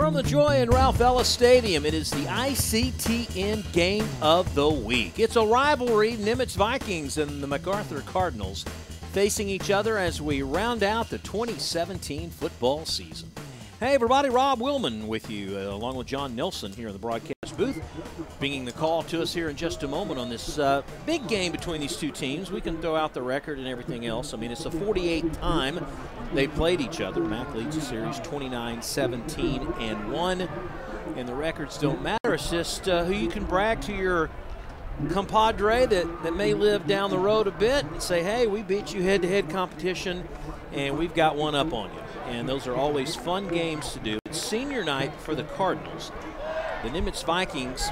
From the joy in Ralph Ellis Stadium, it is the ITCN Game of the Week. It's a rivalry, Nimitz Vikings and the MacArthur Cardinals facing each other as we round out the 2017 football season. Hey everybody, Rob Willman with you, along with John Nelson here in the broadcast booth, bringing the call to us here in just a moment on this big game between these two teams. We can throw out the record and everything else. I mean, it's the 48th time they played each other. Mac leads the series 29-17-1, and the records don't matter. It's just who you can brag to your compadre that may live down the road a bit and say, hey, we beat you head-to-head competition, and we've got one up on you. And those are always fun games to do. It's senior night for the Cardinals. The Nimitz Vikings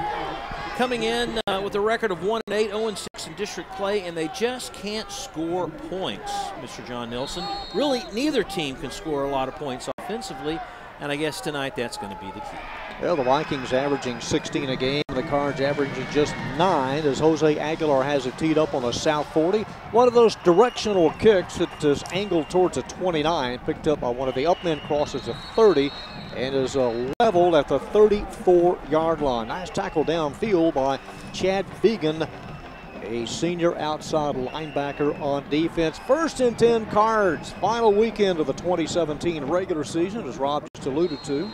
coming in with a record of 1-8, 0-6 in district play, and they just can't score points, Mr. John Nelson. Really, neither team can score a lot of points offensively, and I guess tonight that's going to be the key. Well, the Vikings averaging 16 a game. The Cards averaging just 9 as Jose Aguilar has it teed up on the south 40. One of those directional kicks that is angled towards a 29, picked up by one of the upmen crosses of 30, and is leveled at the 34-yard line. Nice tackle downfield by Chad Vegan, a senior outside linebacker on defense. 1st and 10 Cards. Final weekend of the 2017 regular season, as Rob just alluded to.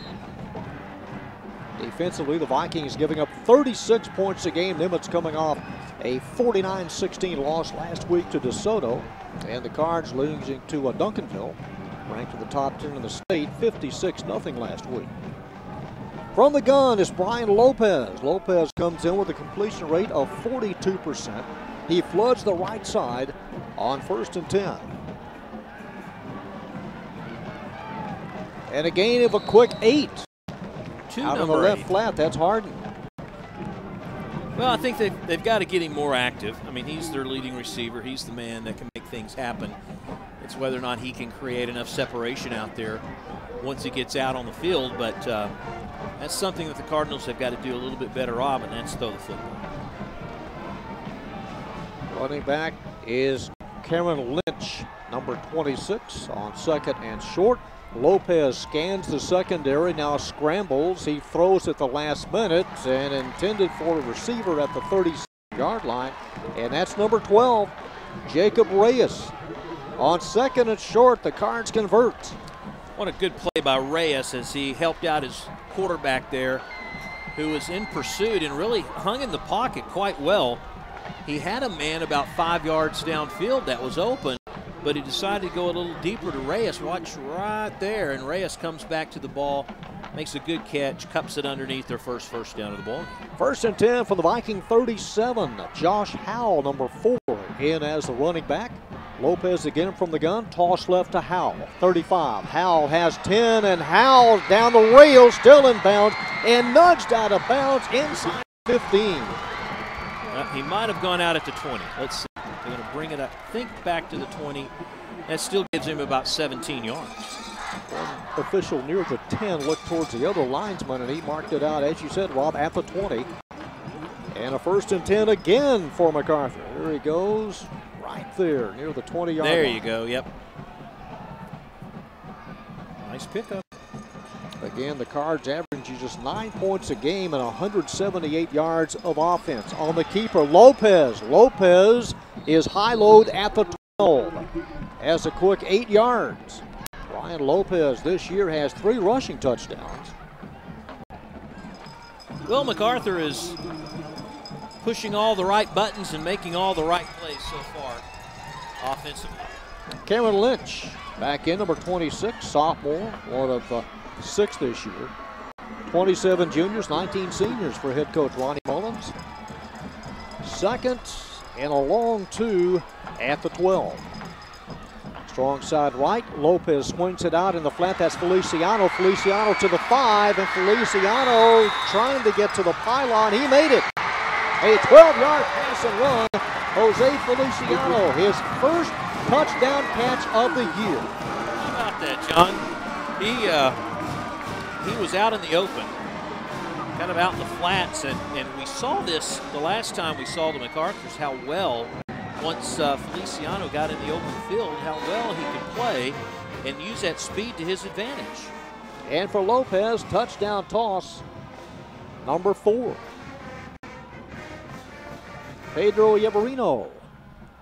Defensively, the Vikings giving up 36 points a game. Nimitz coming off a 49-16 loss last week to DeSoto. And the Cards losing to Duncanville, ranked in the top 10 in the state, 56-0 last week. From the gun is Brian Lopez. Lopez comes in with a completion rate of 42%. He floods the right side on 1st and 10. And a gain of a quick 8. Out on the left flat, that's Harden. Well, I think they've got to get him more active. I mean, he's their leading receiver. He's the man that can make things happen. It's whether or not he can create enough separation out there once he gets out on the field. But that's something that the Cardinals have got to do a little bit better of, and that's throw the football. Running back is Cameron Lynch, number 26, on 2nd and short. Lopez scans the secondary, now scrambles. He throws at the last minute and intended for a receiver at the 36-yard line. And that's number 12, Jacob Reyes. On 2nd and short, the Cards convert. What a good play by Reyes as he helped out his quarterback there, who was in pursuit and really hung in the pocket quite well. He had a man about 5 yards downfield that was open, but he decided to go a little deeper to Reyes. Watch right there, and Reyes comes back to the ball, makes a good catch, cups it underneath their first down of the ball. 1st and 10 for the Viking 37. Josh Howell, number 4, in as the running back. Lopez again from the gun, toss left to Howell, 35. Howell has 10, and Howell down the rail, still in bounds, and nudged out of bounds inside 15. He might have gone out at the 20. Let's see. They're going to bring it up, think back to the 20. That still gives him about 17 yards. One official near the 10 looked towards the other linesman, and he marked it out, as you said, Rob, at the 20. And a 1st and 10 again for MacArthur. There he goes, right there, near the 20-yard line. There you go, yep. Nice pickup. Again, the Cards averaging just 9 points a game and 178 yards of offense. On the keeper, Lopez. Lopez is high-load at the 12. Has a quick 8 yards. Brian Lopez this year has 3 rushing touchdowns. Well, MacArthur is pushing all the right buttons and making all the right plays so far offensively. Cameron Lynch back in, number 26, sophomore, one of 6 this year. 27 juniors, 19 seniors for head coach Ronnie Mullins. 2nd and a long 2 at the 12. Strong side right. Lopez swings it out in the flat. That's Feliciano. Feliciano to the 5, and Feliciano trying to get to the pylon. He made it. A 12-yard pass and run. Jose Feliciano, his first touchdown catch of the year. How about that, John? He was out in the open, kind of out in the flats, and we saw this the last time we saw the MacArthurs, how well, once Feliciano got in the open field, how well he could play and use that speed to his advantage. And for Lopez, touchdown toss, number 4. Pedro Yeverino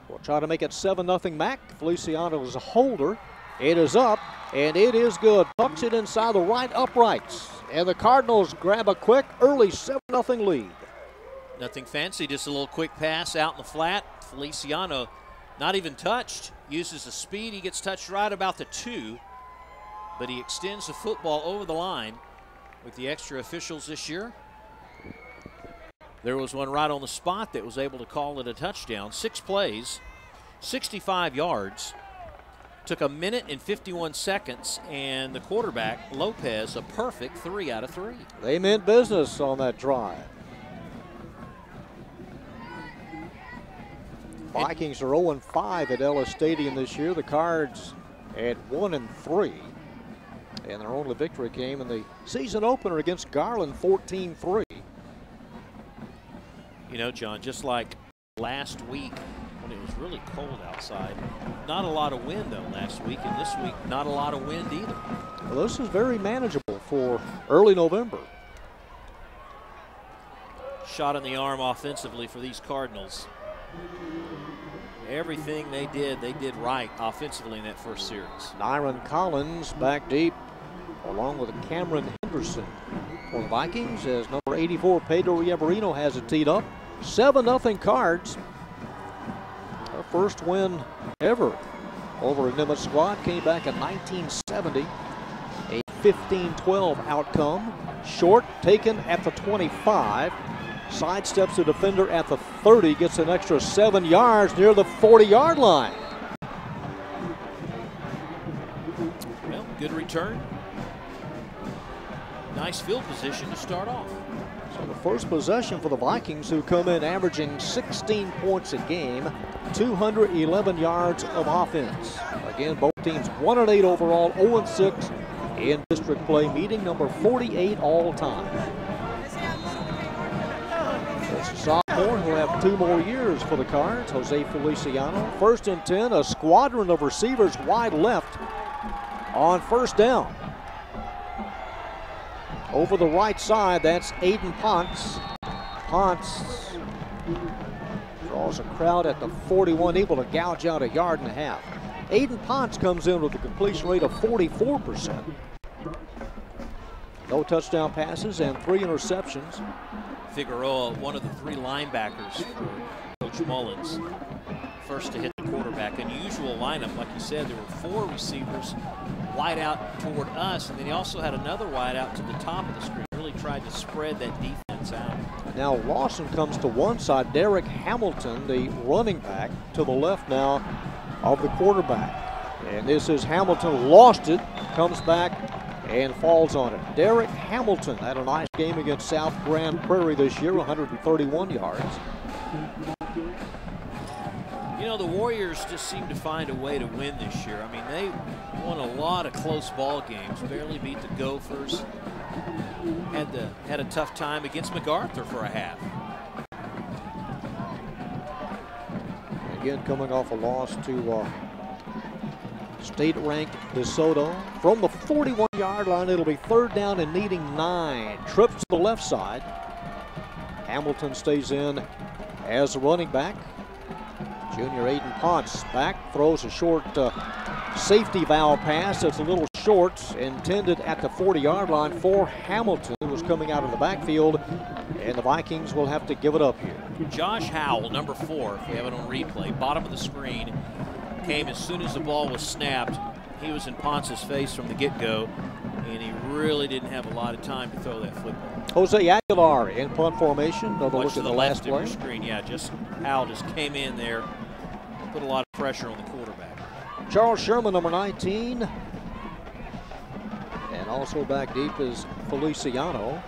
will try to make it 7-0 Mac. Feliciano's a holder. It is up, and it is good. Tucks it inside the right uprights. And the Cardinals grab a quick, early 7-0 lead. Nothing fancy, just a little quick pass out in the flat. Feliciano not even touched. Uses the speed. He gets touched right about the 2. But he extends the football over the line with the extra officials this year. There was one right on the spot that was able to call it a touchdown. 6 plays, 65 yards. Took 1 minute and 51 seconds, and the quarterback, Lopez, a perfect 3 out of 3. They meant business on that drive. Vikings are 0-5 at Ellis Stadium this year. The Cards at 1-3. And their only victory came in the season opener against Garland, 14-3. You know, John, just like last week when it was really cold outside, not a lot of wind, though, last week. And this week, not a lot of wind either. Well, this is very manageable for early November. Shot in the arm offensively for these Cardinals. Everything they did right offensively in that first series. Nyron Collins back deep, along with Cameron Henderson for the Vikings, as number 84 Pedro Yeverino has it teed up. 7-0 Cards. Our first win ever over a Nimitz squad came back in 1970. A 15-12 outcome. Short taken at the 25. Sidesteps the defender at the 30, gets an extra 7 yards near the 40-yard line. Well, good return. Nice field position to start off. So the first possession for the Vikings, who come in averaging 16 points a game, 211 yards of offense. Again, both teams 1-8 overall, 0-6 in district play, meeting number 48 all time. It's a sophomore who will have 2 more years for the Cards, Jose Feliciano. 1st and 10, a squadron of receivers wide left on first down. Over the right side, that's Aiden Ponce. Ponce draws a crowd at the 41, able to gouge out 1.5 yards. Aiden Ponce comes in with a completion rate of 44%. No touchdown passes and 3 interceptions. Figueroa, one of the 3 linebackers for Coach Mullins. First to hit the quarterback. Unusual lineup, like you said, there were 4 receivers wide out toward us, and then he also had another wide out to the top of the screen. Really tried to spread that defense out. Now Lawson comes to one side. Derek Hamilton, the running back, to the left now of the quarterback. And this is Hamilton, lost it, comes back and falls on it. Derek Hamilton had a nice game against South Grand Prairie this year, 131 yards. You know, the Warriors just seem to find a way to win this year. I mean, they won a lot of close ball games, barely beat the Gophers. Had a tough time against MacArthur for a half. Again, coming off a loss to state-ranked DeSoto. From the 41-yard line, it'll be 3rd down and needing 9. Trips to the left side. Hamilton stays in as a running back. Junior Aiden Ponce back, throws a short safety valve pass. It's a little short, intended at the 40-yard line for Hamilton, who was coming out of the backfield, and the Vikings will have to give it up here. Josh Howell, number 4, if we have it on replay, bottom of the screen, came as soon as the ball was snapped. He was in Ponce's face from the get-go, and he really didn't have a lot of time to throw that football. Jose Aguilar in punt formation. Another Much look to at the the left last of play. your screen, yeah, Howell just came in there, put a lot of pressure on the quarterback. Charles Sherman, number 19. And also back deep is Feliciano.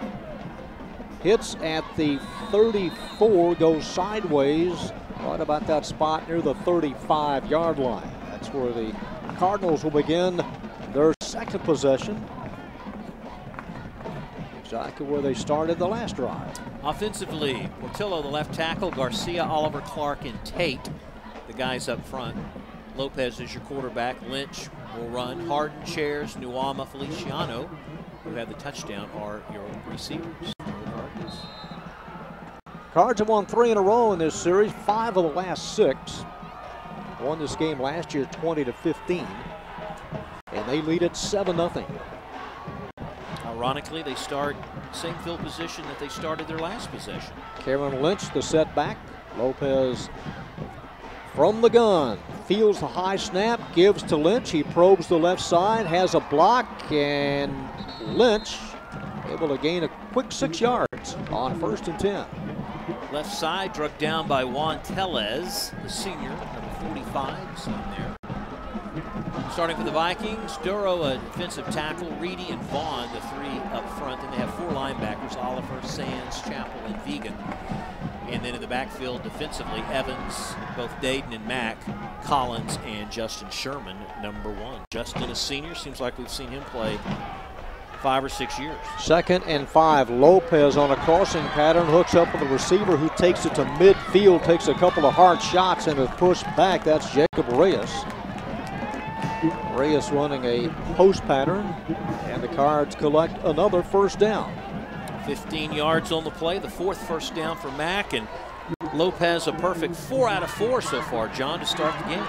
Hits at the 34, goes sideways, right about that spot near the 35-yard line. That's where the Cardinals will begin their second possession. Exactly where they started the last drive. Offensively, Portillo, the left tackle, Garcia, Oliver, Clark, and Tate, the guys up front. Lopez is your quarterback. Lynch will run. Harden, Chairs, Nuama, Feliciano, who had the touchdown, are your receivers. Cards have won 3 in a row in this series, 5 of the last 6. Won this game last year 20-15, and they lead it 7-0. Ironically, they start same field position that they started their last possession. Karen Lynch, the setback. Lopez from the gun, feels the high snap, gives to Lynch. He probes the left side, has a block, and Lynch able to gain a quick 6 yards on 1st and 10. Left side, drugged down by Juan Tellez, the senior, number 45, seen there. Starting for the Vikings, Duro, a defensive tackle, Reedy and Vaughn, the 3 up front. Then they have 4 linebackers, Oliver, Sands, Chappell, and Vegan. And then in the backfield defensively, Evans, both Dayton and Mack, Collins, and Justin Sherman, number 1. Justin, a senior, seems like we've seen him play 5 or 6 years. 2nd and 5, Lopez on a crossing pattern, hooks up with the receiver who takes it to midfield, takes a couple of hard shots and is pushed back. That's Jacob Reyes. Reyes running a post pattern, and the Cards collect another 1st down. 15 yards on the play, the 4th first down for Mack, and Lopez a perfect 4 out of 4 so far, John, to start the game.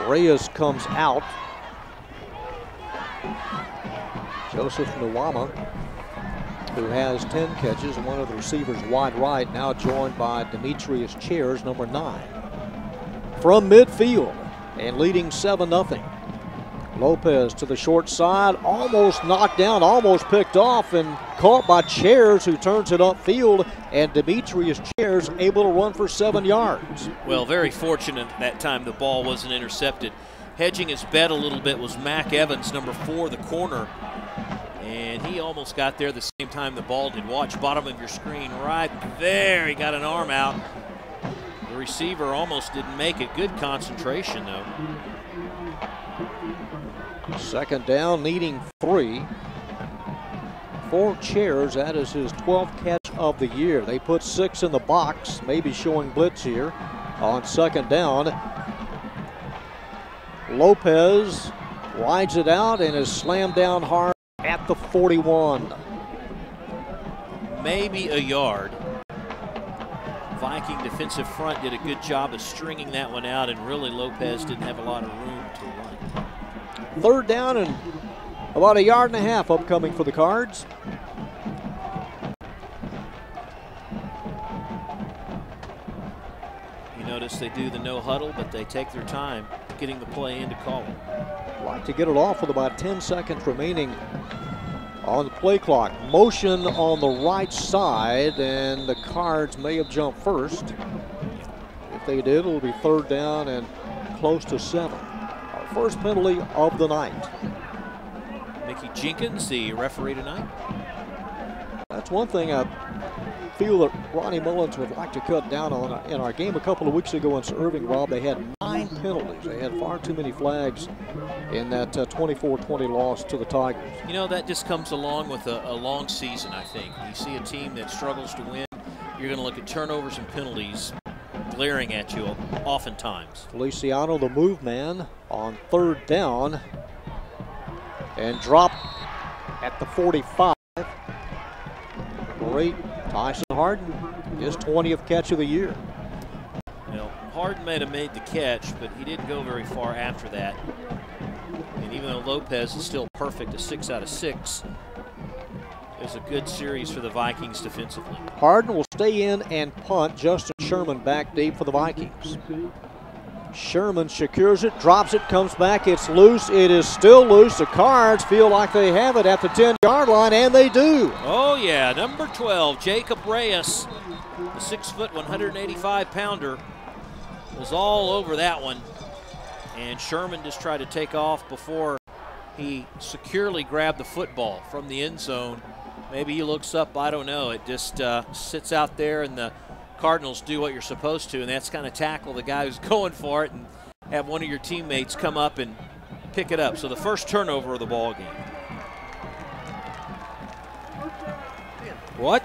Reyes comes out. Joseph Nuama, who has 10 catches, one of the receivers wide right, now joined by Demetrius Chairs, number 9. From midfield and leading 7-0. Lopez to the short side, almost knocked down, almost picked off, and caught by Chairs, who turns it upfield, and Demetrius Chairs able to run for 7 yards. Well, very fortunate that time the ball wasn't intercepted. Hedging his bet a little bit was Mac Evans, number 4, the corner, and he almost got there the same time the ball did. Watch bottom of your screen right there. He got an arm out. The receiver almost didn't make it. Good concentration, though. 2nd down, needing 3. For Chairs, that is his 12th catch of the year. They put 6 in the box, maybe showing blitz here on 2nd down. Lopez rides it out and is slammed down hard at the 41. Maybe a yard. Viking defensive front did a good job of stringing that one out, and really Lopez didn't have a lot of room to run. 3rd down and about 1.5 yards upcoming for the Cards. You notice they do the no huddle, but they take their time getting the play in to call it. Like to get it off with about 10 seconds remaining on the play clock. Motion on the right side, and the Cards may have jumped first. If they did, it'll be 3rd down and close to 7. Our first penalty of the night. Mickey Jenkins, the referee tonight. That's one thing I feel that Ronnie Mullins would like to cut down on. In our game a couple of weeks ago against Irving, Rob, they had 9 penalties. They had far too many flags in that 24-20 loss to the Tigers. You know, that just comes along with a long season, I think. You see a team that struggles to win, you're going to look at turnovers and penalties glaring at you oftentimes. Feliciano, the move man, on 3rd down, and drop at the 45. Great. Tyson Harden, his 20th catch of the year. Well, Harden may have made the catch, but he didn't go very far after that. And even though Lopez is still perfect, a 6 out of 6, it was a good series for the Vikings defensively. Harden will stay in and punt. Justin Sherman back deep for the Vikings. Sherman secures it, drops it, comes back. It's loose. It is still loose. The Cards feel like they have it at the 10-yard line, and they do. Oh, yeah. Number 12, Jacob Reyes, the 6-foot, 185-pounder, was all over that one. And Sherman just tried to take off before he securely grabbed the football from the end zone. Maybe he looks up, I don't know. It just sits out there, and the Cardinals do what you're supposed to, and that's kind of tackle the guy who's going for it and have one of your teammates come up and pick it up. So the first turnover of the ball game. What?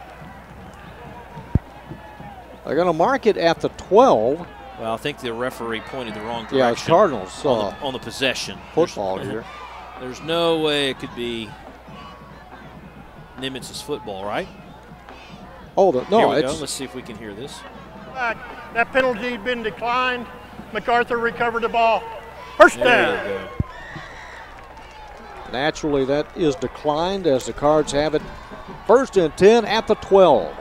They're going to mark it at the 12. Well, I think the referee pointed the wrong direction. Yeah, it's Cardinals. On the possession. Football here. There's no way it could be Nimitz's football, right? Oh, no, Here we it's... go. Let's see if we can hear this. That penalty had been declined. MacArthur recovered the ball. First down. There you go. Naturally, that is declined as the Cards have it 1st and 10 at the 12.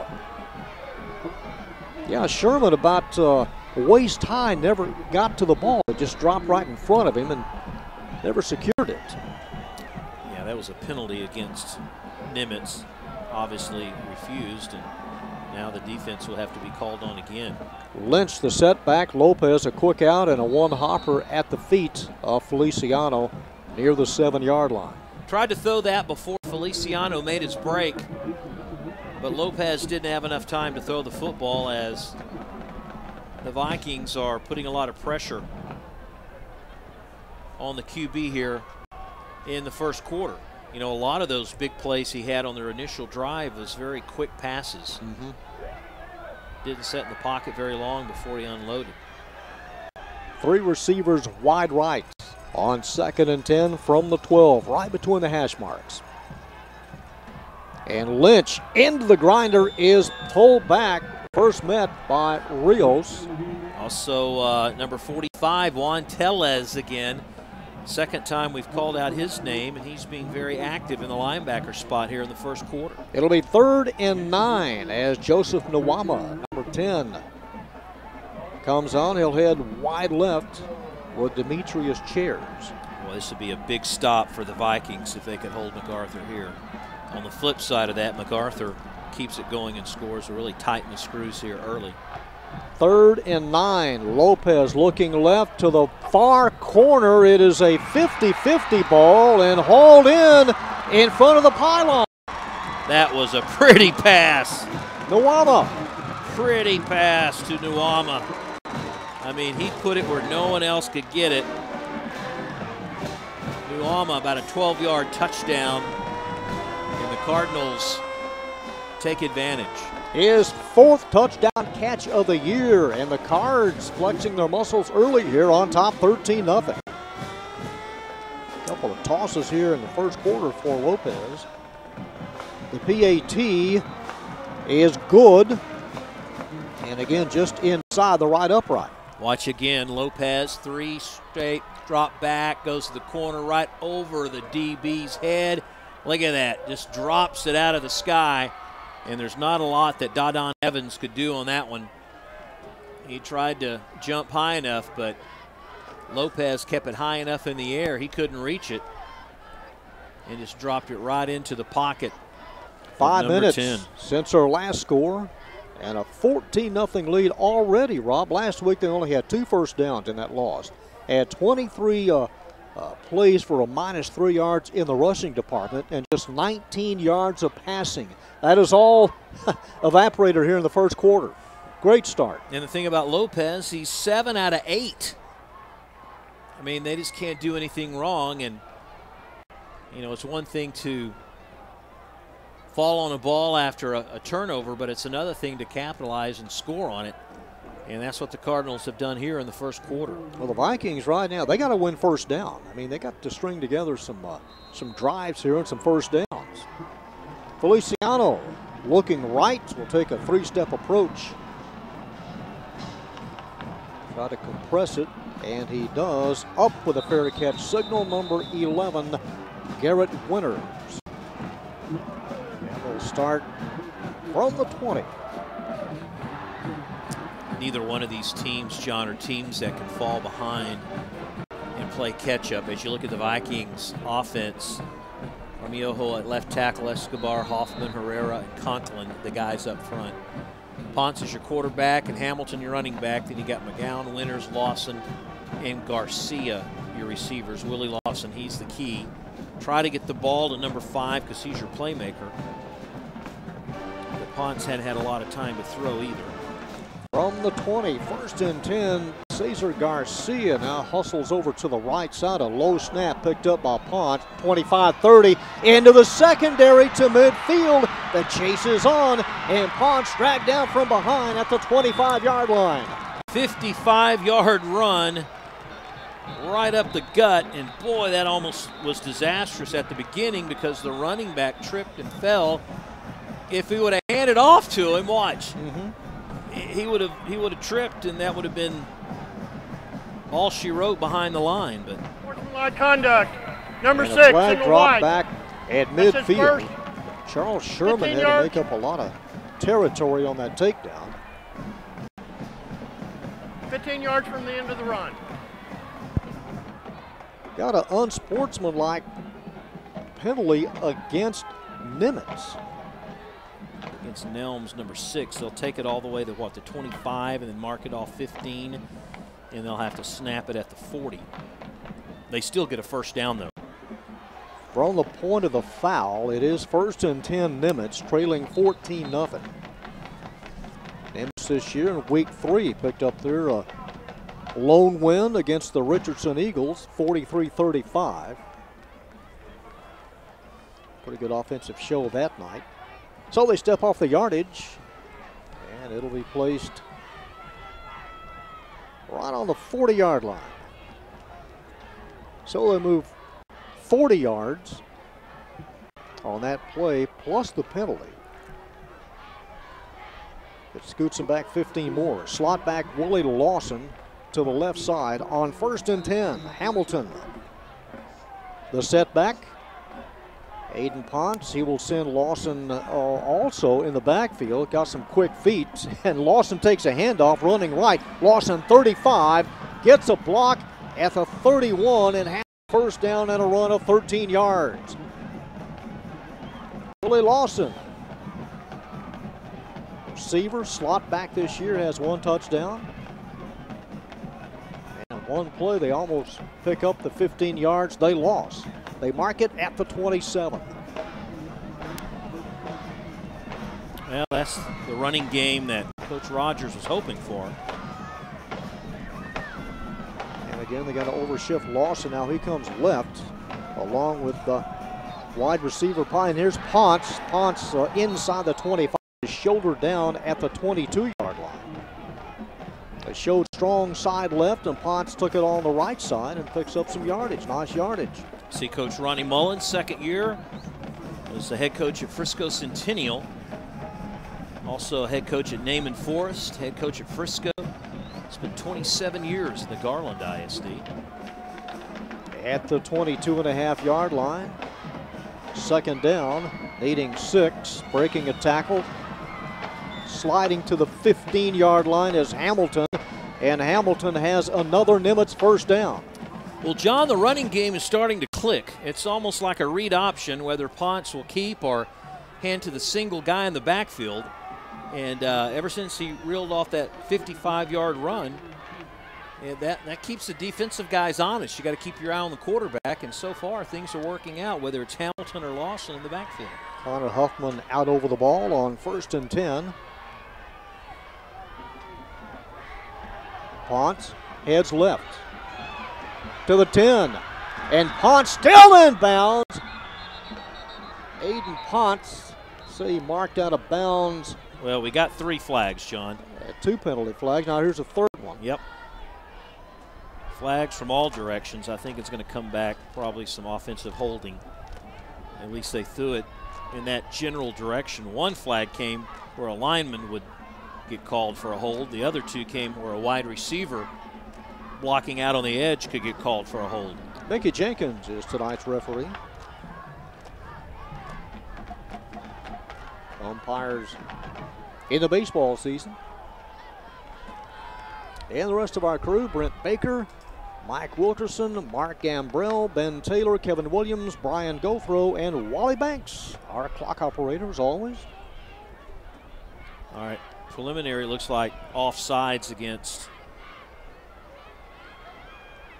Yeah, Sherman about waist high never got to the ball. It just dropped right in front of him and never secured it. Yeah, that was a penalty against Nimitz. Obviously refused, and now the defense will have to be called on again. Lynch the setback. Lopez a quick out and a one-hopper at the feet of Feliciano near the 7-yard line. Tried to throw that before Feliciano made his break, but Lopez didn't have enough time to throw the football as the Vikings are putting a lot of pressure on the QB here in the first quarter. You know, a lot of those big plays he had on their initial drive was very quick passes. Didn't sit in the pocket very long before he unloaded. 3 receivers wide right on 2nd and 10 from the 12, right between the hash marks. And Lynch into the grinder is pulled back. First met by Rios. Also, number 45, Juan Tellez again. Second time we've called out his name, and he's being very active in the linebacker spot here in the first quarter. It'll be 3rd and 9 as Joseph Nwama, number 10, comes on. He'll head wide left with Demetrius Chairs. Well, this would be a big stop for the Vikings if they could hold MacArthur here. On the flip side of that, MacArthur keeps it going and scores. Really tighten the screws here early. 3rd and 9. Lopez looking left to the far corner. It is a 50-50 ball and hauled in front of the pylon. That was a pretty pass. Nwama. Pretty pass to Nwama. I mean, he put it where no one else could get it. Nwama about a 12-yard touchdown, and the Cardinals take advantage. His 4th touchdown catch of the year, and the Cards flexing their muscles early here on top 13-0. A couple of tosses here in the first quarter for Lopez. The PAT is good, and again just inside the right upright. Watch again, Lopez, 3 straight, drop back, goes to the corner right over the DB's head. Look at that, just drops it out of the sky. And there's not a lot that Dodon Evans could do on that one. He tried to jump high enough, but Lopez kept it high enough in the air. He couldn't reach it and just dropped it right into the pocket. 5 minutes 10. Since our last score, and a 14-0 lead already, Rob. Last week they only had 2 first downs in that loss. Had 23 plays for a -3 yards in the rushing department and just 19 yards of passing. That is all evaporated here in the first quarter. Great start. And the thing about Lopez, he's 7 out of 8. I mean, they just can't do anything wrong. And, you know, it's one thing to fall on a ball after a turnover, but it's another thing to capitalize and score on it. And that's what the Cardinals have done here in the first quarter. Well, the Vikings right now, they got to win first down. I mean, they got to string together some drives here and some first downs. Feliciano looking right, will take a 3-step approach. Try to compress it, and he does. Up with a fair catch. Signal number 11, Garrett Winters. And we'll start from the 20. Neither one of these teams, John, are teams that can fall behind and play catch-up. As you look at the Vikings offense, Armiojo at left tackle, Escobar, Hoffman, Herrera, and Conklin, the guys up front. Ponce is your quarterback, and Hamilton your running back. Then you got McGowan, Winters, Lawson, and Garcia, your receivers. Willie Lawson, he's the key. Try to get the ball to number 5 because he's your playmaker. But Ponce hadn't had a lot of time to throw either. From the 20, 1st and 10, Cesar Garcia now hustles over to the right side. A low snap picked up by Ponce. 25-30 into the secondary to midfield. The chase is on, and Ponce dragged down from behind at the 25-yard line. 55-yard run right up the gut, and boy, that almost was disastrous at the beginning because the running back tripped and fell. If he would have handed off to him, watch, he would have tripped, and that would have been all she wrote behind the line. But Sportsmanlike conduct, number and 6 a flag in the drop white. back at That's his midfield. first. Charles Sherman 15 had to yards. make up a lot of territory on that takedown. 15 yards from the end of the run. Got an unsportsmanlike penalty against Nimitz. against Nelms, number 6, they'll take it all the way to what, the 25, and then mark it off 15, and they'll have to snap it at the 40. They still get a first down though. From the point of the foul, it is 1st and 10 Nimitz, trailing 14-0. Nimitz this year in week 3 picked up their lone win against the Richardson Eagles, 43-35. Pretty good offensive show that night. So they step off the yardage, and it'll be placed right on the 40-yard line. So they move 40 yards on that play, plus the penalty. It scoots them back 15 more. Slot back Willie Lawson to the left side on 1st and 10. Hamilton. The setback. Aiden Ponce, he will send Lawson also in the backfield. Got some quick feet, and Lawson takes a handoff running right. Lawson 35, gets a block at the 31 and has first down and a run of 13 yards. Willie Lawson, receiver, slot back this year, has 1 touchdown. And one play, they almost pick up the 15 yards they lost. They mark it at the 27. Well, that's the running game that Coach Rogers was hoping for. And again, they got to overshift Lawson. Now he comes left along with the wide receiver Pioneers. Ponce inside the 25, shoulder down at the 22-yard line. They showed strong side left, and Ponce took it on the right side and picks up some yardage. Nice yardage. See Coach Ronnie Mullins, 2nd year, was the head coach at Frisco Centennial. Also head coach at Naaman Forest, head coach at Frisco. Spent 27 years in the Garland ISD. At the 22.5-yard line. 2nd down, needing 6, breaking a tackle. Sliding to the 15-yard line is Hamilton, and Hamilton has another Nimitz first down. Well, John, the running game is starting to click. It's almost like a read option, whether Ponce will keep or hand to the single guy in the backfield. And ever since he reeled off that 55-yard run, that keeps the defensive guys honest. You got to keep your eye on the quarterback, and so far things are working out, whether it's Hamilton or Lawson in the backfield. Connor Huffman out over the ball on 1st and 10. Ponce heads left to the 10, and Ponce still in bounds. Aiden Ponce, see, marked out of bounds. Well, we got 3 flags, John. 2 penalty flags. Now here's a 3rd one. Yep. Flags from all directions. I think it's going to come back probably some offensive holding. At least they threw it in that general direction. 1 flag came where a lineman would get called for a hold. The other 2 came where a wide receiver blocking out on the edge could get called for a hold. Mickey Jenkins is tonight's referee. Umpires in the baseball season. And the rest of our crew: Brent Baker, Mike Wilkerson, Mark Gambrell, Ben Taylor, Kevin Williams, Brian Gothrow, and Wally Banks, our clock operator as always. All right, preliminary looks like offsides against,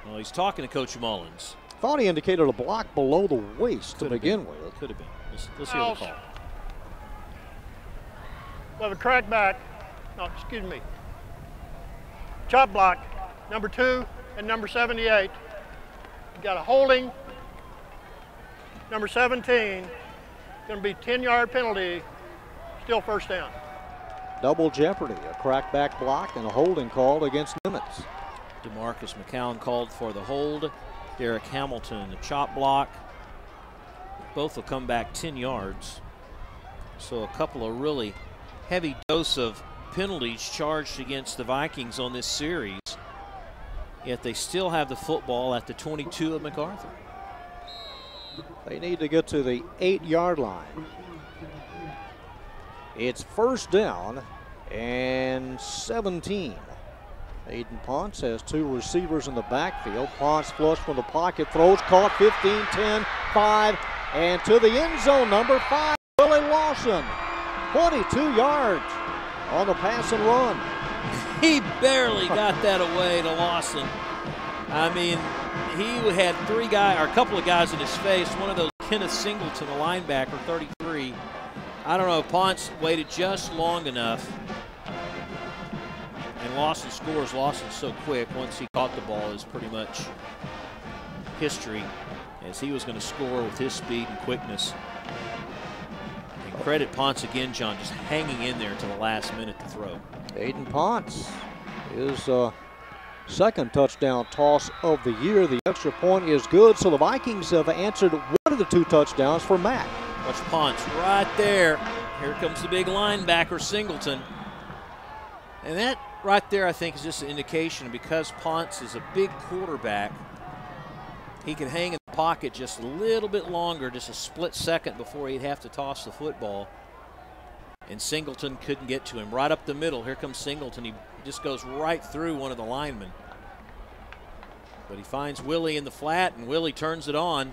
well, he's talking to Coach Mullins. Thought he indicated a block below the waist to begin with. Could have been. Let's hear the call. We'll have a crackback. No, excuse me. Chop block, number 2 and number 78. You got a holding. Number 17. Going to be 10-yard penalty. Still first down. double jeopardy, a crackback block and a holding called against Nimitz. DeMarcus McCown called for the hold. Derek Hamilton, the chop block. Both will come back 10 yards. So a couple of really heavy dose of penalties charged against the Vikings on this series. Yet they still have the football at the 22 of MacArthur. They need to get to the 8-yard line. It's first down and 17. Aiden Ponce has two receivers in the backfield. Ponce flush from the pocket, throws, caught, 15, 10, 5, and to the end zone, number 5, Willie Lawson. 22 yards on the pass and run. He barely got that away to Lawson. I mean, he had a couple of guys in his face. One of those, Kenneth Singleton, a linebacker, 33. I don't know if Ponce waited just long enough. And Lawson scores. Lawson's so quick. Once he caught the ball, is pretty much history, as he was going to score with his speed and quickness. And credit Ponce again, John, just hanging in there to the last minute to throw. Aiden Ponce, his second touchdown toss of the year. The extra point is good, so the Vikings have answered one of the two touchdowns for Mac. Watch Ponce right there. Here comes the big linebacker, Singleton. And that right there, I think, is just an indication, because Ponce is a big quarterback, he can hang in the pocket just a little bit longer, just a split second before he'd have to toss the football. And Singleton couldn't get to him. Right up the middle, here comes Singleton. He just goes right through one of the linemen. But he finds Willie in the flat, and Willie turns it on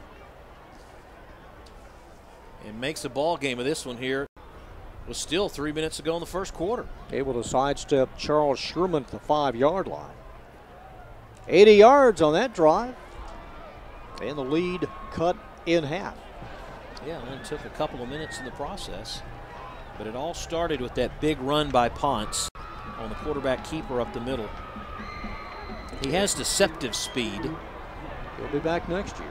and makes a ball game of this one here. It was still 3 minutes ago in the first quarter. Able to sidestep Charles Sherman to the 5-yard line. 80 yards on that drive. And the lead cut in half. Yeah, it only took a couple of minutes in the process. But it all started with that big run by Ponce on the quarterback keeper up the middle. He has deceptive speed. He'll be back next year.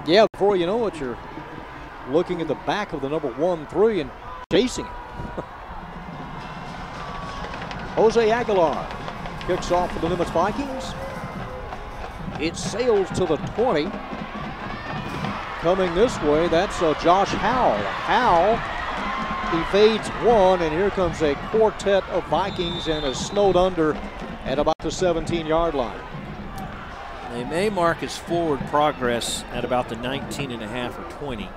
Yeah, before you know it, you're looking at the back of the number 1-3 and chasing it. Jose Aguilar kicks off for the Nimitz Vikings. It sails to the 20. Coming this way, that's Josh Howell. Howell evades one, and here comes a quartet of Vikings and is snowed under at about the 17-yard line. They may mark his forward progress at about the 19.5 or 20.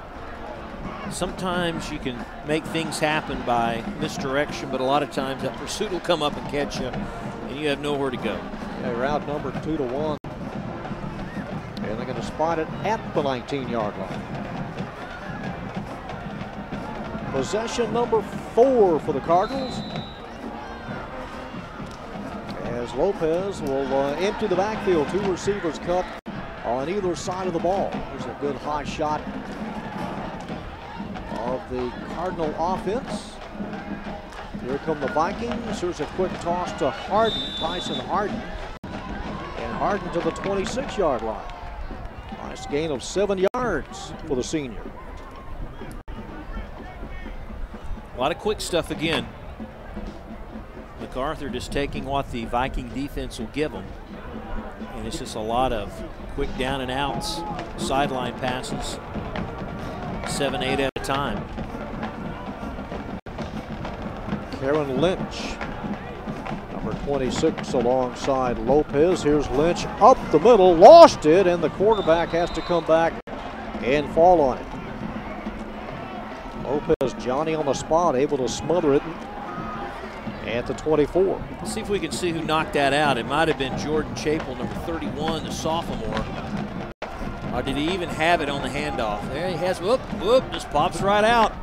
Sometimes you can make things happen by misdirection, but a lot of times that pursuit will come up and catch you, and you have nowhere to go. Yeah, route number 2 to 1. And they're going to spot it at the 19-yard line. Possession number 4 for the Cardinals, as Lopez will empty the backfield. Two receivers cut on either side of the ball. There's a good high shot of the Cardinal offense. Here come the Vikings. Here's a quick toss to Harden, Tyson Harden. And Harden to the 26-yard line. Nice gain of 7 yards for the senior. A lot of quick stuff again. MacArthur just taking what the Viking defense will give them. And it's just a lot of quick down and outs, sideline passes, 7, 8 at a time. Karen Lynch, number 26, alongside Lopez. Here's Lynch up the middle, lost it, and the quarterback has to come back and fall on it. Lopez, Johnny on the spot, able to smother it at the 24. Let's see if we can see who knocked that out. It might have been Jordan Chapel, number 31, the sophomore. Or did he even have it on the handoff? There he has, whoop, whoop, just pops right out.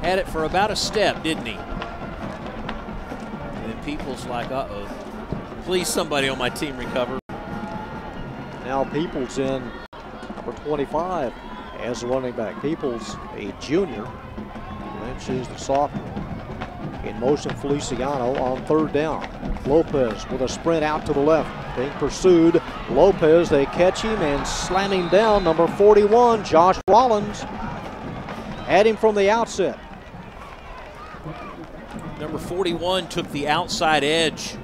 Had it for about a step, didn't he? And then Peoples like, uh-oh. Please somebody on my team recover. Now Peoples in, number 25, as a running back. Peoples, a junior. Lynch is the sophomore. In motion, Feliciano on third down. Lopez with a sprint out to the left. Being pursued. Lopez, they catch him and slam him down. Number 41, Josh Rollins. Had him from the outset. Number 41 took the outside edge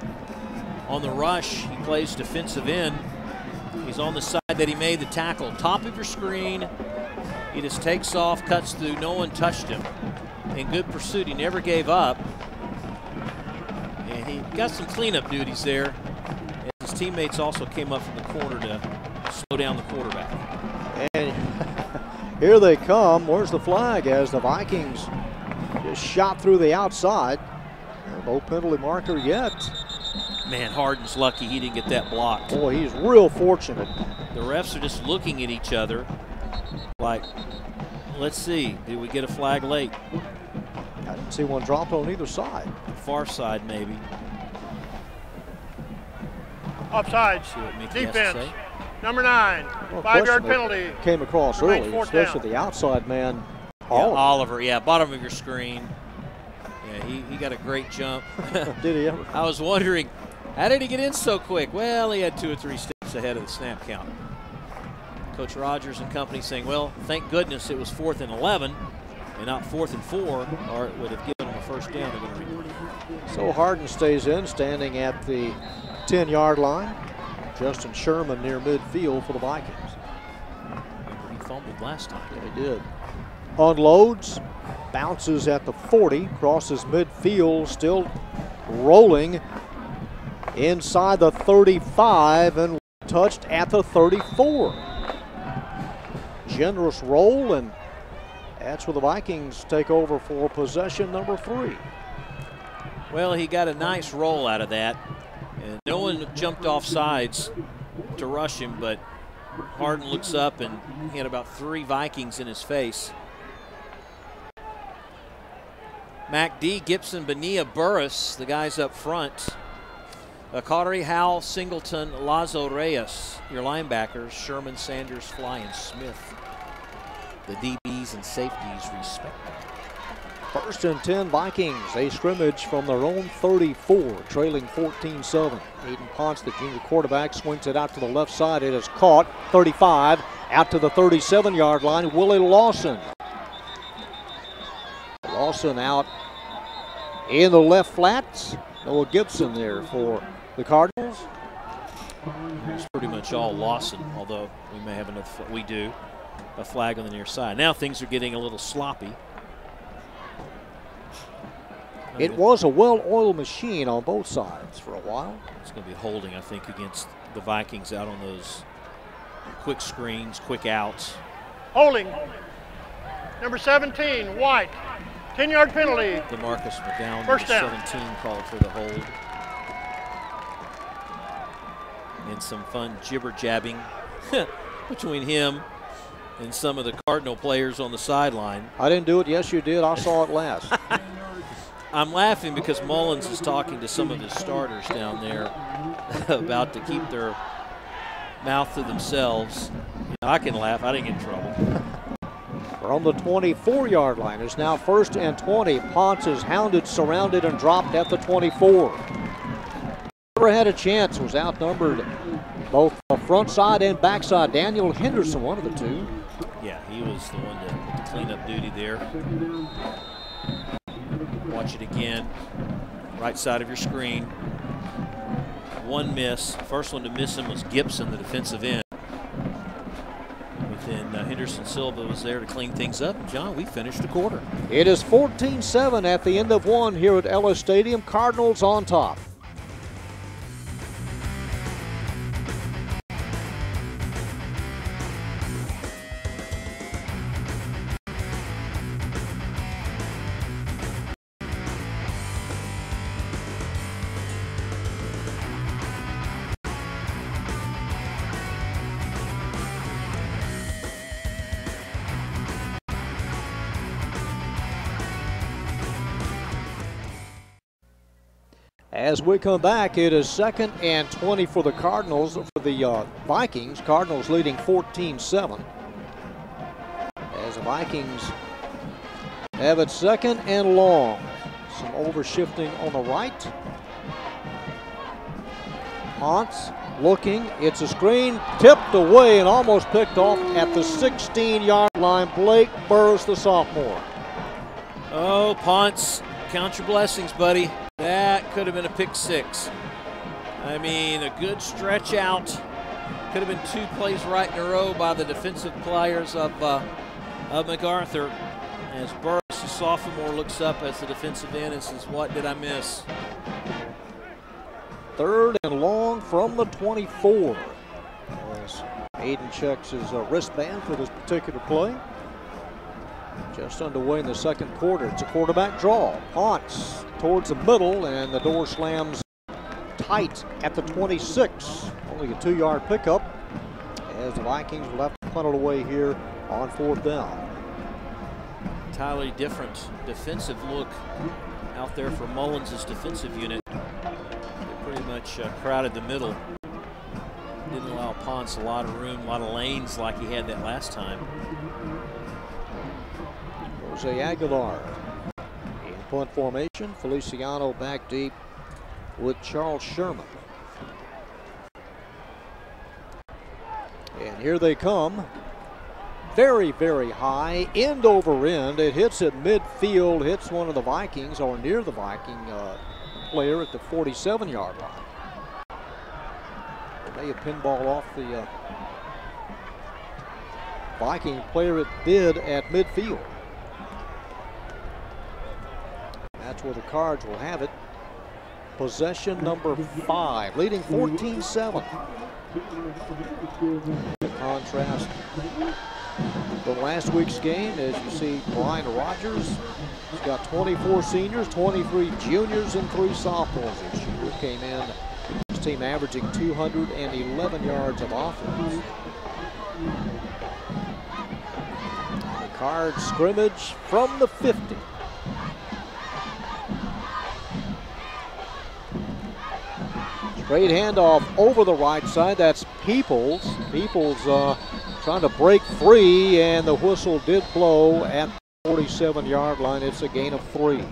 on the rush. He plays defensive end. He's on the side that he made the tackle. Top of your screen. He just takes off, cuts through. No one touched him. In good pursuit. He never gave up. And he got some cleanup duties there. His teammates also came up from the corner to slow down the quarterback. And here they come. Where's the flag as the Vikings just shot through the outside? No penalty marker yet. Man, Harden's lucky he didn't get that blocked. Boy, he's real fortunate. The refs are just looking at each other like, let's see, did we get a flag late? I didn't see one dropped on either side. The far side, maybe. Offsides. Defense. Number 9. Well, 5-yard penalty. Came across early, especially the outside man. Oliver, yeah, bottom of your screen. Yeah, he got a great jump. Did he ever? I was wondering, how did he get in so quick? Well, he had 2 or 3 steps ahead of the snap count. Coach Rogers and company saying, well, thank goodness it was 4th and 11 and not 4th and 4, or it would have given them a first down. They're going to replay. So Harden stays in, standing at the 10-yard line. Justin Sherman near midfield for the Vikings. Remember, he fumbled last time. Yeah, he did. Unloads, bounces at the 40, crosses midfield, still rolling inside the 35 and touched at the 34. Generous roll, and that's where the Vikings take over for possession number 3. Well, he got a nice roll out of that. And no one jumped off sides to rush him, but Harden looks up and he had about 3 Vikings in his face. MacD, Gibson, Bonilla, Burris, the guys up front. Carter, Howell, Singleton, Lazo, Reyes, your linebackers, Sherman, Sanders, Fly, and Smith. The DBs and safeties respectively. 1st and 10 Vikings. A scrimmage from their own 34, trailing 14-7. Aiden Ponce, the junior quarterback, swings it out to the left side. It is caught. 35 out to the 37-yard line. Willie Lawson. Lawson out in the left flat. Noah Gibson there for the Cardinals. It's pretty much all Lawson, although we may have a flag on the near side. Now things are getting a little sloppy. It was a well-oiled machine on both sides for a while. It's going to be holding, I think, against the Vikings out on those quick screens, quick outs. Holding. Number 17, White. 10-yard penalty. DeMarcus McGowan, First down. 17, called for the hold. And some fun jibber-jabbing between him and some of the Cardinal players on the sideline. I didn't do it. Yes, you did. I saw it last. I'm laughing because Mullins is talking to some of his starters down there about to keep their mouth to themselves. You know, I can laugh. I didn't get in trouble. From the 24-yard line, it's now 1st and 20. Ponce is hounded, surrounded, and dropped at the 24. Never had a chance. Was outnumbered both front side and backside. Daniel Henderson, one of the 2. Yeah, he was the one that did the cleanup duty there. Watch it again. Right side of your screen. One miss. First one to miss him was Gibson, the defensive end. But then Henderson Silva was there to clean things up. And John, we finished the quarter. It is 14-7 at the end of 1 here at Ellis Stadium. Cardinals on top. As we come back, it is 2nd and 20 for the Cardinals, for the Vikings. Cardinals leading 14-7. As the Vikings have it 2nd and long. Some overshifting on the right. Ponce looking, it's a screen, tipped away and almost picked off at the 16-yard line. Blake Burris, the sophomore. Oh, Ponce count your blessings, buddy. That could have been a pick six. I mean, a good stretch out. Could have been 2 plays right in a row by the defensive players of MacArthur. As Burris, the sophomore, looks up as the defensive end and says, what did I miss? 3rd and long from the 24. As Aiden checks his wristband for this particular play. Just underway in the 2nd quarter. It's a quarterback draw. Ponce towards the middle, and the door slams tight at the 26. Only a 2-yard pickup, as the Vikings will have to punt it away here on 4th down. Entirely different defensive look out there for Mullins' defensive unit. They pretty much crowded the middle. Didn't allow Ponce a lot of room, a lot of lanes like he had that last time. Jose Aguilar in punt formation. Feliciano back deep with Charles Sherman. And here they come. Very, very high, end over end. It hits at midfield, hits one of the Vikings, or near the Viking player at the 47-yard line. They may have pinball off the Viking player. It did at midfield. That's where the Cards will have it. Possession number 5, leading 14-7. In contrast to last week's game, as you see, Brian Rogers has got 24 seniors, 23 juniors, and 3 sophomores this year. Came in, his team averaging 211 yards of offense. The Cards scrimmage from the 50. Straight handoff over the right side. That's Peoples. Peoples trying to break free, and the whistle did blow at the 47-yard line. It's a gain of 3.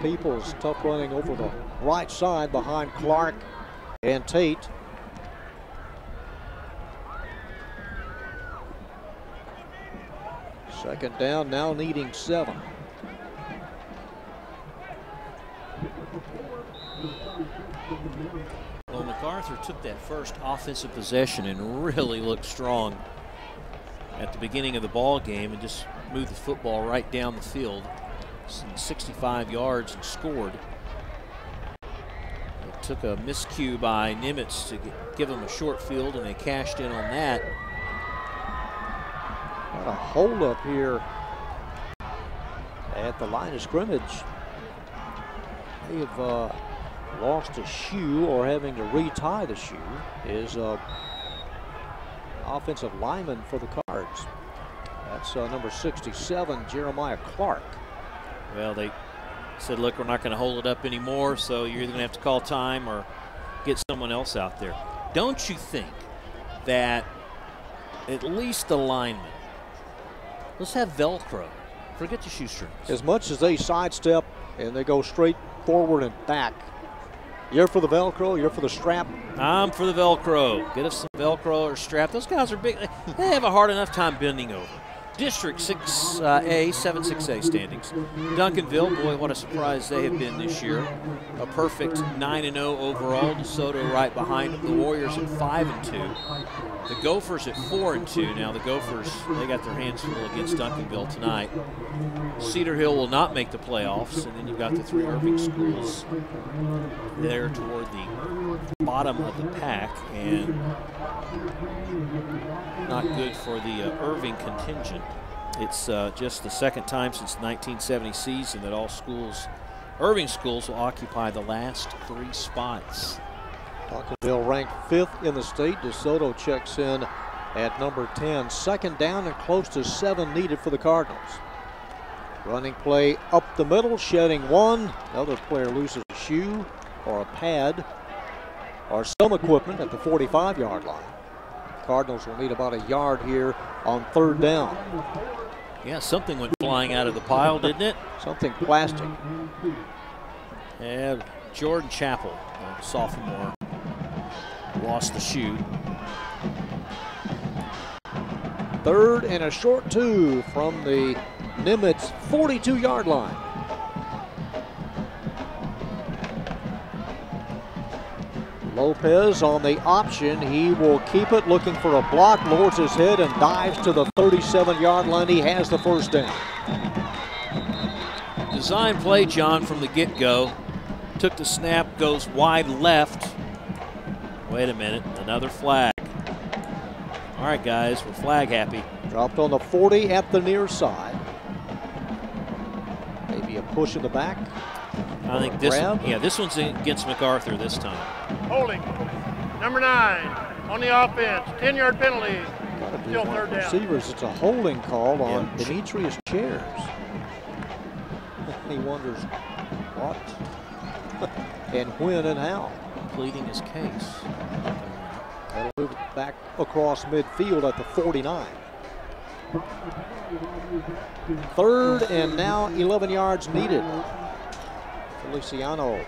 Peoples tough running over the right side behind Clark and Tate. Second down, now needing 7. Well, MacArthur took that first offensive possession and really looked strong at the beginning of the ball game and just moved the football right down the field, 65 yards, and scored. It took a miscue by Nimitz to give them a short field, and they cashed in on that. Got a hold up here at the line of scrimmage. They've lost a shoe, or having to retie the shoe is offensive lineman for the Cards. That's number 67, Jeremiah Clark. Well, they said, look, we're not going to hold it up anymore, so you're either going to have to call time or get someone else out there. Don't you think that at least the linemen, let's have Velcro. Forget the shoestrings. As much as they sidestep and they go straight forward and back, you're for the Velcro, you're for the strap? I'm for the Velcro. Get us some Velcro or strap. Those guys are big. They have a hard enough time bending over. District 6A, 7-6A standings. Duncanville, boy, what a surprise they have been this year. A perfect 9-0 overall. DeSoto right behind them. The Warriors at 5-2. The Gophers at 4-2. Now the Gophers, they got their hands full against Duncanville tonight. Cedar Hill will not make the playoffs, and then you've got the 3 Irving schools there toward the bottom of the pack, and not good for the Irving contingent. It's just the second time since the 1970 season that all schools, Irving schools, will occupy the last 3 spots. Duncanville ranked 5th in the state. DeSoto checks in at number 10. Second down and close to 7 needed for the Cardinals. Running play up the middle, shedding 1. Another player loses a shoe or a pad or some equipment at the 45-yard line. Cardinals will need about a yard here on 3rd down. Yeah, something went flying out of the pile, didn't it? Something plastic. And Jordan Chappell, sophomore, lost the shoe. 3rd and a short 2 from the Nimitz 42-yard line. Lopez on the option. He will keep it, looking for a block, lowers his head and dives to the 37-yard line. He has the first down. Design play, John, from the get-go. Took the snap, goes wide left. Wait a minute, another flag. All right, guys, we're flag happy. Dropped on the 40 at the near side. Maybe a push in the back. I think this one's against MacArthur this time. Holding. Number 9 on the offense. 10-yard penalty. Still third down. Receivers, it's a holding call on Demetrius Chairs. He wonders what and when and how. Pleading his case. That'll move it back across midfield at the 49. Third and now 11 yards needed. Feliciano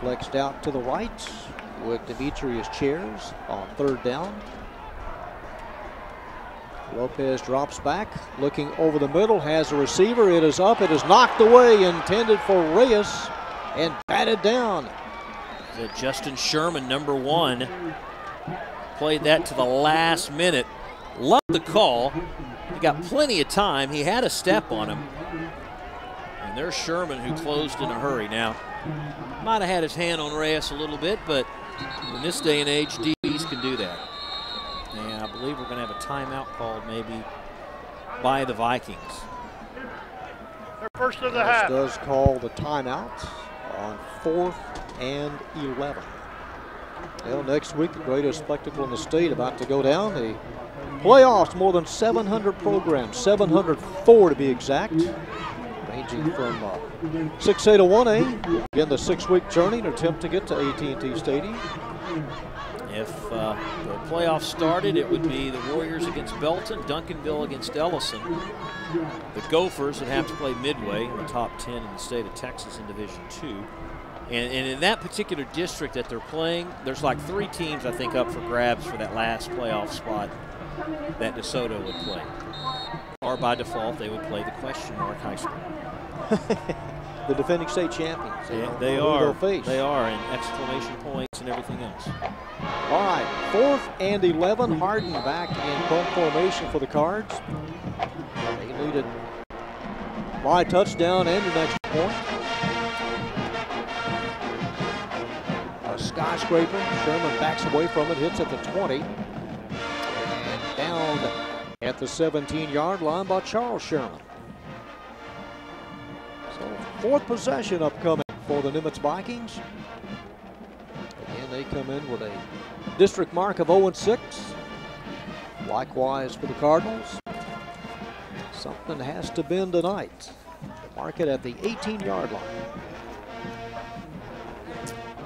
flexed out to the right with Demetrius Chairs on third down. Lopez drops back, looking over the middle, has a receiver. It is up, it is knocked away, intended for Reyes, and batted down. Justin Sherman, number 1, played that to the last minute. Loved the call. He got plenty of time. He had a step on him. And there's Sherman, who closed in a hurry. Now, might have had his hand on Reyes a little bit, but in this day and age, DBs can do that. And I believe we're going to have a timeout called maybe by the Vikings. Their first of the half. Does call the timeout on 4th and 11. Well, next week, the greatest spectacle in the state about to go down. The playoffs, more than 700 programs, 704 to be exact, ranging from 6A to 1A. Again, the 6-week journey and attempt to get to AT&T Stadium. If the playoffs started, it would be the Warriors against Belton, Duncanville against Ellison. The Gophers would have to play Midway in the top 10 in the state of Texas in Division II. And in that particular district that they're playing, there's like 3 teams, I think, up for grabs for that last playoff spot that DeSoto would play. Or by default, they would play the question mark high school. The defending state champions. Yeah, they are. They are, and exclamation points and everything else. All right, 4th and 11. Harden back in punt formation for the Cards. They lead it by a touchdown and an extra point. A skyscraper. Sherman backs away from it, hits at the 20. And down at the 17-yard line by Charles Sherman. So 4th possession upcoming for the Nimitz Vikings. Again, they come in with a district mark of 0-6. Likewise for the Cardinals. Something has to bend tonight. Mark it at the 18-yard line.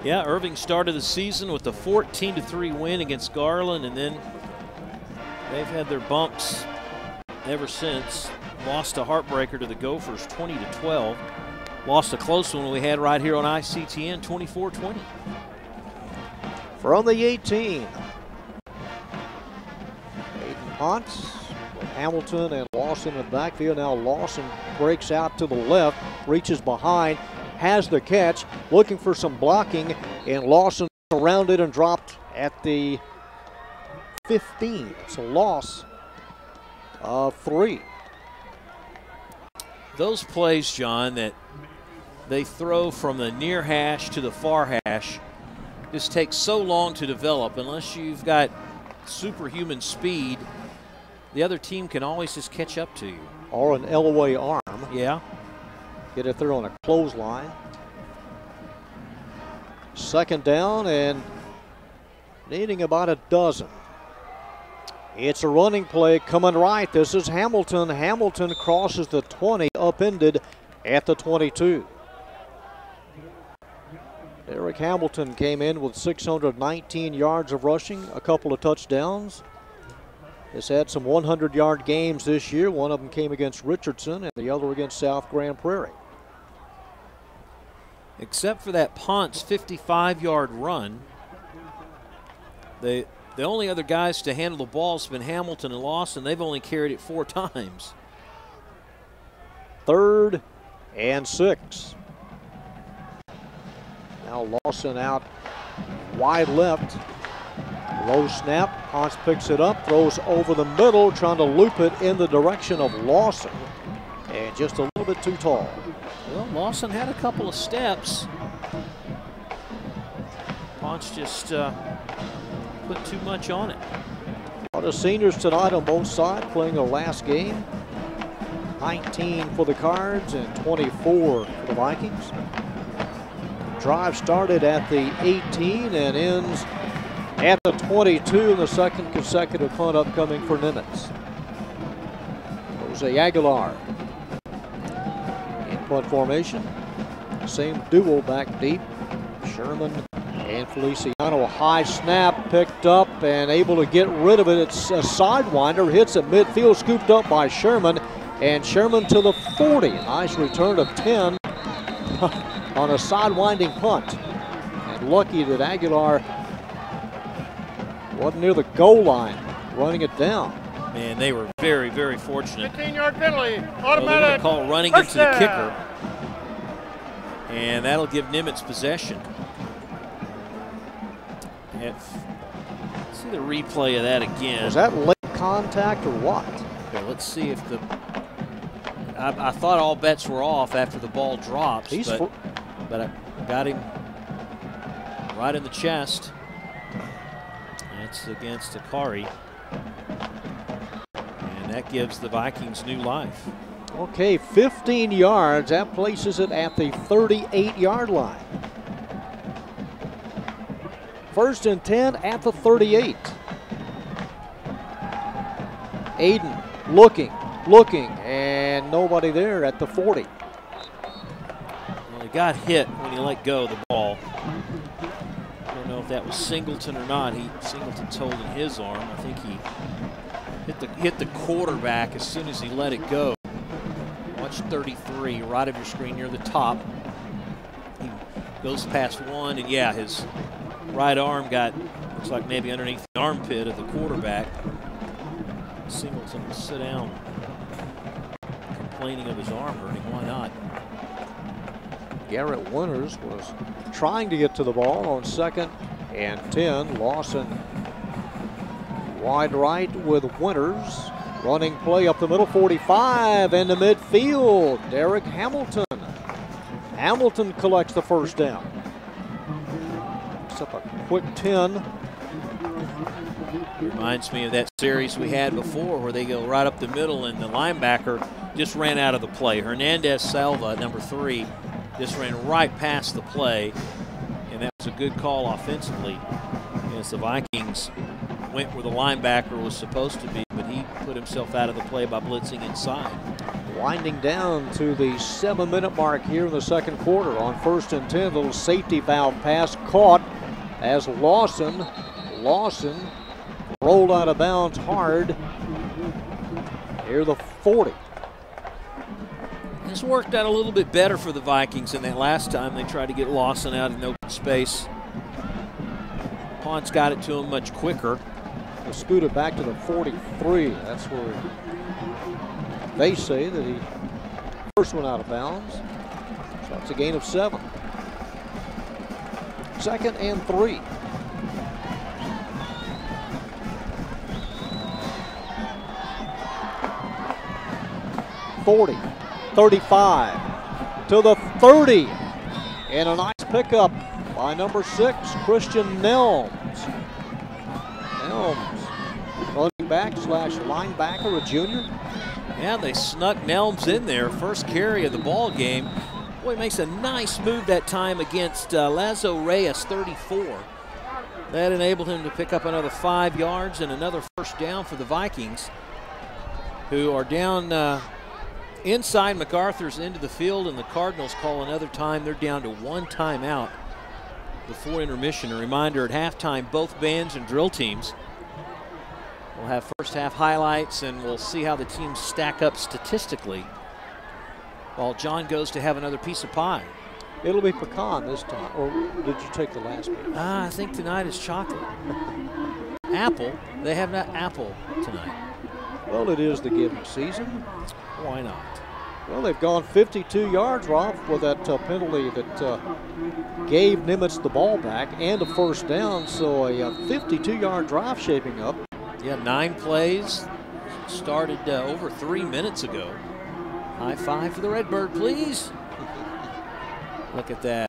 Yeah, Irving started the season with a 14-3 win against Garland, and then they've had their bumps ever since. Lost a heartbreaker to the Gophers 20-12. Lost a close one we had right here on ICTN 24-20. From the 18. Aiden Ponce with Hamilton and Lawson in the backfield. Now Lawson breaks out to the left, reaches behind, has the catch, looking for some blocking, and Lawson surrounded and dropped at the 15. It's a loss of 3. Those plays, John, that they throw from the near hash to the far hash just takes so long to develop. Unless you've got superhuman speed, the other team can always just catch up to you. Or an Elway arm. Yeah. Get it there on a clothesline. 2nd down and needing about a dozen. It's a running play coming right. This is Hamilton. Hamilton crosses the 20, upended at the 22. Eric Hamilton came in with 619 yards of rushing, a couple of touchdowns. Has had some 100-yard games this year. One of them came against Richardson and the other against South Grand Prairie. Except for that Ponce 55-yard run, the only other guys to handle the ball has been Hamilton and Lawson. They've only carried it 4 times. 3rd and 6. Now Lawson out wide left. Low snap. Ponce picks it up, throws over the middle, trying to loop it in the direction of Lawson. And just a little bit too tall. Well, Lawson had a couple of steps. Ponce just put too much on it. A lot of seniors tonight on both sides playing their last game. 19 for the Cards and 24 for the Vikings. Drive started at the 18 and ends at the 22 in the second consecutive punt upcoming for Nimitz. Jose Aguilar in punt formation. Same duo back deep. Sherman and Feliciano. A high snap picked up and able to get rid of it. It's a sidewinder. Hits at midfield, scooped up by Sherman. And Sherman to the 40. Nice return of 10 on a sidewinding punt. And lucky that Aguilar wasn't near the goal line, running it down. Man, they were very, very fortunate. 15-yard penalty, Well, they're automatic. going to call running into the kicker. And that'll give Nimitz possession. Let's see the replay of that again. Was that late contact or what? Okay, let's see if the... I thought all bets were off after the ball drops, but I got him right in the chest. That's against Akari. And that gives the Vikings new life. Okay, 15 yards. That places it at the 38-yard line. 1st and 10 at the 38. Aiden looking, and nobody there at the 40. Well, he got hit when he let go of the ball. I don't know if that was Singleton or not. Singleton's holding his arm. I think he hit the quarterback as soon as he let it go. Watch 33, right of your screen near the top. He goes past one, and yeah, his right arm looks like maybe underneath the armpit of the quarterback. Singleton will sit down, complaining of his arm hurting. Why not? Garrett Winters was trying to get to the ball on 2nd and 10. Lawson wide right with Winters. Running play up the middle, 45 into midfield. Derek Hamilton. Hamilton collects the first down. It's up a quick 10. Reminds me of that series we had before where they go right up the middle and the linebacker just ran out of the play. Hernandez Salva, number 3, just ran right past the play, and that was a good call offensively as the Vikings went where the linebacker was supposed to be, but he put himself out of the play by blitzing inside. Winding down to the 7-minute mark here in the second quarter on 1st and 10. Little safety valve pass caught as Lawson rolled out of bounds hard near the 40. This worked out a little bit better for the Vikings than that last time they tried to get Lawson out in open space. Ponce got it to him much quicker. They scooted back to the 43. That's where they say that he first went out of bounds. So that's a gain of 7. 2nd and 3. (40) 35 to the 30, and a nice pickup by number 6, Christian Nelms. Running back / linebacker, a junior. Yeah, they snuck Nelms in there. First carry of the ball game. Boy, he makes a nice move that time against Lazo Reyes, 34. That enabled him to pick up another 5 yards and another first down for the Vikings, who are down inside MacArthur's into the field, and the Cardinals call another time. They're down to 1 timeout before intermission. A reminder, at halftime, both bands and drill teams will have first half highlights, and we'll see how the teams stack up statistically while John goes to have another piece of pie. It'll be pecan this time, or did you take the last piece? I think tonight is chocolate. Apple, they have not apple tonight. Well, it is the giving season. Why not? Well, they've gone 52 yards, Rob, with that penalty that gave Nimitz the ball back and a first down. So a 52-yard drive shaping up. Yeah, 9 plays. Started over 3 minutes ago. High five for the Redbird, please. Look at that.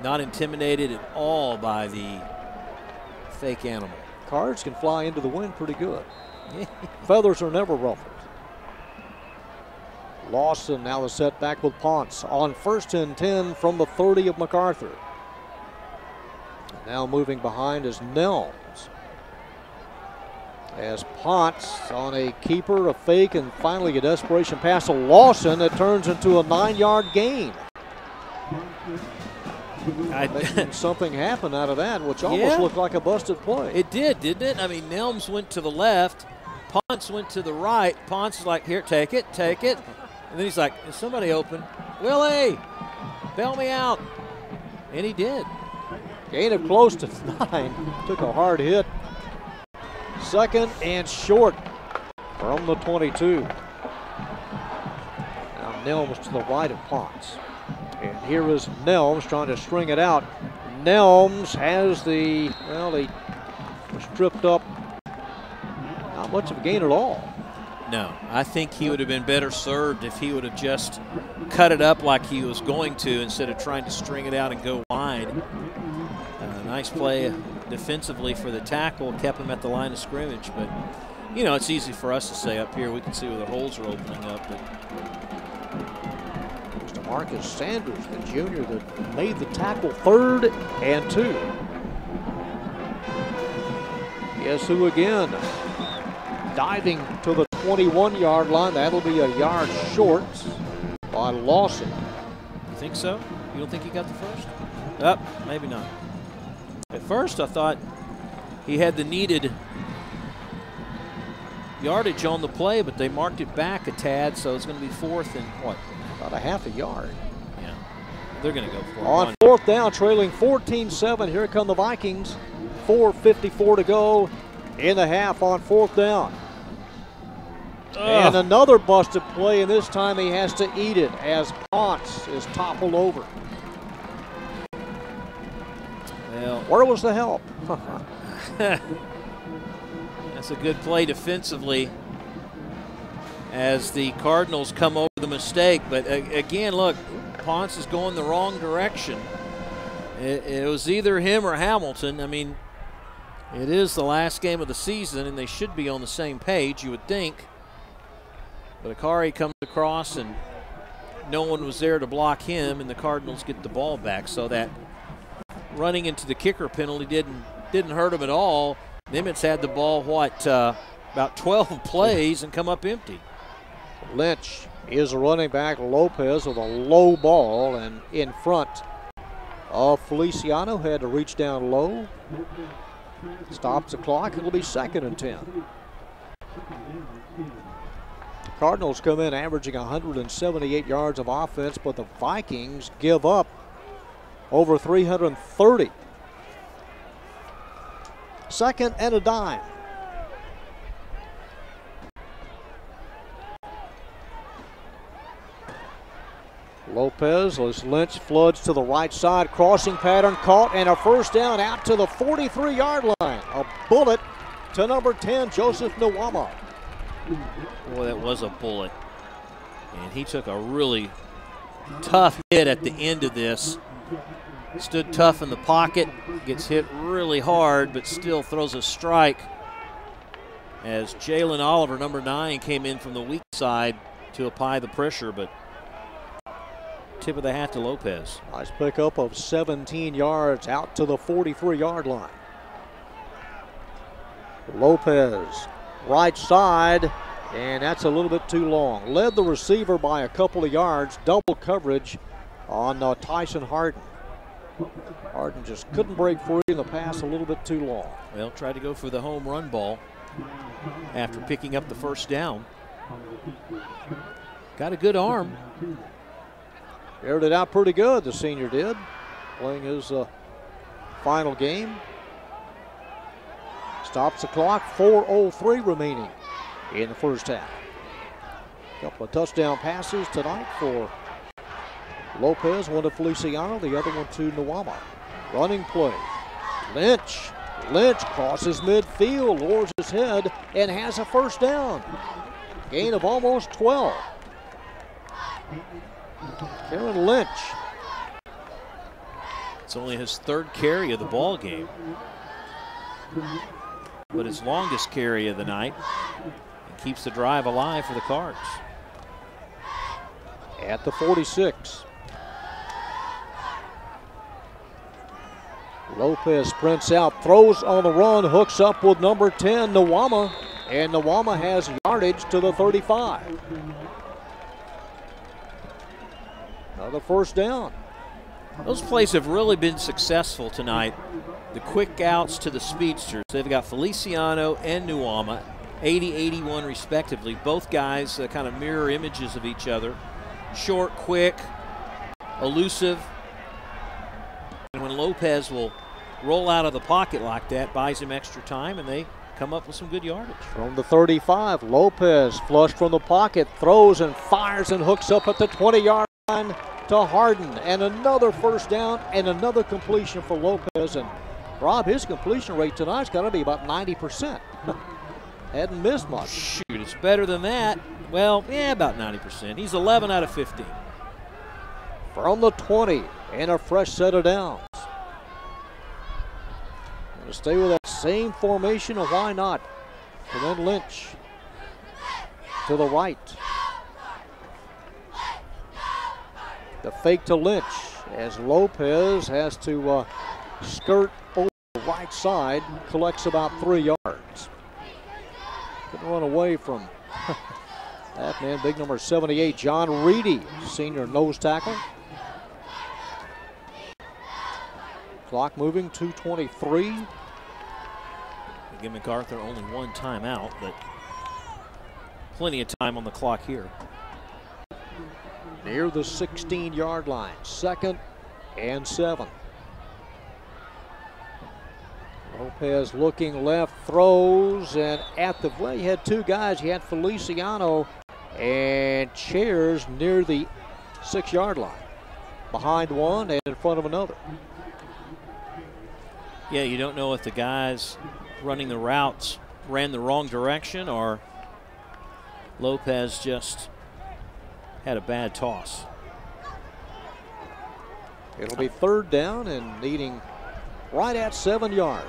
Not intimidated at all by the fake animal. Cards can fly into the wind pretty good. Feathers are never ruffled. Lawson now is set back with Ponce on 1st and 10 from the 30 of MacArthur. Now moving behind is Nelms. As Ponce on a keeper, a fake, and finally a desperation pass to Lawson that turns into a 9-yard gain. Something happened out of that, which almost looked like a busted play. It did, didn't it? I mean, Nelms went to the left, Ponce went to the right. Ponce is like, here, take it. And then he's like, is somebody open? Willie, bail me out. And he did. Gain of close to 9. Took a hard hit. 2nd and short from the 22. Now Nelms to the right of Ponce. And here is Nelms trying to string it out. Nelms has the, well, he was stripped up. Not much of a gain at all. No, I think he would have been better served if he would have just cut it up like he was going to instead of trying to string it out and go wide. Nice play defensively for the tackle, kept him at the line of scrimmage. But, you know, it's easy for us to say up here. We can see where the holes are opening up. But Mr. Marcus Sanders, the junior that made the tackle, 3rd and 2. Guess who again? Diving to the 21-yard line. That'll be a yard short by Lawson. You think so? You don't think he got the first? Maybe not. At first, I thought he had the needed yardage on the play, but they marked it back a tad, so it's going to be 4th and what? About a half a yard. Yeah, they're going to go for it. On 4th down, trailing 14-7. Here come the Vikings. 4:54 to go in the half on 4th down. And another busted play, and this time he has to eat it as Ponce is toppled over. Well, where was the help? That's a good play defensively as the Cardinals come over the mistake. But again, look, Ponce is going the wrong direction. It was either him or Hamilton. I mean, it is the last game of the season, and they should be on the same page, you would think. But Akari comes across, and no one was there to block him, and the Cardinals get the ball back. So that running into the kicker penalty didn't hurt him at all. Nimitz had the ball, about 12 plays and come up empty. Lynch is a running back. Lopez with a low ball and in front of Feliciano. Had to reach down low. Stops the clock. It'll be 2nd and 10. Cardinals come in averaging 178 yards of offense, but the Vikings give up over 330. 2nd and a dime. Lopez as Lynch floods to the right side, crossing pattern caught, and a first down out to the 43-yard line. A bullet to number 10, Joseph Nwama. Boy, that was a bullet. And he took a really tough hit at the end of this. Stood tough in the pocket, gets hit really hard, but still throws a strike as Jalen Oliver, number 9, came in from the weak side to apply the pressure, but tip of the hat to Lopez. Nice pickup of 17 yards out to the 43-yard line. Lopez, right side, and that's a little bit too long. Led the receiver by a couple of yards, double coverage on Tyson Harden. Harden just couldn't break free in the pass, a little bit too long. Well, tried to go for the home run ball after picking up the first down. Got a good arm. Aired it out pretty good, the senior did, playing his final game. Stops the clock, 4:03 remaining in the first half. A couple of touchdown passes tonight for Lopez, one to Feliciano, the other one to Nuama. Running play. Lynch crosses midfield, lowers his head, and has a first down. Gain of almost 12. Karen Lynch. It's only his third carry of the ball game, but his longest carry of the night, and keeps the drive alive for the Cards. At the 46. Lopez sprints out, throws on the run, hooks up with number 10, Nuama, and Nuama has yardage to the 35. Another first down. Those plays have really been successful tonight. The quick outs to the speedsters. They've got Feliciano and Nuama, 80-81 respectively. Both guys kind of mirror images of each other. Short, quick, elusive. And when Lopez will roll out of the pocket like that, buys him extra time, and they come up with some good yardage. From the 35, Lopez flushed from the pocket, throws and fires and hooks up at the 20-yard line to Harden. And another first down and another completion for Lopez. And Rob, his completion rate tonight's got to be about 90%. Hadn't missed much. Shoot, it's better than that. Well, yeah, about 90%. He's 11 out of 15. From the 20 and a fresh set of downs. Gonna stay with that same formation, or why not? And then Lynch to the right. The fake to Lynch as Lopez has to skirt over the right side, collects about 3 yards. Couldn't run away from that man, big number 78, John Reedy, senior nose tackle. Clock moving, 2:23. Again, MacArthur only one timeout, but plenty of time on the clock here. Near the 16-yard line, 2nd and 7. Lopez looking left, throws, and at the well, he had 2 guys. He had Feliciano and Chairs near the 6-yard line, behind one and in front of another. Yeah, you don't know if the guys running the routes ran the wrong direction or Lopez just had a bad toss. It'll be 3rd down and needing right at 7 yards.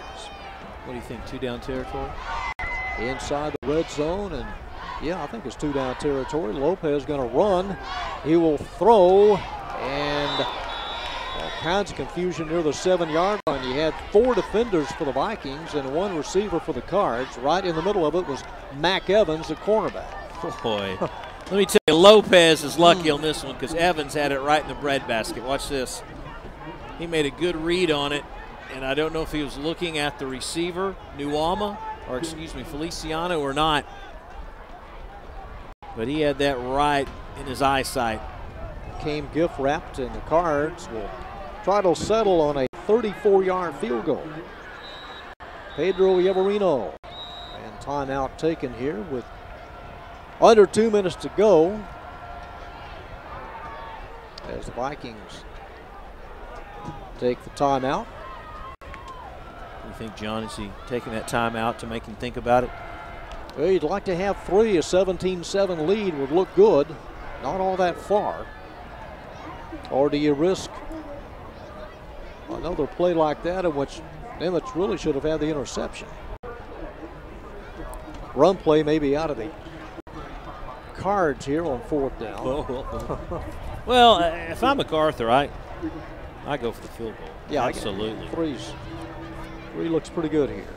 What do you think, 2-down territory? Inside the red zone, and yeah, I think it's 2-down territory. Lopez going to run. He will throw, and all kinds of confusion near the 7-yard line. You had 4 defenders for the Vikings and 1 receiver for the Cards. Right in the middle of it was Mac Evans, the cornerback. Boy, let me tell you, Lopez is lucky on this one because Evans had it right in the breadbasket. Watch this. He made a good read on it, and I don't know if he was looking at the receiver, Nuama, or excuse me, Feliciano or not, but he had that right in his eyesight. Came gift wrapped, and the Cards will try to settle on a 34-yard field goal. Pedro Yavarino, and timeout taken here with under 2 minutes to go as the Vikings take the timeout. You think, John, is he taking that timeout to make him think about it? Well, you'd like to have 3. A 17-7 lead would look good. Not all that far. Or do you risk another play like that in which Nimitz really should have had the interception? Run play may be out of the Cards here on 4th down. Well, if I'm MacArthur, I go for the field goal. Yeah, absolutely. 3 looks pretty good here.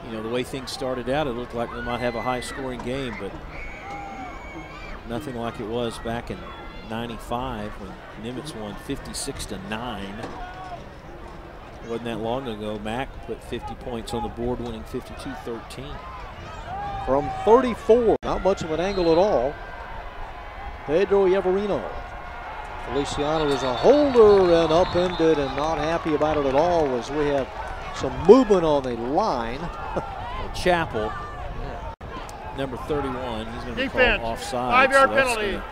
You know, the way things started out, it looked like we might have a high-scoring game, but nothing like it was back in '95 when Nimitz won 56-9. It wasn't that long ago. Mac put 50 points on the board, winning 52-13. From 34, not much of an angle at all, Pedro Yavarino. Feliciano is a holder and upended and not happy about it at all as we have some movement on the line. Chapel number 31. He's going to be Defense. called offside. 5-yard so that's penalty.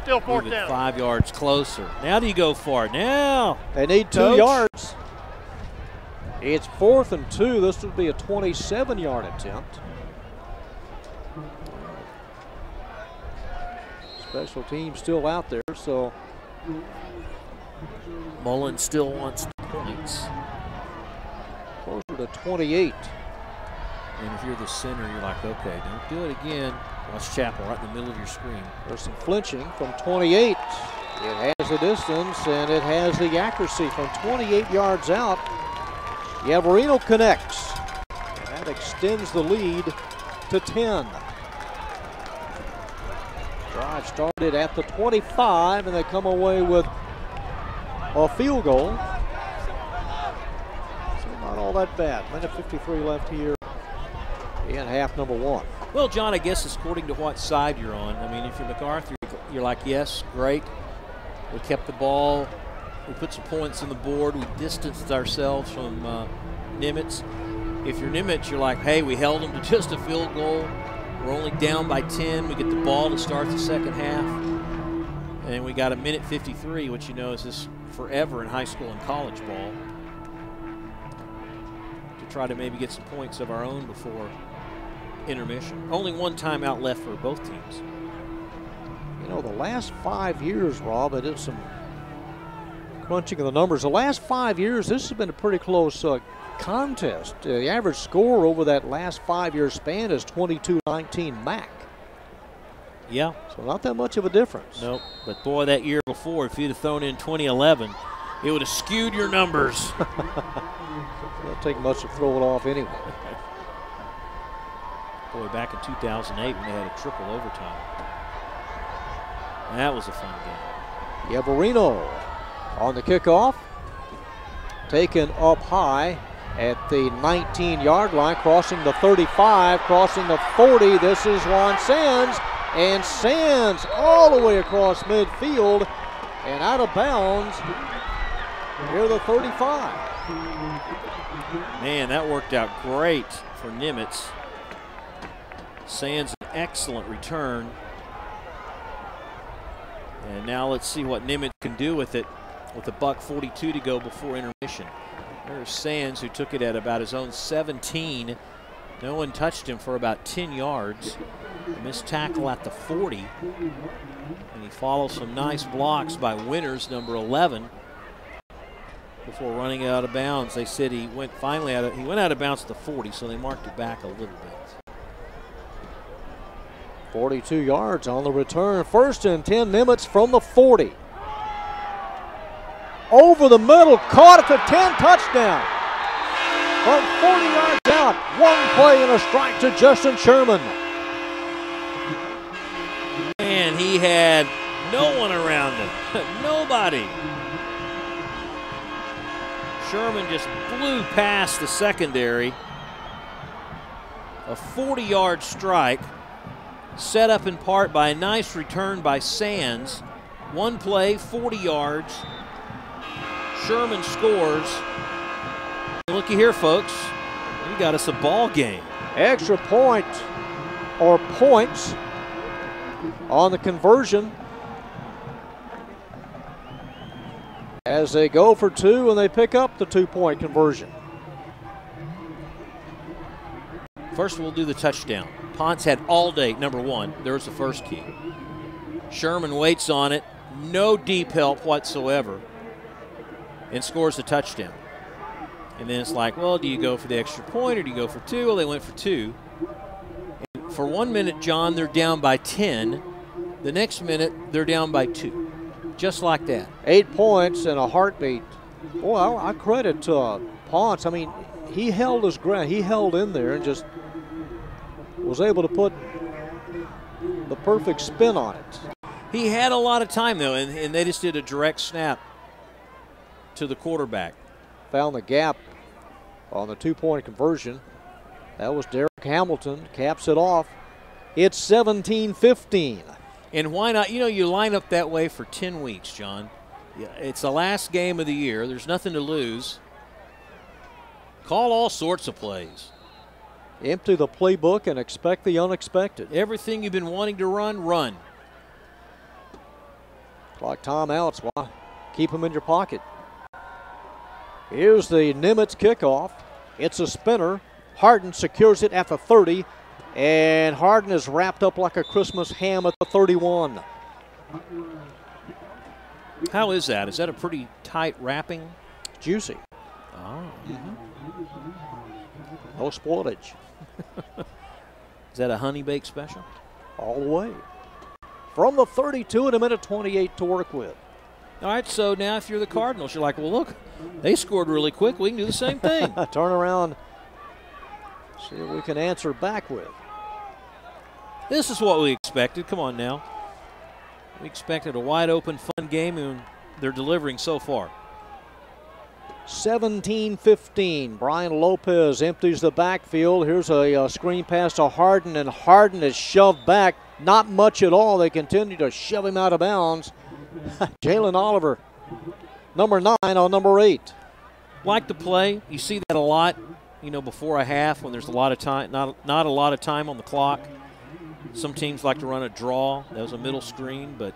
Still fourth move it down. 5 yards closer. Now do you go for it? Now. They need 2 Coach. yards. It's 4th and 2. This would be a 27-yard attempt. Special teams still out there, so Mullen still wants the points. closer to 28. And if you're the center, you're like, okay, don't do it again. Watch Chapel right in the middle of your screen. There's some flinching from 28. It has the distance and it has the accuracy from 28 yards out. Yavarino connects. That extends the lead to 10. Drive started at the 25 and they come away with a field goal. So not all that bad. Minute 53 left here in half number 1. Well, John, I guess it's according to what side you're on. I mean, if you're MacArthur, you're like, yes, great. We kept the ball. We put some points on the board. We distanced ourselves from Nimitz. If you're Nimitz, you're like, hey, we held them to just a field goal. We're only down by 10. We get the ball to start the second half. And we got a minute 53, which you know is just forever in high school and college ball, to try to maybe get some points of our own before intermission. Only one timeout left for both teams. You know, the last 5 years, Rob, I did some crunching of the numbers. The last 5 years, this has been a pretty close contest. The average score over that last 5-year span is 22-19 MAC. Yeah. So not that much of a difference. Nope. But boy, that year before, if you'd have thrown in 2011, it would have skewed your numbers. It doesn't take much to throw it off anyway. Boy, back in 2008 when they had a triple overtime. That was a fun game. Yavarino on the kickoff. Taken up high at the 19-yard line, crossing the 35, crossing the 40. This is Juan Sands, and Sands all the way across midfield and out of bounds near the 35. Man, that worked out great for Nimitz. Sands, an excellent return. And now let's see what Nimitz can do with it with $1:42 to go before intermission. There's Sands, who took it at about his own 17. No one touched him for about 10 yards. A missed tackle at the 40. And he follows some nice blocks by Winters, number 11, before running out of bounds. They said he went out of bounds at the 40, so they marked it back a little bit. 42 yards on the return. 1st and 10, Nimitz from the 40. Over the middle, caught at the 10, touchdown. From 40 yards out, one play and a strike to Justin Sherman. And he had no one around him, nobody. Sherman just blew past the secondary. A 40-yard strike, set up in part by a nice return by Sands. One play, 40 yards. Sherman scores. Looky here, folks. We got us a ball game. Extra point or points on the conversion as they go for 2 and they pick up the 2-point conversion. First, we'll do the touchdown. Ponce had all day, number 1. There's the first key. Sherman waits on it. No deep help whatsoever. And scores the touchdown. And then it's like, well, do you go for the extra point or do you go for 2? Well, they went for 2. And for 1 minute, John, they're down by 10. The next minute, they're down by 2. Just like that. 8 points and a heartbeat. Well, I credit Ponce. I mean, he held his ground. He held in there and just was able to put the perfect spin on it. He had a lot of time, though, and they just did a direct snap to the quarterback. Found the gap on the 2-point conversion. That was Derek Hamilton. Caps it off. It's 17-15. And why not? You know, you line up that way for 10 weeks, John. It's the last game of the year. There's nothing to lose. Call all sorts of plays. Empty the playbook and expect the unexpected. Everything you've been wanting to run, run. Clock timeouts. Well, keep them in your pocket. Here's the Nimitz kickoff. It's a spinner. Harden secures it at the 30, and Harden is wrapped up like a Christmas ham at the 31. How is that? Is that a pretty tight wrapping? Juicy. Oh. No spoilage. Is that a honey bake special? All the way. From the 32 and a minute 28 to work with. All right, so now if you're the Cardinals, you're like, well, look, they scored really quick. We can do the same thing. Turn around. See if we can answer back with. This is what we expected. Come on now. We expected a wide open, fun game, and they're delivering so far. 17-15. Brian Lopez empties the backfield. Here's a screen pass to Harden, and Harden is shoved back. Not much at all. They continue to shove him out of bounds. Jalen Oliver, number 9 on number 8. Like the play. You see that a lot, you know, before a half when there's a lot of time, not a lot of time on the clock. Some teams like to run a draw. That was a middle screen, but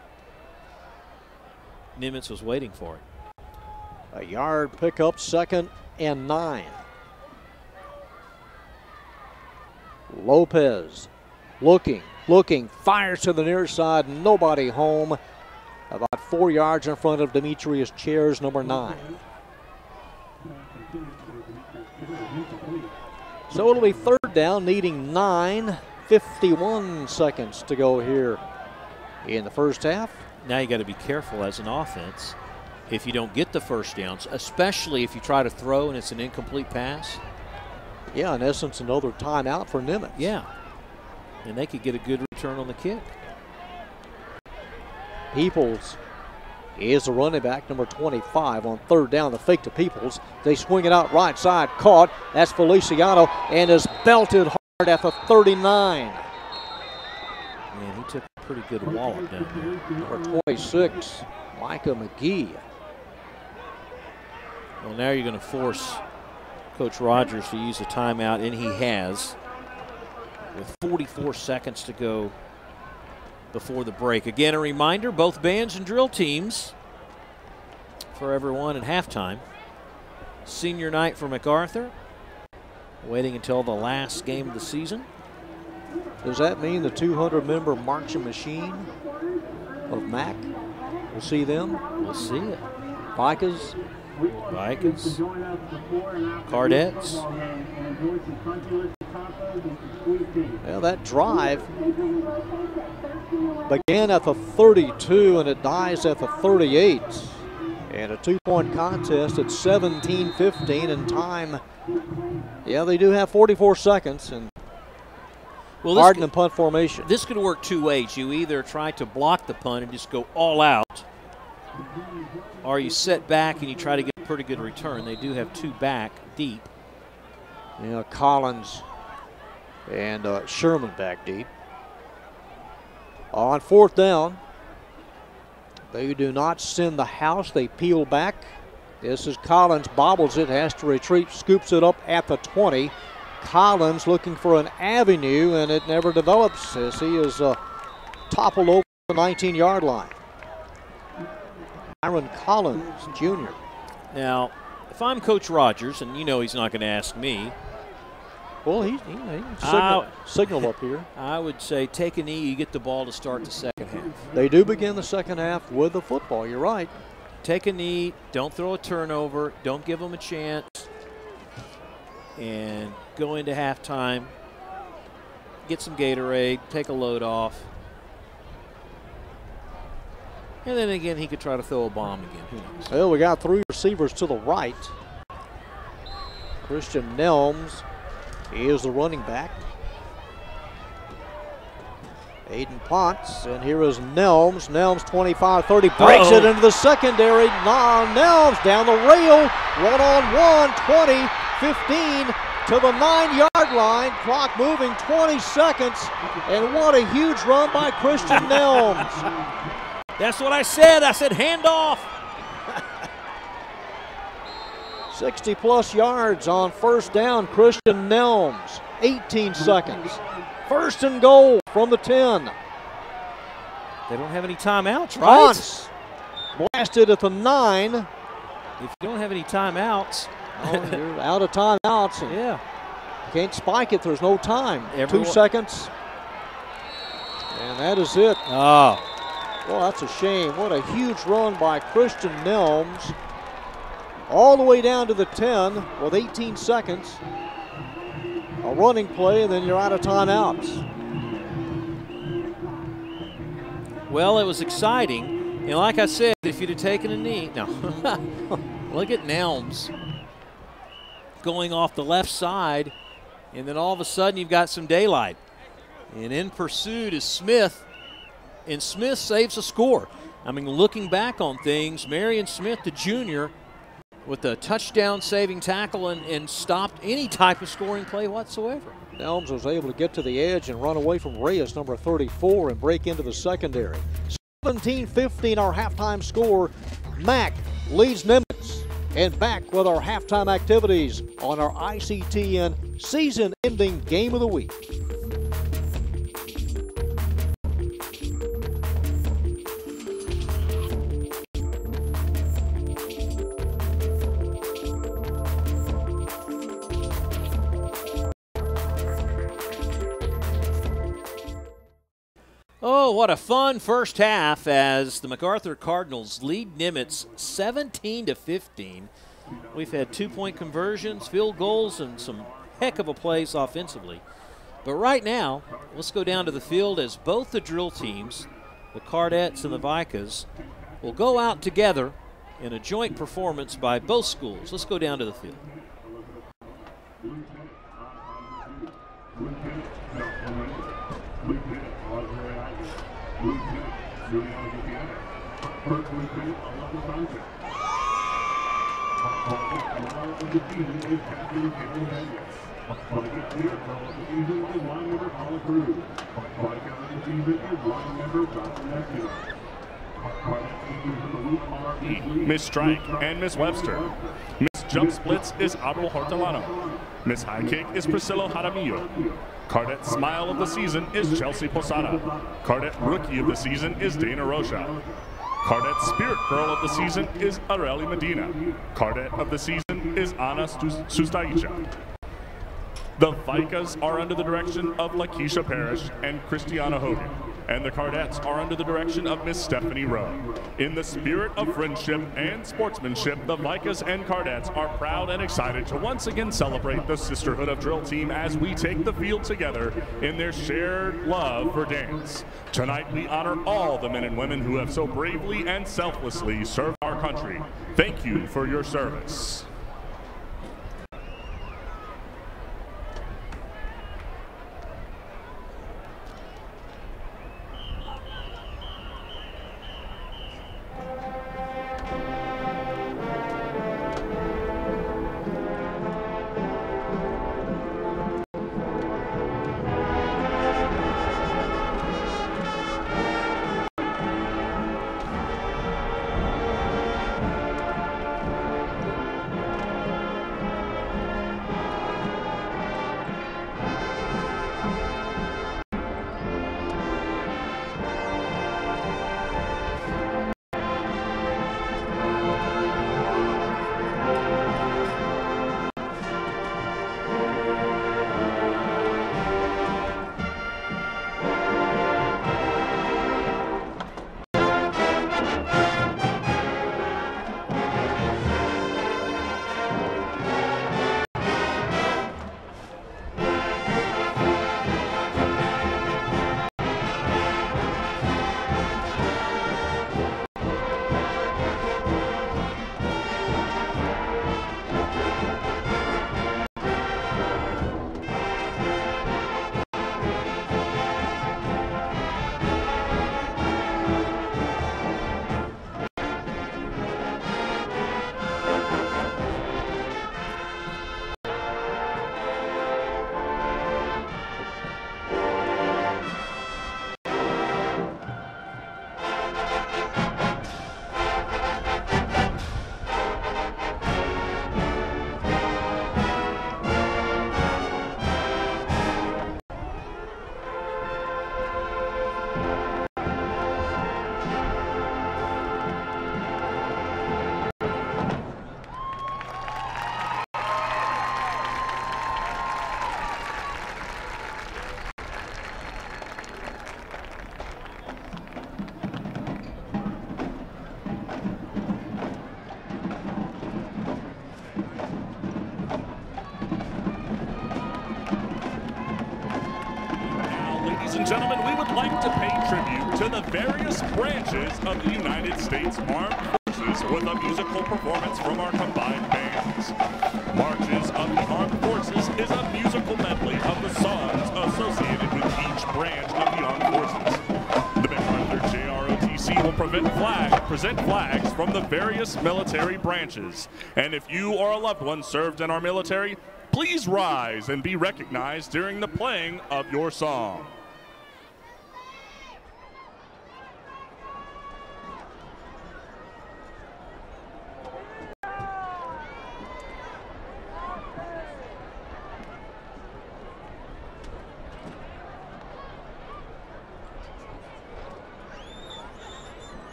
Nimitz was waiting for it. A yard pickup, 2nd and 9. Lopez looking, fires to the near side, nobody home. About 4 yards in front of Demetrius Chairs, number 9. So it'll be 3rd down, needing 9. 51 seconds to go here in the first half. Now you got to be careful as an offense if you don't get the first downs, especially if you try to throw and it's an incomplete pass. Yeah, in essence, another timeout for Nimitz. Yeah, and they could get a good return on the kick. Peoples is the running back, number 25 on 3rd down. The fake to Peoples. They swing it out right side, caught. That's Feliciano, and is belted hard at the 39. Man, he took a pretty good wallop down there. Number 26, Micah McGee. Well, now you're going to force Coach Rogers to use a timeout, and he has, with 44 seconds to go before the break. Again, a reminder, both bands and drill teams for everyone at halftime. Senior night for MacArthur, waiting until the last game of the season. Does that mean the 200-member marching machine of Mac? We'll see them. We'll see it. Vikings. Cardettes. Well, that drive began at the 32 and it dies at the 38. And a 2-point contest at 17-15 in time. Yeah, they do have 44 seconds and Harden and punt formation. This could work two ways. You either try to block the punt and just go all out, or you set back and you try to get a pretty good return. They do have 2 back deep. Yeah, Collins and Sherman back deep. On 4th down, they do not send the house. They peel back. This is Collins, bobbles it, has to retreat, scoops it up at the 20. Collins looking for an avenue, and it never develops as he is toppled over the 19-yard line. Aaron Collins, Jr. Now, if I'm Coach Rogers, and you know he's not going to ask me. Well, he signal up here. I would say take a knee, you get the ball to start the second half. They do begin the second half with the football, you're right. Take a knee, don't throw a turnover, don't give them a chance, and go into halftime, get some Gatorade, take a load off. And then again, he could try to throw a bomb again. Who knows? Well, we got 3 receivers to the right. Christian Nelms is the running back. Aiden Potts, and here is Nelms. Nelms 25-30, breaks it into the secondary. Nelms down the rail, 1-on-1, 20, 15 to the 9-yard line. Clock moving, 20 seconds, and what a huge run by Christian Nelms. That's what I said. I said hand off. 60-plus yards on 1st down, Christian Nelms. 18 seconds. First and goal from the 10. They don't have any timeouts, right? Hans blasted at the 9. If you don't have any timeouts. Oh, you're out of timeouts. And yeah. Can't spike it. There's no time. Everyone. 2 seconds. And that is it. Oh. Well, that's a shame. What a huge run by Christian Nelms. All the way down to the 10 with 18 seconds. A running play, and then you're out of timeouts. Well, it was exciting. And like I said, if you'd have taken a knee. No. Look at Nelms going off the left side. And then all of a sudden you've got some daylight. And in pursuit is Smith. And Smith saves a score. I mean, looking back on things, Marion Smith, the junior, with a touchdown-saving tackle and stopped any type of scoring play whatsoever. Nelms was able to get to the edge and run away from Reyes, number 34, and break into the secondary. 17-15 our halftime score. Mac leads Nimitz. And back with our halftime activities on our ICTN season-ending game of the week. Oh, what a fun first half as the MacArthur Cardinals lead Nimitz 17-15. We've had 2-point conversions, field goals, and some heck of a plays offensively. But right now, let's go down to the field as both the drill teams, the Cardettes and the Vikings, will go out together in a joint performance by both schools. Let's go down to the field. Miss Strike and Miss Webster. Miss Jump Splits is Abel Hortelano. Miss High Kick is Priscilla Jaramillo. Cadet Smile of the Season is Chelsea Posada. Cadet Rookie of the Season is Dana Rocha. Cadet Spirit Girl of the Season is Areli Medina. Cadet of the Season is Ana Sustaicha. The Vikings are under the direction of Lakeisha Parrish and Christiana Hogan, and the Cardettes are under the direction of Miss Stephanie Rowe. In the spirit of friendship and sportsmanship, the Vikings and Cardettes are proud and excited to once again celebrate the Sisterhood of Drill Team as we take the field together in their shared love for dance. Tonight we honor all the men and women who have so bravely and selflessly served our country. Thank you for your service. gentlemen, we would like to pay tribute to the various branches of the United States Armed Forces with a musical performance from our combined bands. Marches of the Armed Forces is a musical medley of the songs associated with each branch of the Armed Forces. The MacArthur JROTC will present flags from the various military branches. And if you or a loved one served in our military, please rise and be recognized during the playing of your song.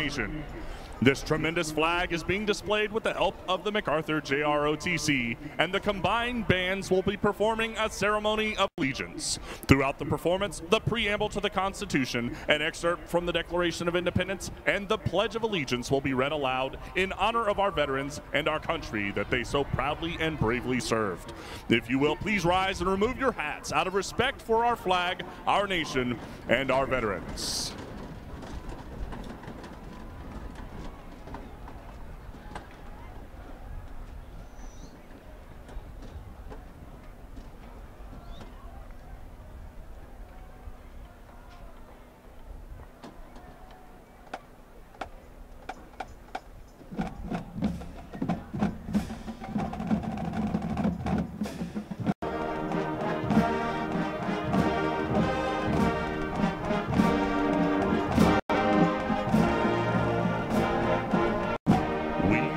nation. This tremendous flag is being displayed with the help of the MacArthur JROTC, and the combined bands will be performing a ceremony of allegiance. Throughout the performance, the preamble to the Constitution, an excerpt from the Declaration of Independence, and the Pledge of Allegiance will be read aloud in honor of our veterans and our country that they so proudly and bravely served. If you will, please rise and remove your hats out of respect for our flag, our nation, and our veterans.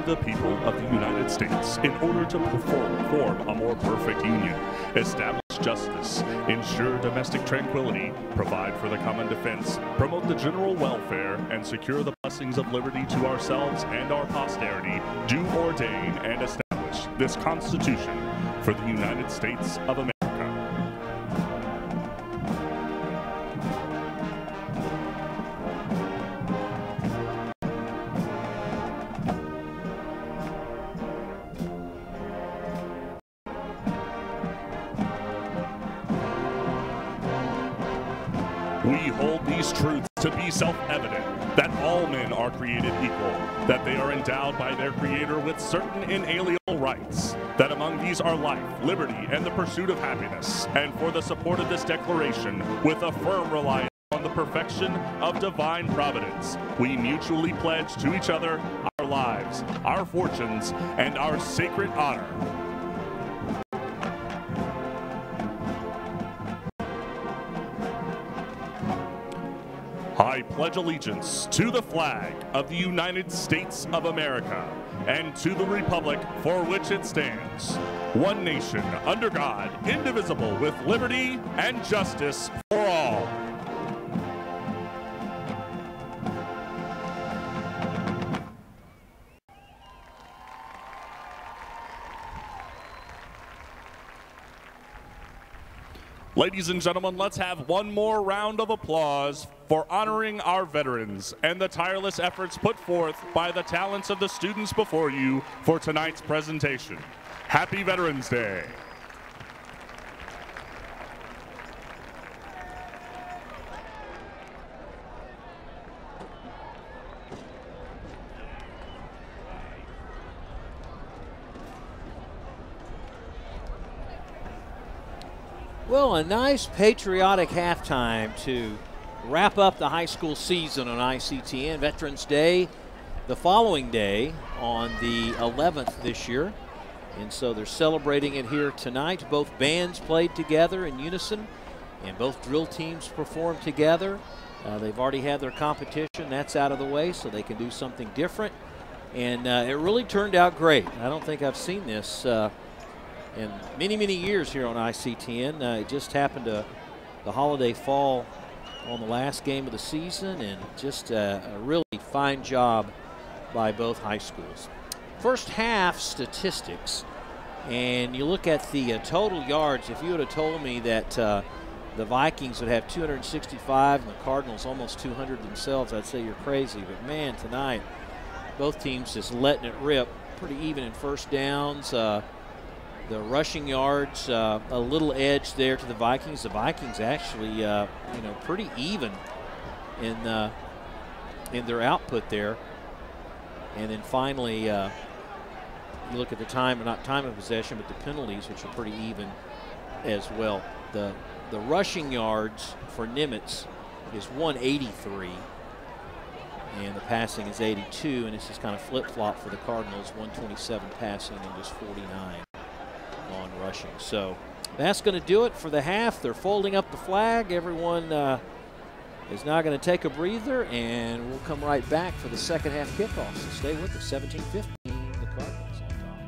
The people of the United States, in order to form a more perfect union, establish justice, ensure domestic tranquility, provide for the common defense, promote the general welfare, and secure the blessings of liberty to ourselves and our posterity, do ordain and establish this Constitution for the United States of America. We hold these truths to be self-evident, that all men are created equal, that they are endowed by their Creator with certain inalienable rights, that among these are life, liberty, and the pursuit of happiness, and for the support of this declaration, with a firm reliance on the perfection of divine providence, we mutually pledge to each other our lives, our fortunes, and our sacred honor. I pledge allegiance to the flag of the United States of America and to the republic for which it stands, one nation, under God, indivisible, with liberty and justice for all. Ladies and gentlemen, let's have one more round of applause for honoring our veterans and the tireless efforts put forth by the talents of the students before you for tonight's presentation. Happy Veterans Day. Well, a nice patriotic halftime to wrap up the high school season on ICTN. Veterans Day the following day on the 11th this year. And so they're celebrating it here tonight. Both bands played together in unison, and both drill teams performed together. They've already had their competition. That's out of the way, so they can do something different. And it really turned out great. I don't think I've seen this in many, many years here on ICTN. It just happened to the holiday fall on the last game of the season, and just a really fine job by both high schools. First half statistics, and you look at the total yards. If you would have told me that the Vikings would have 265 and the Cardinals almost 200 themselves, I'd say you're crazy. But man, tonight both teams just letting it rip. Pretty even in first downs. The rushing yards, a little edge there to the Vikings. The Vikings actually, pretty even in their output there. And then finally, you look at the time, not time of possession, but the penalties, which are pretty even as well. The rushing yards for Nimitz is 183, and the passing is 82, and it's just kind of flip-flop for the Cardinals, 127 passing and just 49 on rushing. So that's going to do it for the half. They're folding up the flag. Everyone is now going to take a breather, and we'll come right back for the second half kickoff. So stay with us. 17-15, the Cardinals on top.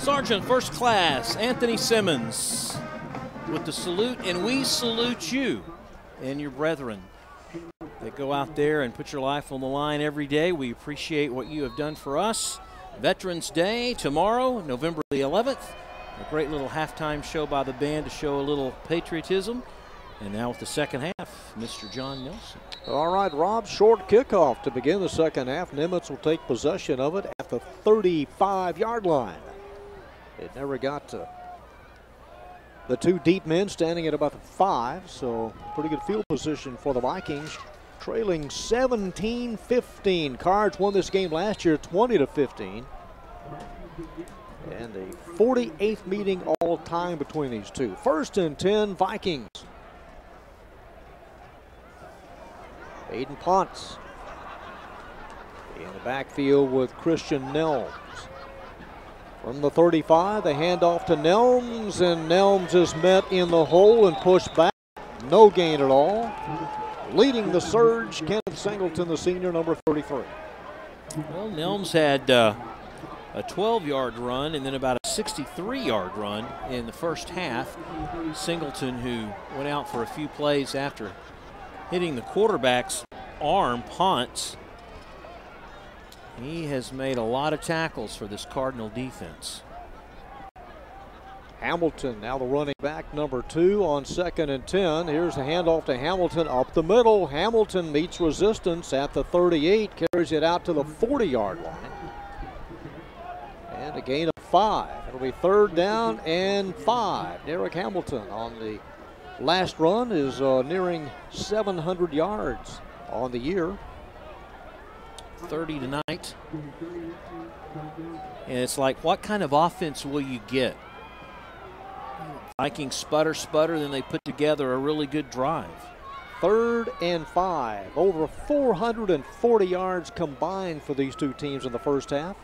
Sergeant First Class Anthony Simmons with the salute, and we salute you and your brethren that go out there and put your life on the line every day. We appreciate what you have done for us. Veterans Day tomorrow, November the 11th. A great little halftime show by the band to show a little patriotism. And now with the second half, Mr. John Nelson. All right, Rob, short kickoff to begin the second half. Nimitz will take possession of it at the 35-yard line. It never got to the two deep men standing at about the 5, so pretty good field position for the Vikings. Trailing 17-15. Cards won this game last year 20-15. And the 48th meeting all time between these two. 1st and 10, Vikings. Aiden Ponce in the backfield with Christian Nelms. From the 35, the handoff to Nelms, and Nelms is met in the hole and pushed back. No gain at all. Leading the surge, Kenneth Singleton, the senior, number 33. Well, Nelms had a 12-yard run and then about a 63-yard run in the first half. Singleton, who went out for a few plays after hitting the quarterback's arm, Ponce. He has made a lot of tackles for this Cardinal defense. Hamilton, now the running back, number 2 on 2nd and 10. Here's the handoff to Hamilton up the middle. Hamilton meets resistance at the 38, carries it out to the 40-yard line. And a gain of 5. It'll be 3rd down and 5. Derek Hamilton on the last run is nearing 700 yards on the year. 30 tonight. And it's like, what kind of offense will you get? Vikings sputter, then they put together a really good drive. 3rd and 5. Over 440 yards combined for these two teams in the first half.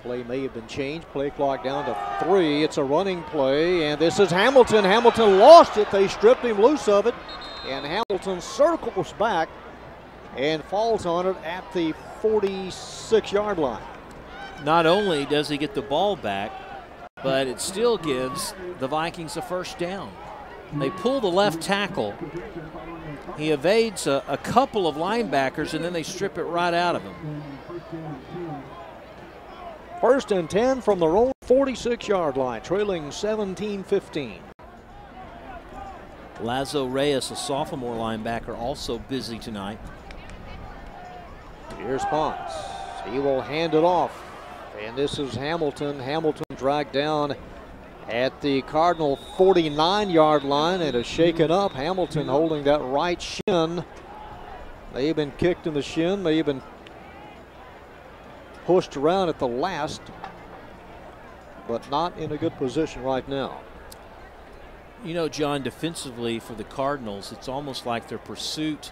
Play may have been changed. Play clock down to 3. It's a running play, and this is Hamilton. Hamilton lost it. They stripped him loose of it, and Hamilton circles back and falls on it at the 46-yard line. Not only does he get the ball back, but it still gives the Vikings a first down. They pull the left tackle. He evades a couple of linebackers, and then they strip it right out of him. 1st and 10 from their own 46-yard line, trailing 17-15. Lazo Reyes, a sophomore linebacker, also busy tonight. Here's Ponce. He will hand it off. And this is Hamilton. Hamilton dragged down at the Cardinal 49-yard line and is shaken up. Hamilton holding that right shin. May have been kicked in the shin, may have been pushed around at the last, but not in a good position right now. You know, John, defensively for the Cardinals, it's almost like their pursuit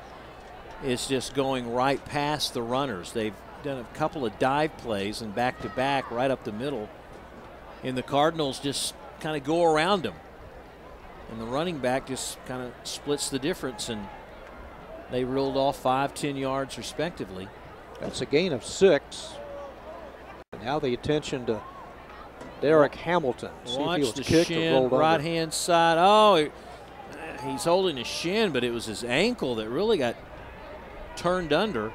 is just going right past the runners. They've done a couple of dive plays and back-to-back right up the middle, and the Cardinals just kind of go around them. And the running back just kind of splits the difference, and they reeled off 5, 10 yards respectively. That's a gain of 6. And now the attention to Derek Hamilton. Watch the shin, right-hand side. Oh, he's holding his shin, but it was his ankle that really got turned under.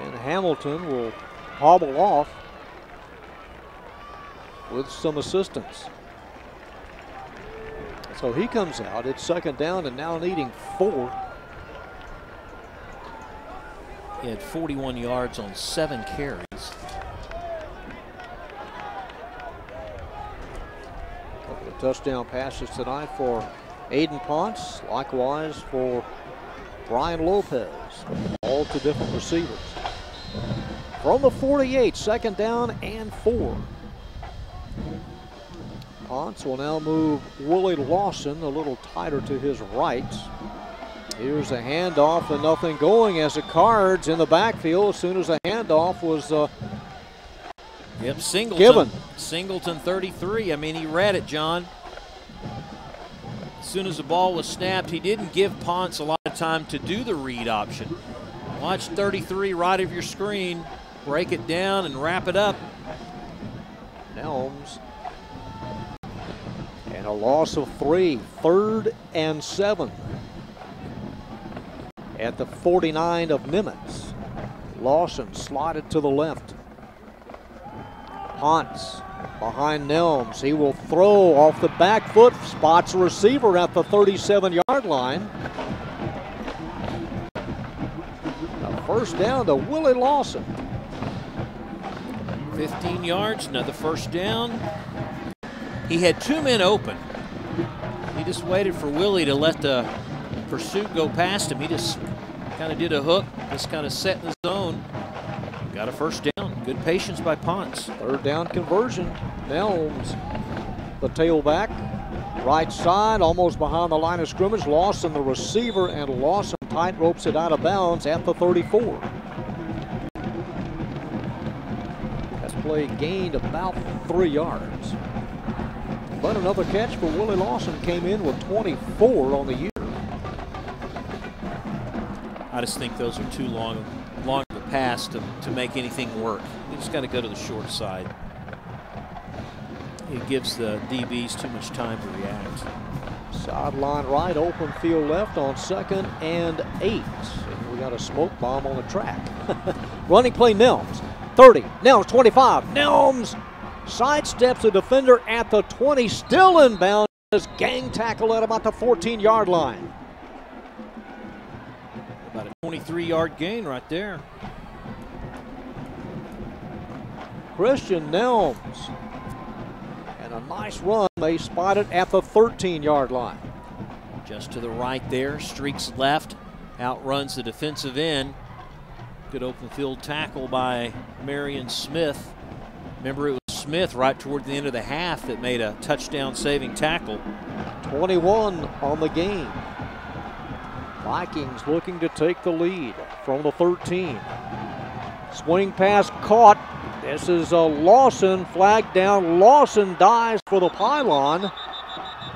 And Hamilton will hobble off with some assistance. So he comes out. It's 2nd down and now needing 4. He had 41 yards on 7 carries. Couple of touchdown passes tonight for Aiden Ponce, likewise for Brian Lopez. All to different receivers. From the 48, 2nd down and 4. Ponce will now move Willie Lawson a little tighter to his right. Here's a handoff and nothing going as the Cards in the backfield as soon as the handoff was Singleton. given. Singleton 33. I mean, he read it, John. As soon as the ball was snapped, he didn't give Ponce a lot of time to do the read option. Watch 33 right of your screen. Break it down and wrap it up. Nelms. And a loss of 3. 3rd and 7. At the 49 of Nimitz. Lawson slotted to the left. Ponce behind Nelms. He will throw off the back foot. Spots a receiver at the 37-yard line. A first down to Willie Lawson. 15 yards, another first down. He had 2 men open. He just waited for Willie to let the pursuit go past him. He just kind of did a hook, just kind of set in the zone. Got a first down. Good patience by Ponce. 3rd down conversion. Nelms, the tailback, right side, almost behind the line of scrimmage. Lawson, the receiver, and Lawson tight ropes it out of bounds at the 34. That's play gained about 3 yards. But another catch for Willie Lawson, came in with 24 on the year. I just think those are too long of a pass to make anything work. You just got to go to the short side. It gives the DBs too much time to react. Sideline right, open field left on 2nd and 8. And we got a smoke bomb on the track. Running play, Nelms. 30, Nelms 25. Nelms sidesteps the defender at the 20, still inbound. Gang tackle at about the 14-yard line. About a 23-yard gain right there. Christian Nelms. And a nice run. They spot it at the 13-yard line. Just to the right there, streaks left, outruns the defensive end. Good open field tackle by Marion Smith. Remember, it was Smith right toward the end of the half that made a touchdown saving tackle. 21 on the game. Vikings looking to take the lead from the 13. Swing pass caught. This is a Lawson, flag down. Lawson dives for the pylon.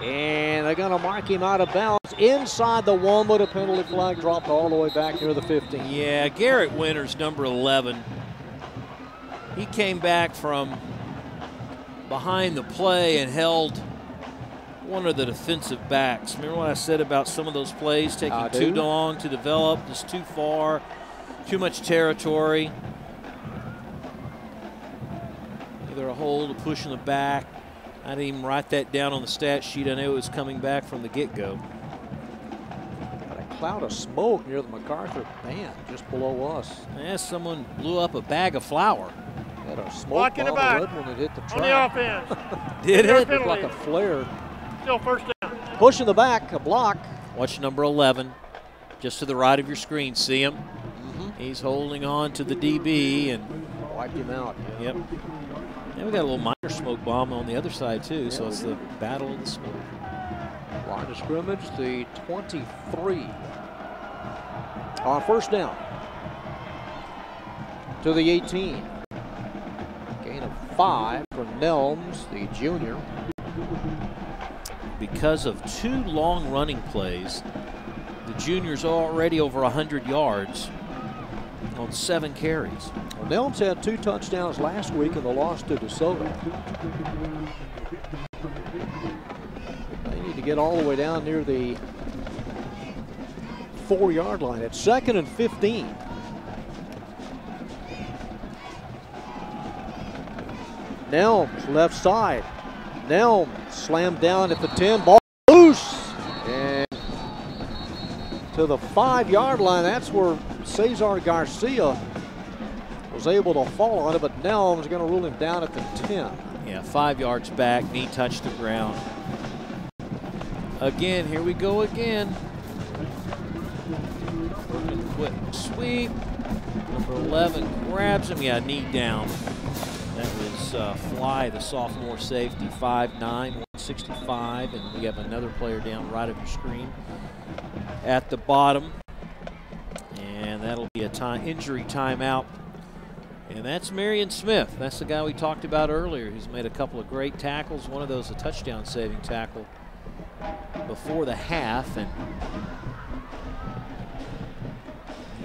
And they're going to mark him out of bounds inside the 1, but a penalty flag dropped all the way back near the 15. Yeah, Garrett Winters, number 11. He came back from behind the play and held one of the defensive backs. Remember what I said about some of those plays taking too long to develop, just too far, too much territory. Either a hold, a push in the back. I didn't even write that down on the stat sheet. I knew it was coming back from the get-go. Got a cloud of smoke near the MacArthur band just below us. Yeah, someone blew up a bag of flour. Had a smoke bomb red when it hit the track. On the offense. Did it? Looked like a flare. Still first down. Push in the back, a block. Watch number 11, just to the right of your screen. See him? He's holding on to the DB and wiped him out. Yeah. Yep. And we got a little minor smoke bomb on the other side too, so it's the battle of the smoke. Line of scrimmage, the 23. On first down. To the 18. Gain of 5 for Nelms, the junior. Because of 2 long running plays, the junior's already over 100 yards on 7 carries. Well, Nelms had 2 touchdowns last week in the loss to DeSoto. They need to get all the way down near the 4-yard line at 2nd and 15. Nelms left side. Nelms slammed down at the 10. Ball loose. And to the 5-yard line. That's where Cesar Garcia was able to fall on it, but Nelms is going to rule him down at the 10. Yeah, 5 yards back, knee touched the ground. Again, here we go again. Working quick sweep. Number 11 grabs him. Yeah, knee down. That was Fly, the sophomore safety, 5'9", 165, and we have another player down right of your screen at the bottom. And that'll be a injury timeout. And that's Marion Smith. That's the guy we talked about earlier who's made a couple of great tackles. One of those a touchdown saving tackle before the half. And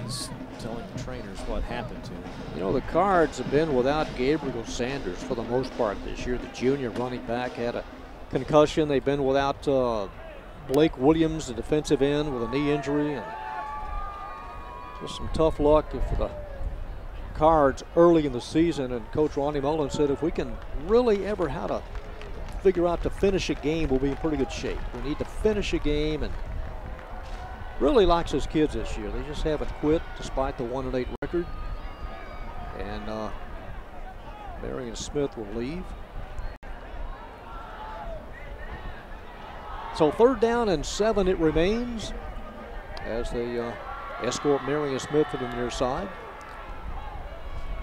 he's telling the trainers what happened to him. You know, the Cards have been without Gabriel Sanders for the most part this year. The junior running back had a concussion. They've been without Blake Williams, the defensive end, with a knee injury. And just some tough luck for the Cards early in the season. And Coach Ronnie Mullen said if we can really ever how to figure out to finish a game, we'll be in pretty good shape. We need to finish a game, and really likes his kids this year. They just haven't quit despite the 1-8 record. And Marion Smith will leave. So 3rd down and 7 it remains as they escort Marion Smith to the near side.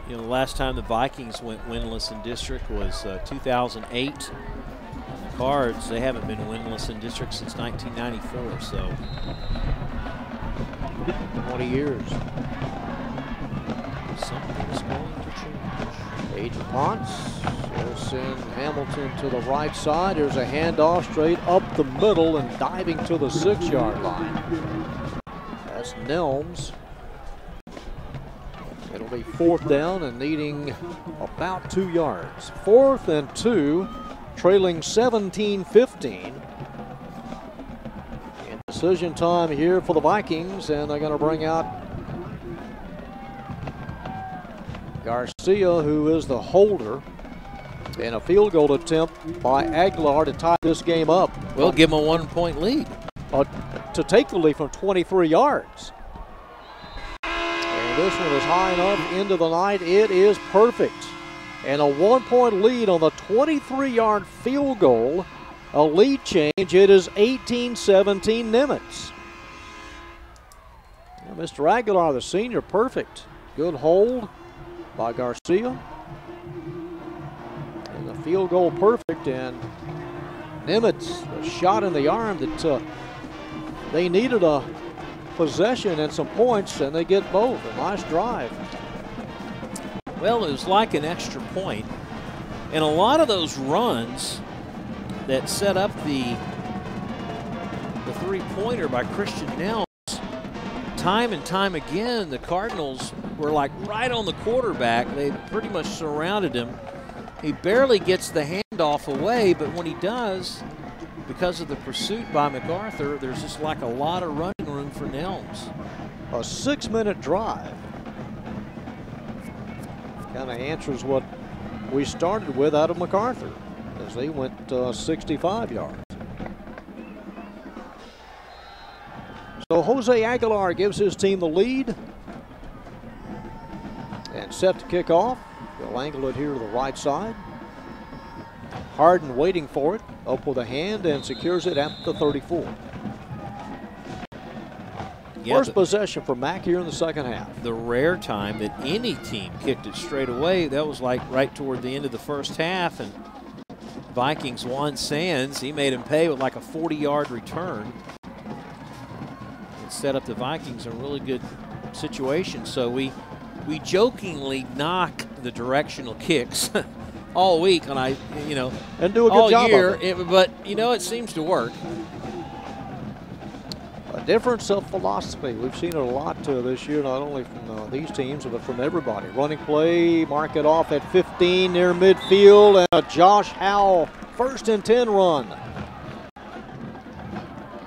You know, the last time the Vikings went winless in district was 2008. The Cards, they haven't been winless in district since 1994, so 20 years. Something's going to change. Agent Ponce will send Hamilton to the right side. There's a handoff straight up the middle and diving to the 6-yard line. That's Nelms. It'll be 4th down and needing about 2 yards. 4th and 2, trailing 17-15. And decision time here for the Vikings, and they're going to bring out Garcia, who is the holder, and a field goal attempt by Aguilar to tie this game up. Well, give them a 1-point lead. To take the lead from 23 yards. And this one is high enough into the night. It is perfect. And a 1-point lead on the 23-yard field goal. A lead change. It is 18-17 Nimitz. Now, Mr. Aguilar, the senior, perfect. Good hold by Garcia. And the field goal perfect. And Nimitz, the shot in the arm that they needed a possession and some points, and they get both. A nice drive. Well, it was like an extra point. And a lot of those runs that set up the three-pointer by Christian Nelms, time and time again, the Cardinals were like right on the quarterback. They pretty much surrounded him. He barely gets the handoff away, but when he does, because of the pursuit by MacArthur, there's just like a lot of running room for Nelms. A 6-minute drive. Kind of answers what we started with out of MacArthur, as they went 65 yards. So Jose Aguilar gives his team the lead. And set to kick off. They'll angle it here to the right side. Harden waiting for it. Up with a hand and secures it at the 34. Yeah, First possession for Mac here in the second half. The rare time that any team kicked it straight away, that was like right toward the end of the first half. And Vikings Juan Sands, he made him pay with like a 40-yard return. It set up the Vikings in a really good situation. So we jokingly knock the directional kicks all week, and and do a good all job year, of it. but it seems to work. A difference of philosophy. We've seen it a lot this year, not only from these teams, but from everybody. Running play, mark it off at 15 near midfield, and a Josh Howell 1st and 10 run.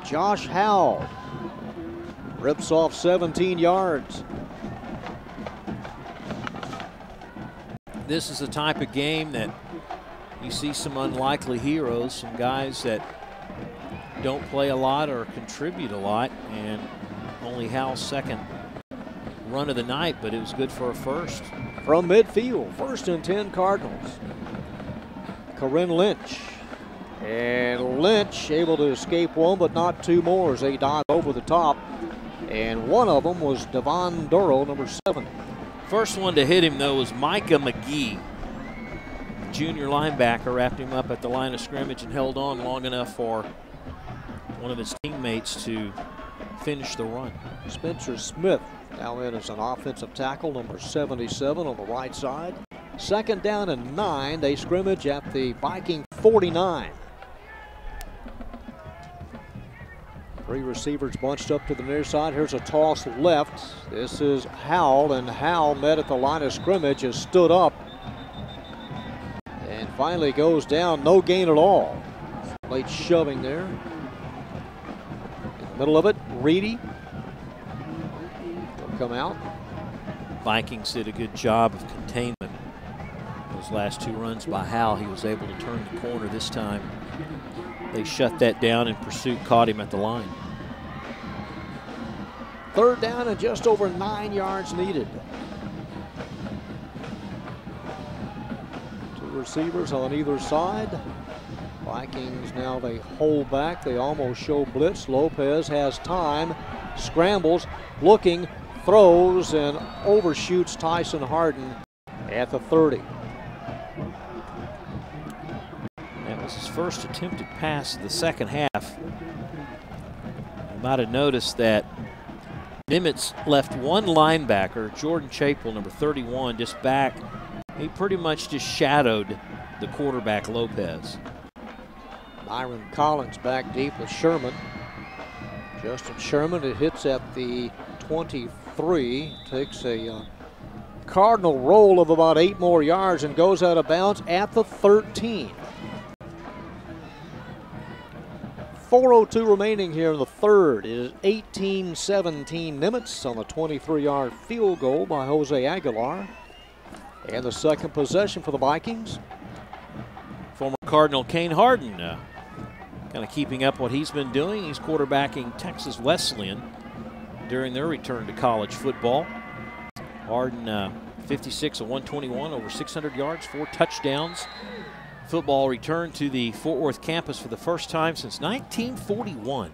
Josh Howell rips off 17 yards. This is the type of game that you see some unlikely heroes, some guys that don't play a lot or contribute a lot, and only Howell's second run of the night, but it was good for a first. From midfield, 1st and 10 Cardinals. Corinne Lynch. And Lynch able to escape one, but not two more as they dive over the top. And one of them was Devon Duro, number 7. First one to hit him, though, was Micah McGee. Junior linebacker wrapped him up at the line of scrimmage and held on long enough for one of his teammates to finish the run. Spencer Smith now in as an offensive tackle, number 77 on the right side. 2nd down and 9. They scrimmage at the Viking 49. Three receivers bunched up to the near side. Here's a toss left. This is Howell, and Howell met at the line of scrimmage, has stood up, and finally goes down. No gain at all. Late shoving there. In the middle of it, Reedy will come out. Vikings did a good job of containment. Those last two runs by Howell, he was able to turn the corner. This time they shut that down, and pursuit caught him at the line. Third down and just over 9 yards needed. Two receivers on either side. Vikings now, they hold back. They almost show blitz. Lopez has time, scrambles, looking, throws, and overshoots Tyson Harden at the 30. That was his first attempted pass of the second half. You might have noticed that Nimitz left one linebacker, Jordan Chapel, number 31, just back. He pretty much just shadowed the quarterback, Lopez. Byron Collins back deep with Sherman. Justin Sherman, it hits at the 23, takes a Cardinal roll of about 8 more yards and goes out of bounds at the 13. 4:02 remaining here in the third. It is 18-17 Nimitz on the 23-yard field goal by Jose Aguilar. And the second possession for the Vikings. Former Cardinal Kane Harden kind of keeping up what he's been doing. He's quarterbacking Texas Wesleyan during their return to college football. Harden 56 of 121, over 600 yards, 4 touchdowns. Football returned to the Fort Worth campus for the first time since 1941.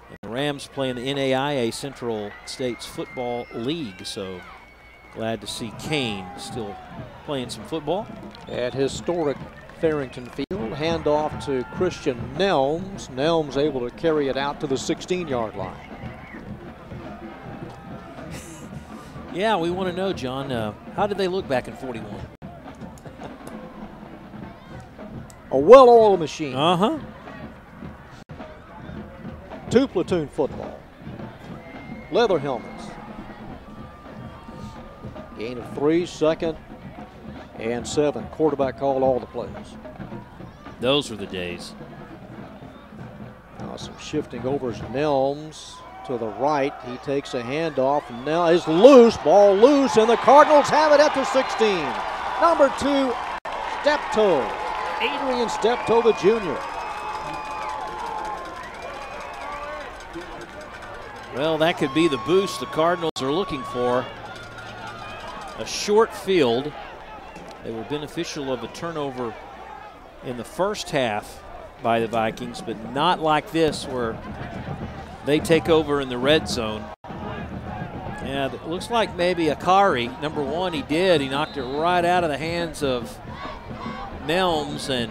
And the Rams play in the NAIA Central States Football League, so glad to see Kane still playing some football. At historic Farrington Field, handoff to Christian Nelms. Nelms able to carry it out to the 16-yard line. Yeah, we want to know, John, how did they look back in 41? A well-oiled machine. Uh-huh. 2 platoon football. Leather helmets. Gain of 3, 2nd and 7. Quarterback called all the plays. Those were the days. Now some shifting over as Nelms to the right. He takes a handoff and now is loose. Ball loose, and the Cardinals have it at the 16. Number 2, Steptoe. Adrian Steptoe, the junior. Well, that could be the boost the Cardinals are looking for. A short field. They were beneficial of a turnover in the first half by the Vikings, but not like this where they take over in the red zone. And it looks like maybe Akari, number 1, he did. He knocked it right out of the hands of Nelms, and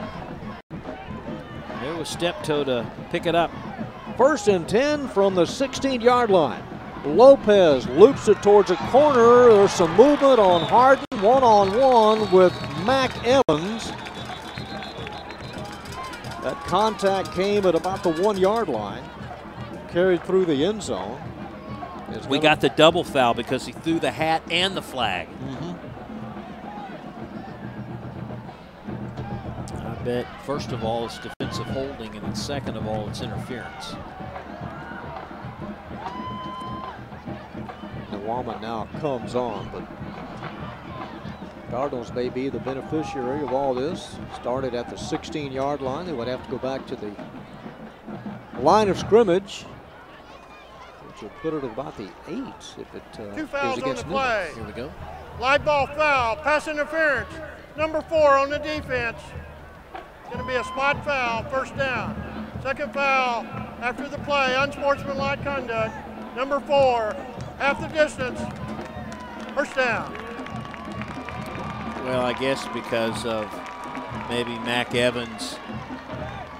there was Steptoe to pick it up. 1st and 10 from the 16-yard line. Lopez loops it towards a corner. There's some movement on Harden, one-on-one with Mac Evans. That contact came at about the 1-yard line. Carried through the end zone. We got the double foul because he threw the hat and the flag. I bet, first of all, it's defensive holding, and then second of all, it's interference. Nawama now comes on, but Cardinals may be the beneficiary of all this. Started at the 16-yard line. They would have to go back to the line of scrimmage, which will put it at about the 8 if it 2 fouls is on against the play. Nimitz. Here we go. Live ball foul, pass interference. Number 4 on the defense. It's going to be a spot foul, 1st down. 2nd foul after the play, unsportsmanlike conduct. Number 4, half the distance, 1st down. Well, I guess because of maybe Mac Evans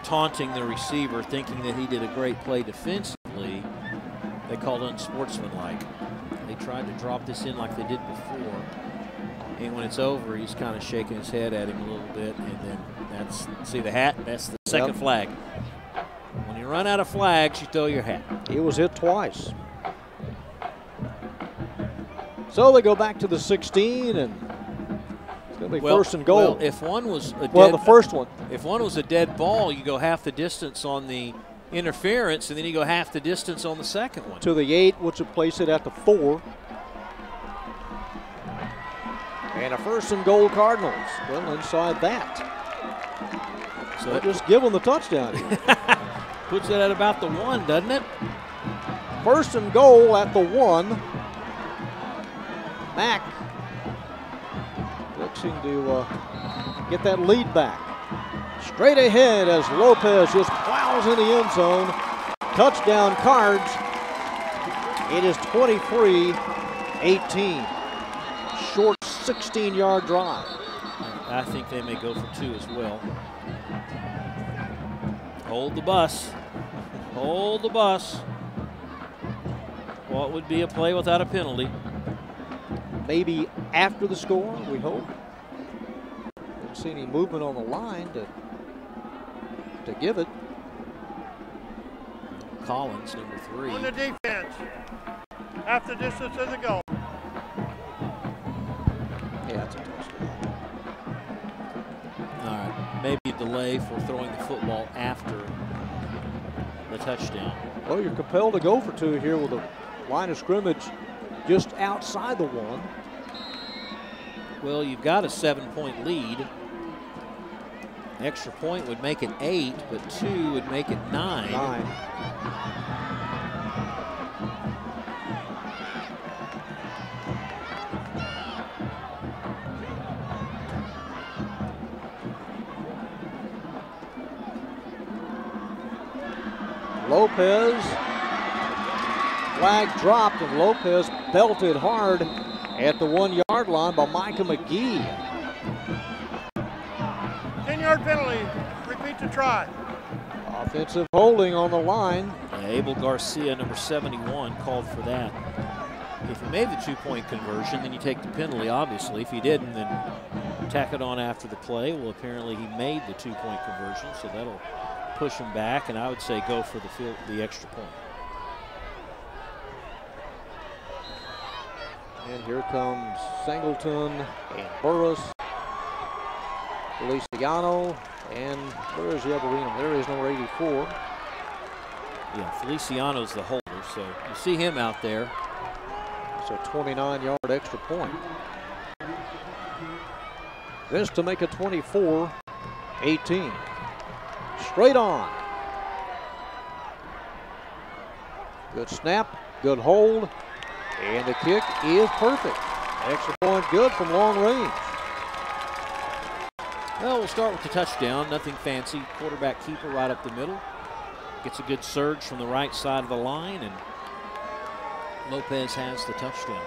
taunting the receiver, thinking that he did a great play defensively, they called unsportsmanlike. They tried to drop this in like they did before, and when it's over, he's kind of shaking his head at him a little bit, and then that's, see the hat? That's the second flag. When you're you run out of flags, you throw your hat. He was hit twice. So they go back to the 16, and it's going to be first and goal. Well, if one was a the first one. If one was a dead ball, you go half the distance on the interference, and then you go half the distance on the second one. To the 8, which would place it at the 4. And a first and goal Cardinals. Well, inside that. So they'll just give them the touchdown here. Puts it at about the 1, doesn't it? First and goal at the 1. Mack looking to get that lead back. Straight ahead as Lopez just plows in the end zone. Touchdown Cards. It is 23-18. Short 16-yard drive. I think they may go for 2 as well. Hold the bus. Hold the bus. What would be a play without a penalty? Maybe after the score, we hope. Didn't see any movement on the line to give it. Collins, number 3. On the defense. Half the distance of the goal. Yeah, that's a touchdown. All right, maybe a delay for throwing the football after the touchdown. Well, you're compelled to go for 2 here with a line of scrimmage just outside the 1. Well, you've got a 7-point lead. Extra point would make it 8, but 2 would make it 9. 9. Lopez, flag dropped, and Lopez belted hard at the 1-yard line by Micah McGee. 10-yard penalty. Repeat the try. Offensive holding on the line. Abel Garcia, number 71, called for that. If he made the 2-point conversion, then you take the penalty, obviously. If he didn't, then tack it on after the play. Well, apparently he made the 2-point conversion, so that'll push him back, and I would say go for the extra point. And here comes Singleton and Burris, Feliciano, and where is Yavarino? There is number 84. Yeah, Feliciano's the holder, so you see him out there. It's a 29-yard extra point. This to make it 24-18. Straight on. Good snap, good hold, and the kick is perfect. Extra point good from long range. Well, we'll start with the touchdown. Nothing fancy. Quarterback keeper right up the middle. Gets a good surge from the right side of the line, and Lopez has the touchdown.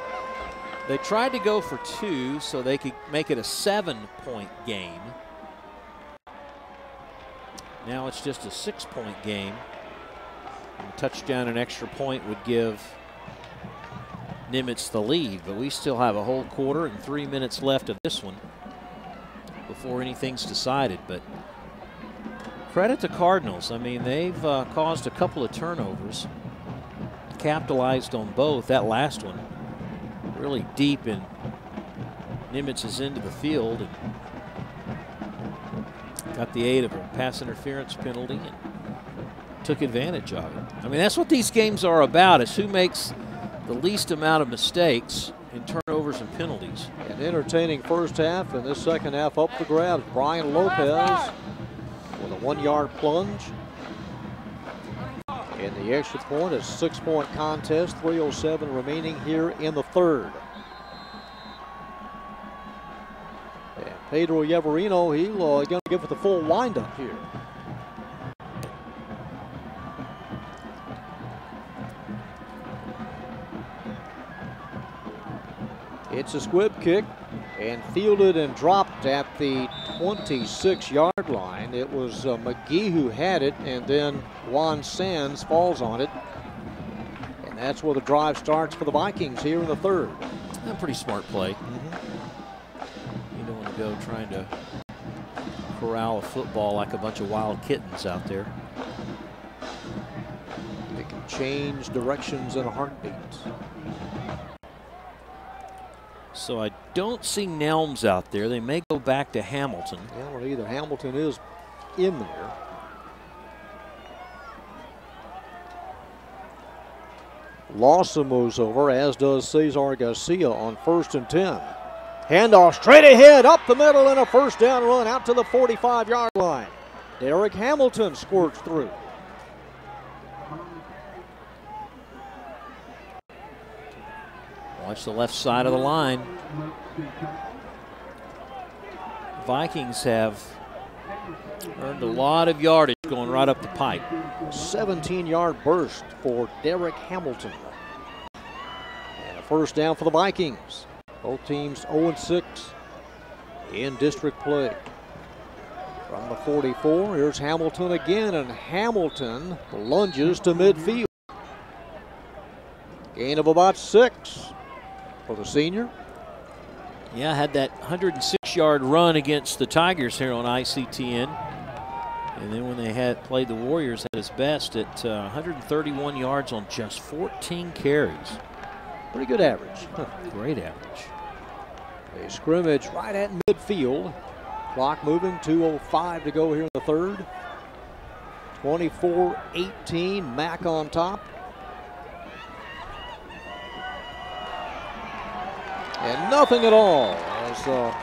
They tried to go for 2 so they could make it a 7-point game. Now it's just a 6-point game. And a touchdown and extra point would give Nimitz the lead, but we still have a whole quarter and 3 minutes left of this one before anything's decided. But credit to Cardinals. I mean, they've caused a couple of turnovers, capitalized on both. That last one really deep in Nimitz's end of the field, and got the aid of a pass interference penalty and took advantage of it. I mean, that's what these games are about, is who makes the least amount of mistakes in turnovers and penalties. An entertaining first half, and this second half up for grabs. Brian Lopez with a 1-yard plunge. And the extra point is a 6-point contest, 3:07 remaining here in the third. And Pedro Yavarino, he's going to give it the full windup here. It's a squib kick and fielded and dropped at the 26-yard line. It was McGee who had it, and then Juan Sands falls on it. And that's where the drive starts for the Vikings here in the third. A pretty smart play. You don't want to go trying to corral a football like a bunch of wild kittens out there. change directions in a heartbeat. So I don't see Nelms out there. They may go back to Hamilton. Yeah, well, either Hamilton is in there. Lawson moves over, as does Cesar Garcia on 1st and 10. Handoff straight ahead, up the middle, and a first down run out to the 45-yard line. Derek Hamilton squirts through. Watch the left side of the line. Vikings have earned a lot of yardage going right up the pipe. 17-yard burst for Derek Hamilton. And a first down for the Vikings. Both teams 0-6 in district play. From the 44, here's Hamilton again, and Hamilton lunges to midfield. Gain of about 6 for the senior. Yeah, had that 106-yard run against the Tigers here on ICTN. And then when they had played the Warriors at his best at 131 yards on just 14 carries. Pretty good average. Great average. A scrimmage right at midfield. Clock moving, 2:05 to go here in the third. 24-18, Mac on top. And nothing at all as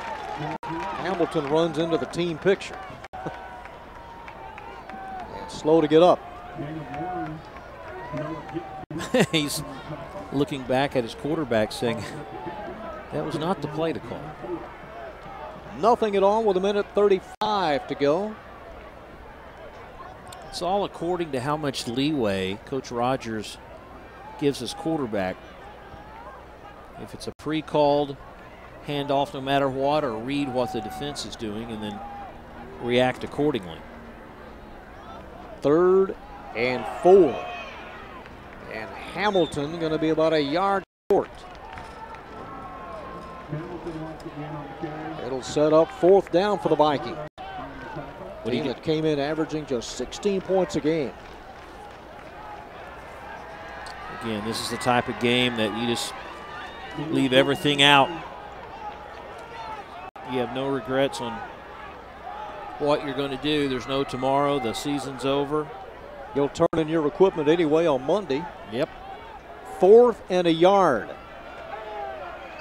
Hamilton runs into the team picture. And slow to get up. He's looking back at his quarterback saying, that was not the play to call. Nothing at all with 1:35 to go. It's all according to how much leeway Coach Rogers gives his quarterback. If it's a pre-called handoff no matter what, or read what the defense is doing and then react accordingly. 3rd and 4. And Hamilton going to be about a yard short. It'll set up 4th down for the Vikings. Team that came in averaging just 16 points a game. Again, this is the type of game that you just leave everything out. You have no regrets on what you're going to do. There's no tomorrow. The season's over. You'll turn in your equipment anyway on Monday. Yep. 4th and a yard.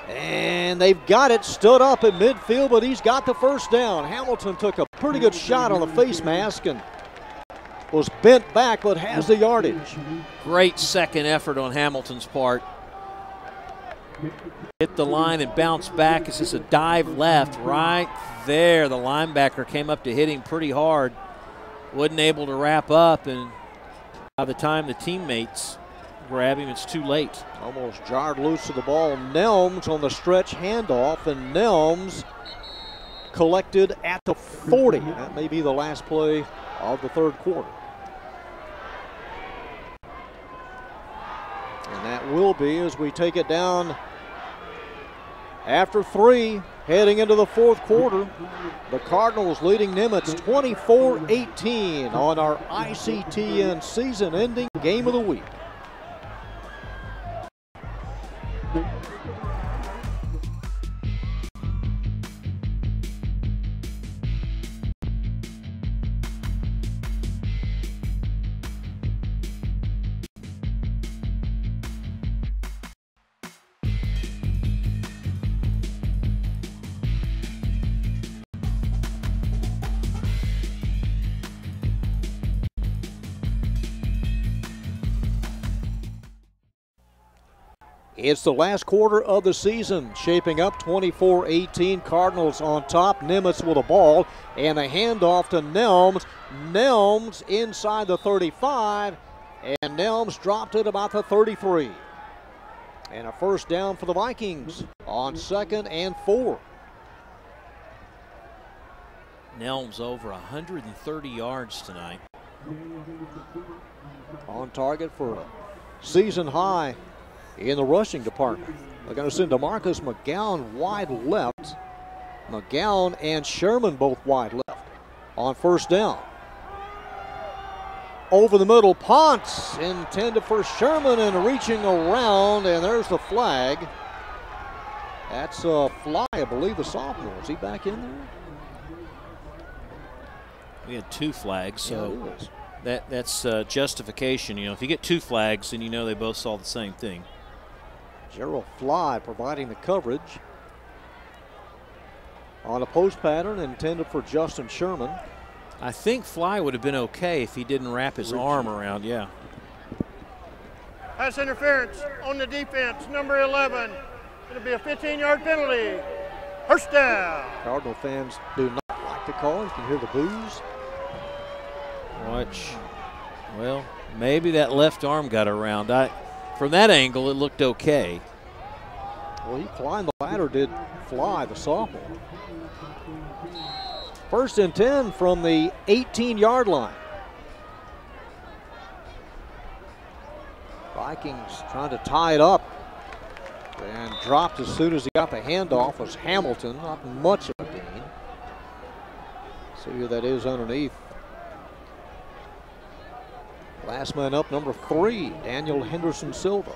And they've got it stood up in midfield, but he's got the first down. Hamilton took a pretty good shot on the face mask and was bent back, but has the yardage. Great second effort on Hamilton's part. Hit the line and bounce back. It's just a dive left right there. The linebacker came up to hit him pretty hard. Wasn't able to wrap up, and by the time the teammates grab him, it's too late. Almost jarred loose of the ball. Nelms on the stretch handoff, and Nelms collected at the 40. That may be the last play of the third quarter. And that will be as we take it down after 3, heading into the fourth quarter. The Cardinals leading Nimitz 24-18 on our ICTN season-ending game of the week. It's the last quarter of the season, shaping up 24-18. Cardinals on top. Nimitz with a ball and a handoff to Nelms. Nelms inside the 35, and Nelms dropped it about the 33. And a first down for the Vikings on 2nd and 4. Nelms over 130 yards tonight. On target for a season high in the rushing department. They're going to send DeMarcus McGowan wide left. McGowan and Sherman both wide left on first down. over the middle. Ponce intended for Sherman and reaching around, and there's the flag. That's a fly, I believe, the sophomore. Is he back in there? We had 2 flags, so yeah, that's justification. You know, if you get 2 flags, then you know they both saw the same thing. Gerald Fly providing the coverage on a post pattern intended for Justin Sherman. I think Fly would have been okay if he didn't wrap his arm around, yeah. Pass interference on the defense, number 11. It'll be a 15-yard penalty. First down. Cardinal fans do not like the call. You can hear the boos. Watch. Well, maybe that left arm got around. From that angle, it looked okay. Well, he climbed the ladder, did Fly, the sophomore. First and 10 from the 18-yard line. Vikings trying to tie it up. And dropped as soon as he got the handoff was Hamilton. Not much of a gain. See who that is underneath. Last man up, number 3, Daniel Henderson Silva.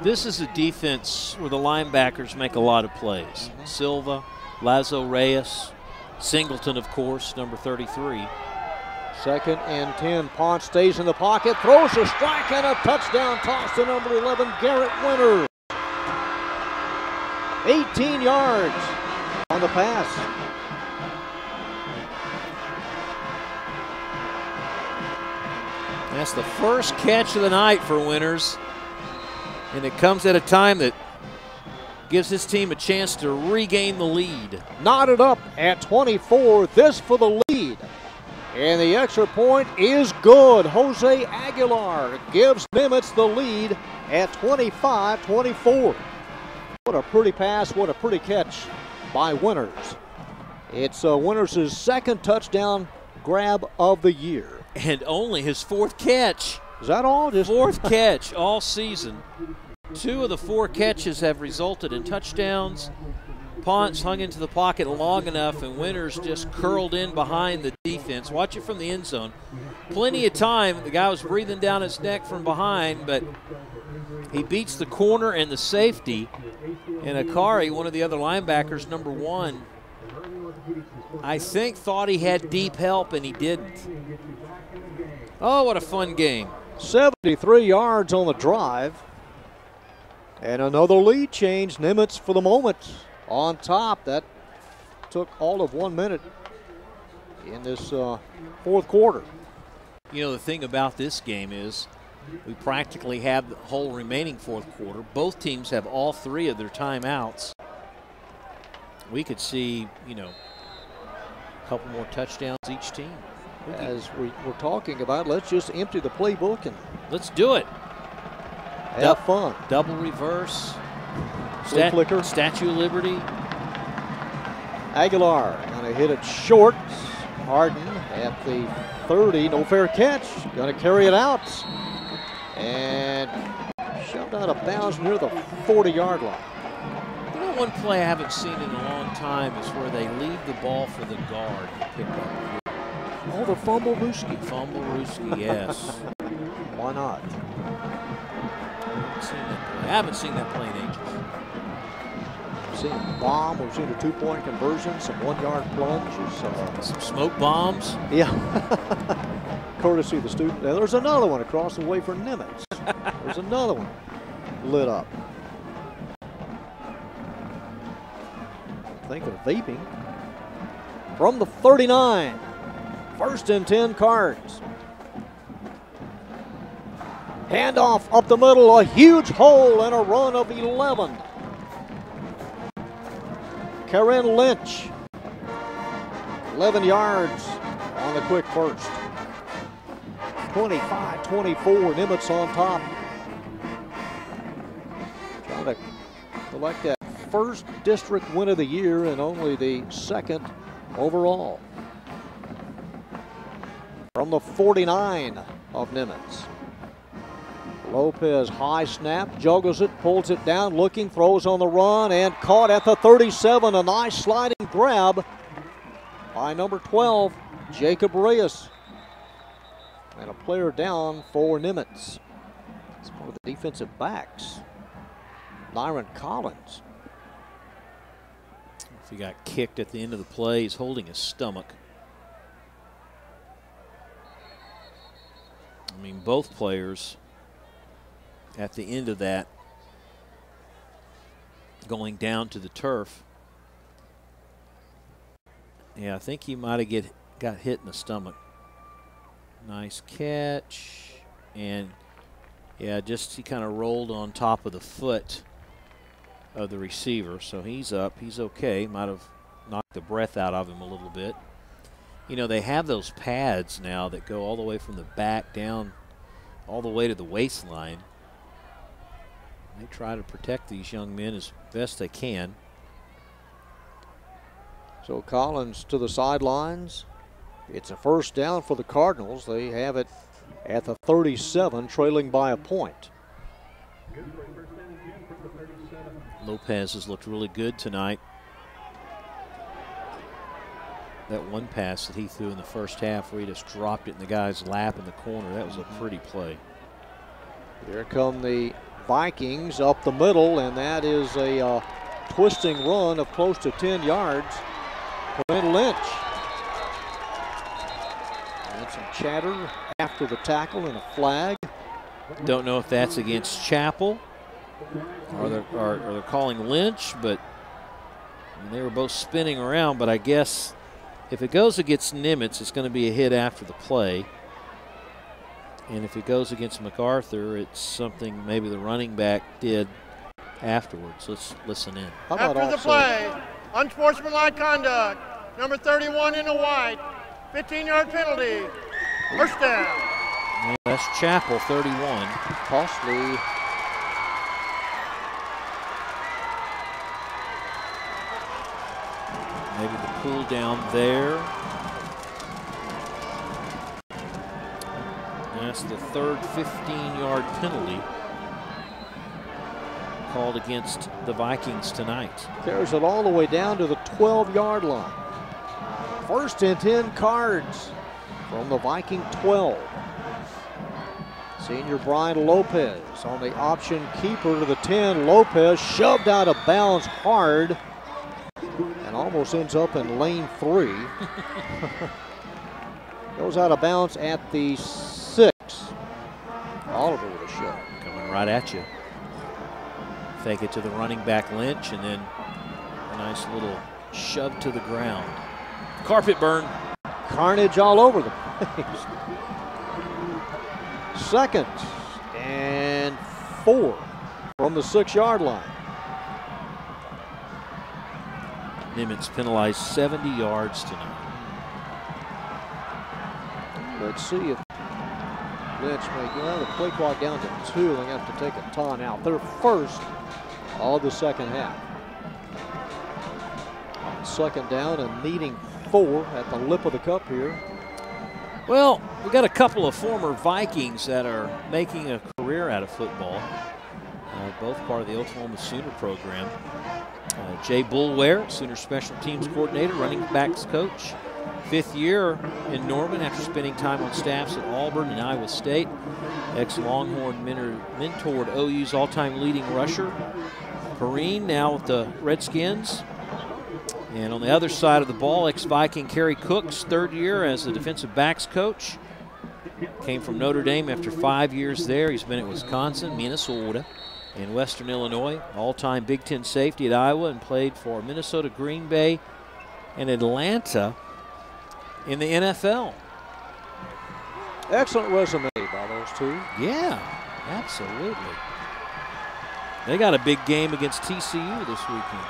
This is a defense where the linebackers make a lot of plays. Silva, Lazo Reyes, Singleton, of course, number 33. Second and 10. Ponce stays in the pocket, throws a strike and a touchdown toss to number 11, Garrett Winters. 18 yards on the pass. That's the first catch of the night for Winters. And it comes at a time that gives his team a chance to regain the lead. Knotted up at 24. This for the lead. And the extra point is good. Jose Aguilar gives Nimitz the lead at 25-24. What a pretty pass, what a pretty catch by Winters. It's Winters' second touchdown grab of the year. And only his 4th catch. Is that all? Just 4th catch all season. 2 of the 4 catches have resulted in touchdowns. Ponce hung into the pocket long enough, and Winters just curled in behind the defense. Watch it from the end zone. Plenty of time. The guy was breathing down his neck from behind, but he beats the corner and the safety. And Akari, one of the other linebackers, number 1, I think thought he had deep help, and he didn't. Oh, what a fun game. 73 yards on the drive. And another lead change. Nimitz for the moment on top. That took all of 1 minute in this 4th quarter. You know, the thing about this game is we practically have the whole remaining 4th quarter. Both teams have all 3 of their timeouts. We could see, you know, a couple more touchdowns each team. As we're talking about, let's just empty the playbook and let's do it. Have fun. Double reverse. Flicker. Statue of Liberty. Aguilar gonna hit it short. Harden at the 30, no fair catch. Gonna carry it out. And shoved out of bounds near the 40-yard line. You know, one play I haven't seen in a long time is where they leave the ball for the guard to pick up. Oh, the fumble-rooski. Fumble-rooski, yes. Why not? I haven't seen that play in ages. We've seen a bomb. We've seen a 2-point conversion, some 1-yard plunges. Some smoke bombs. Yeah. Courtesy of the student. Now, there's another one across the way for Nimitz. There's another one lit up. I think they're vaping. From the 39. First and 10 Cards. Handoff up the middle, a huge hole and a run of 11. Karen Lynch, 11 yards on the quick first. 25-24, Nimitz on top. Trying to collect that first district win of the year and only the 2nd overall. From the 49 of Nimitz. Lopez high snap, juggles it, pulls it down, looking, throws on the run, and caught at the 37. A nice sliding grab by number 12, Jacob Reyes. And a player down for Nimitz. It's one of the defensive backs, Myron Collins. If he got kicked at the end of the play, he's holding his stomach. I mean, both players at the end of that going down to the turf. Yeah, I think he might have got hit in the stomach. Nice catch. And, yeah, just he kind of rolled on top of the foot of the receiver. So he's up. He's okay. Might have knocked the breath out of him a little bit. You know, they have those pads now that go all the way from the back down all the way to the waistline. They try to protect these young men as best they can. So Collins to the sidelines. It's a first down for the Cardinals. They have it at the 37, trailing by a point. Lopez has looked really good tonight. That one pass that he threw in the first half where he just dropped it in the guy's lap in the corner, that was a pretty play. Here come the Vikings up the middle, and that is a twisting run of close to 10 yards. Quinn Lynch. And some chatter after the tackle and a flag. Don't know if that's against Chapel or they're calling Lynch, but I mean, they were both spinning around, but I guess if it goes against Nimitz, it's going to be a hit after the play. And if it goes against MacArthur, it's something maybe the running back did afterwards. Let's listen in. After the play, unsportsmanlike conduct, number 31 in the white, 15-yard penalty, first down. Yeah, that's Chapel, 31. Costly. Maybe the pull down there. That's the third 15-yard penalty called against the Vikings tonight. Carries it all the way down to the 12-yard line. First and 10 Cards from the Viking 12. Senior Brian Lopez on the option keeper to the 10. Lopez shoved out of bounds hard and almost ends up in lane 3. Goes out of bounds at the 6. Oliver with a shove. Coming right at you. Fake it to the running back Lynch, and then a nice little shove to the ground. Carpet burn. Carnage all over the place. Second and 4 from the 6-yard line. Nimitz penalized 70 yards tonight. Let's see if Lynch may go. The play clock down to 2. They have to take a timeout. Their first of the second half. On second down and needing 4 at the lip of the cup here. Well, we got a couple of former Vikings that are making a career out of football. Both part of the Oklahoma Sooner program. Jay Bulware, Sooner Special Teams Coordinator, running backs coach. 5th year in Norman after spending time on staffs at Auburn and Iowa State. Ex-Longhorn mentored OU's all-time leading rusher. Perrine now with the Redskins. And on the other side of the ball, ex-Viking Kerry Cook's 3rd year as the defensive backs coach. Came from Notre Dame after 5 years there. He's been at Wisconsin, Minnesota, and Western Illinois. All-time Big Ten safety at Iowa and played for Minnesota, Green Bay, and Atlanta in the NFL. Excellent resume by those two. Yeah, absolutely. They got a big game against TCU this weekend.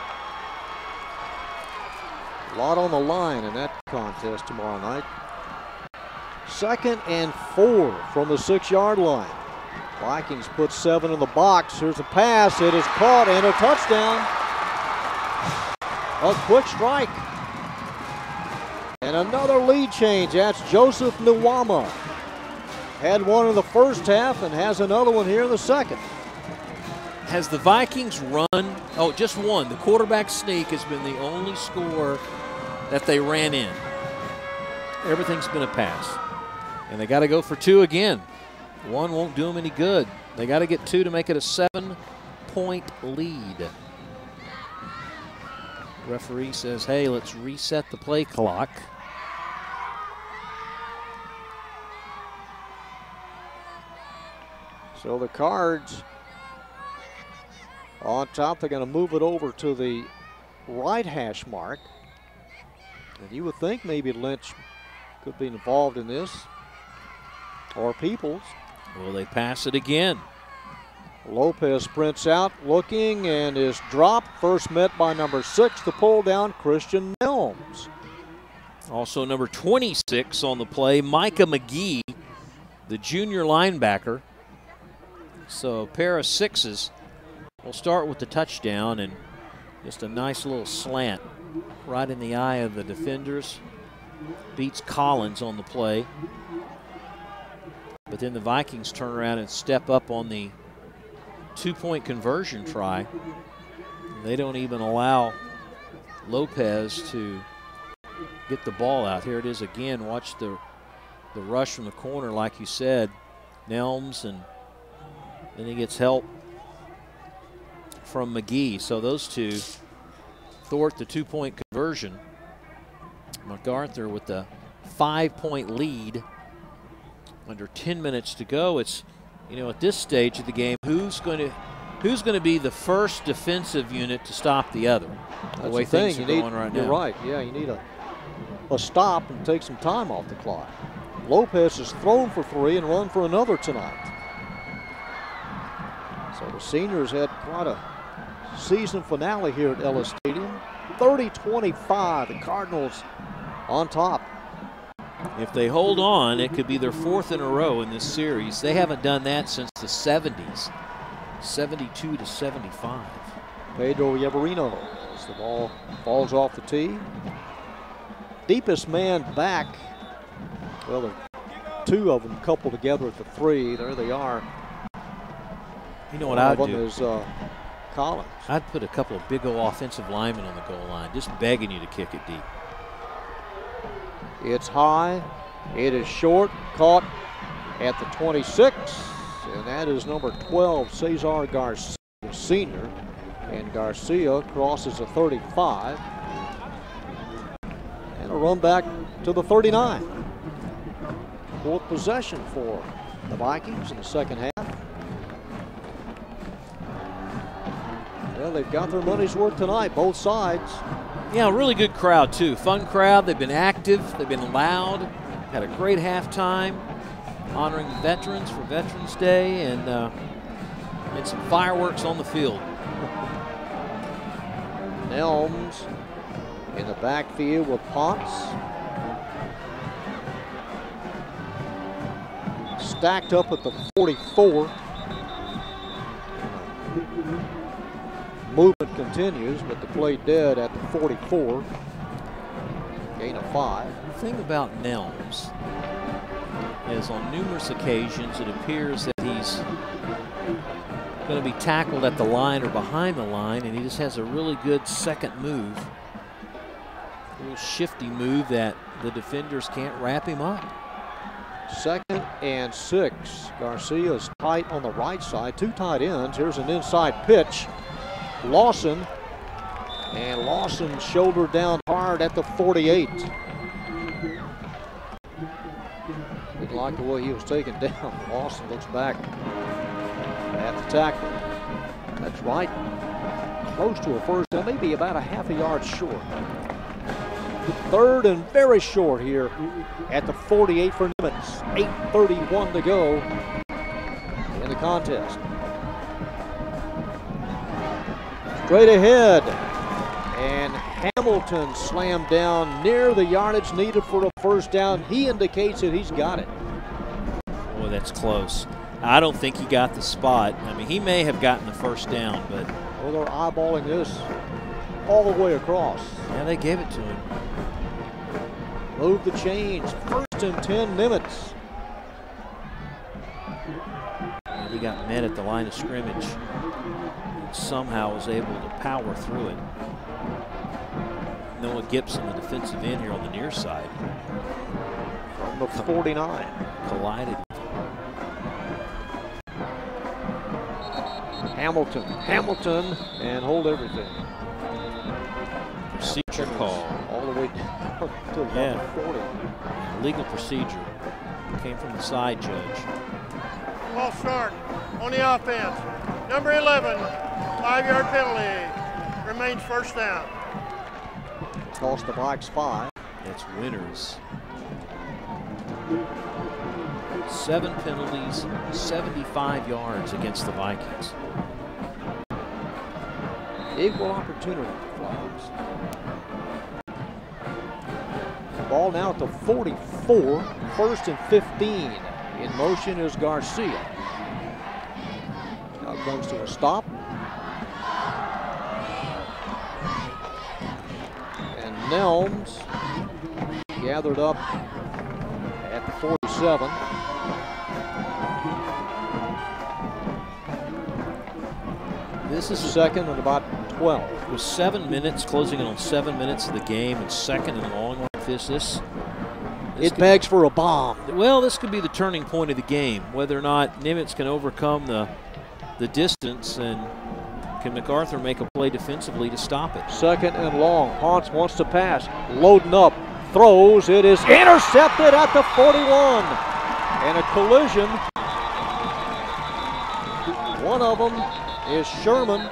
A lot on the line in that contest tomorrow night. Second and 4 from the 6-yard line. Vikings put 7 in the box. Here's a pass. It is caught and a touchdown. A quick strike. And another lead change. That's Joseph Nwama. Had one in the first half and has another one here in the second. Has the Vikings run? Oh, just one. The quarterback sneak has been the only score that they ran in. Everything's been a pass. And they got to go for 2 again. 1 won't do them any good. They got to get 2 to make it a 7-point lead. Referee says, hey, let's reset the play clock. So the Cards on top. They're going to move it over to the right hash mark. And you would think maybe Lynch could be involved in this, or Peoples. Will they pass it again? Lopez sprints out, looking, and is dropped. First met by number 6, the pull down, Christian Nelms. Also number 26 on the play, Micah McGee, the junior linebacker. So a pair of 6s. We'll start with the touchdown, and just a nice little slant right in the eye of the defenders. Beats Collins on the play. But then the Vikings turn around and step up on the 2-point conversion try. They don't even allow Lopez to get the ball out. Here it is again. Watch the rush from the corner, like you said. Nelms, and then he gets help from McGee. So those two thwart the 2-point conversion. MacArthur with the 5-point lead. Under 10 minutes to go. It's, you know, at this stage of the game, who's going to be the first defensive unit to stop the other? That's the way things are going right now. You're right. Yeah, you need a stop and take some time off the clock. Lopez has thrown for 3 and run for another tonight. So the seniors had quite a season finale here at Ellis Stadium. 30-25, the Cardinals on top. If they hold on, it could be their 4th in a row in this series. They haven't done that since the 70s, 72-75. Pedro Yeverino as the ball falls off the tee. Deepest man back. Well, there are 2 of them coupled together at the 3. There they are. You know what I'd do? One is Collins. I'd put a couple of big old offensive linemen on the goal line, just begging you to kick it deep. It's high, it is short, caught at the 26, and that is number 12, Cesar Garcia, senior, and Garcia crosses the 35, and a run back to the 39. 4th possession for the Vikings in the second half. Well, they've got their money's worth tonight, both sides. Yeah, really good crowd too. Fun crowd. They've been active. They've been loud. Had a great halftime honoring veterans for Veterans Day, and some fireworks on the field. Nelms in the backfield with Ponce. Stacked up at the 44. Movement continues, but the play dead at the 44. Gain of 5. The thing about Nelms is on numerous occasions it appears that he's going to be tackled at the line or behind the line, and he just has a really good second move. A little shifty move that the defenders can't wrap him up. 2nd and 6. Garcia's tight on the right side. 2 tight ends. Here's an inside pitch. Lawson, and Lawson shouldered down hard at the 48. Didn't like the way he was taken down. Lawson looks back at the tackle. That's right, close to a first down, maybe about a half a yard short. 3rd and very short here at the 48 for Nimitz. 8:31 to go in the contest. Straight ahead, and Hamilton slammed down near the yardage needed for a first down. He indicates that he's got it. Boy, that's close. I don't think he got the spot. I mean, he may have gotten the first down, but... Well, they're eyeballing this all the way across. Yeah, they gave it to him. Move the chains. 1st and 10, Nimitz. And he got met at the line of scrimmage. Somehow was able to power through it. Noah Gibson, the defensive end here on the near side. From the 49. Collided. Hamilton, and hold everything. Procedure call. All the way down to the 40. Legal procedure. Came from the side judge. False start on the offense. Number 11, 5-yard penalty. Remains first down. Cost the Vikes 5. That's Winters. 7 penalties, 75 yards against the Vikings. Equal opportunity flags. Ball now at the 44, 1st and 15. In motion is Garcia. Now comes to a stop. And Nelms gathered up at the 47. This is second and about 12. With 7 minutes, closing in on 7 minutes of the game, and second and long like this. It begs for a bomb. Well, this could be the turning point of the game, whether or not Nimitz can overcome the distance, and can MacArthur make a play defensively to stop it. Second and long. Ponce wants to pass. Loading up. Throws. It is intercepted at the 41. And a collision. One of them is Sherman.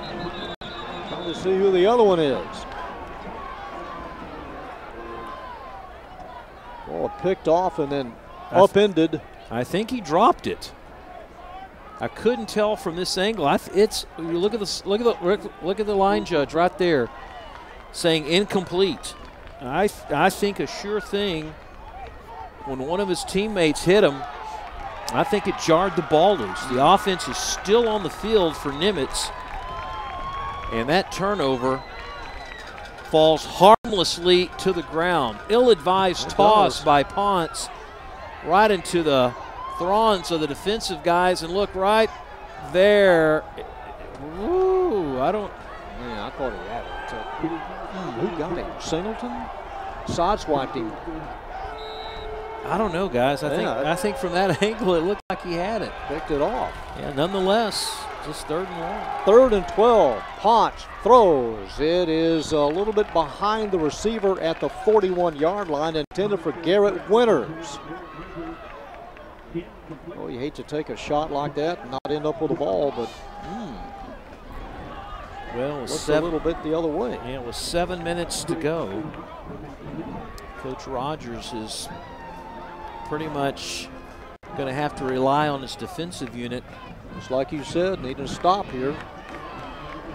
Trying to see who the other one is. Oh, picked off and then upended. I think he dropped it. I couldn't tell from this angle. You look at the line judge right there, saying incomplete. I think a sure thing. When one of his teammates hit him, I think it jarred the ball loose. The offense is still on the field for Nimitz, and that turnover falls harmlessly to the ground. Ill-advised toss by Ponce right into the thrones of the defensive guys, and look right there. Ooh, I thought he had it. Who got him? Singleton? Sideswiped him. I don't know, guys. I think from that angle it looked like he had it. Picked it off. Yeah, nonetheless, just 3rd and long. 3rd and 12. Ponce throws. It is a little bit behind the receiver at the 41-yard line, intended for Garrett Winters. Oh, you hate to take a shot like that and not end up with the ball, but well, looks a little bit the other way. Yeah, with 7 minutes to go, Coach Rogers is pretty much going to have to rely on his defensive unit. Just like you said, needing to stop here.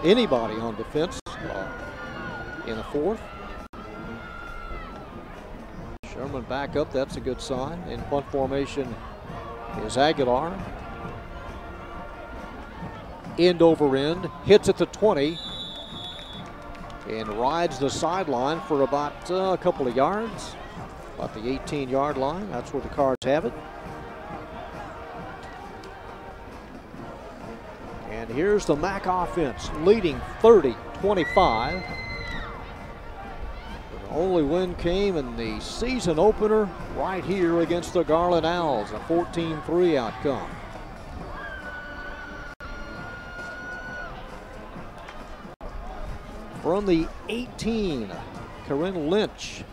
Anybody on defense in the 4th. Sherman back up, that's a good sign. In punt formation is Aguilar. End over end, hits at the 20, and rides the sideline for about a couple of yards. About the 18-yard line, that's where the Cards have it. And here's the Mac offense, leading 30-25. The only win came in the season opener right here against the Garland Owls, a 14-3 outcome. From the 18, Corinne Lynch.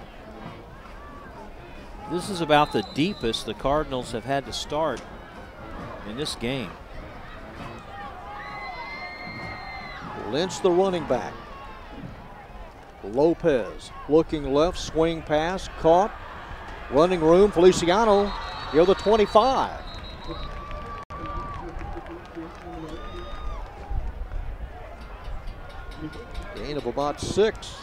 This is about the deepest the Cardinals have had to start in this game. Lynch, the running back. Lopez looking left, swing pass, caught. Running room, Feliciano, near the 25. Gain of about 6.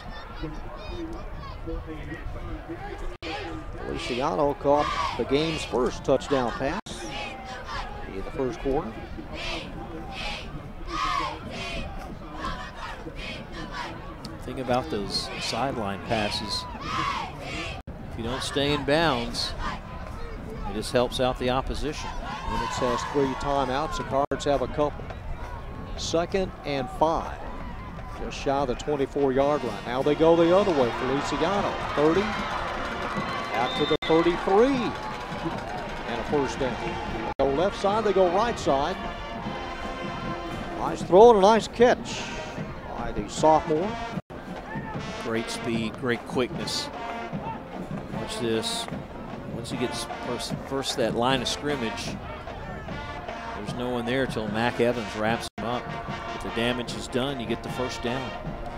Feliciano caught the game's first touchdown pass in the first quarter. Thing about those sideline passes, if you don't stay in bounds, it just helps out the opposition. Nimitz has 3 timeouts, the Cards have a couple. 2nd and 5. Just shy of the 24-yard line. Now they go the other way. Feliciano, 30, out to the 33. And a first down. They go left side, they go right side. Nice throw and a nice catch by the sophomore. Great speed, great quickness. Watch this. Once he gets first that line of scrimmage, there's no one there till Mac Evans wraps him up. If the damage is done, you get the first down.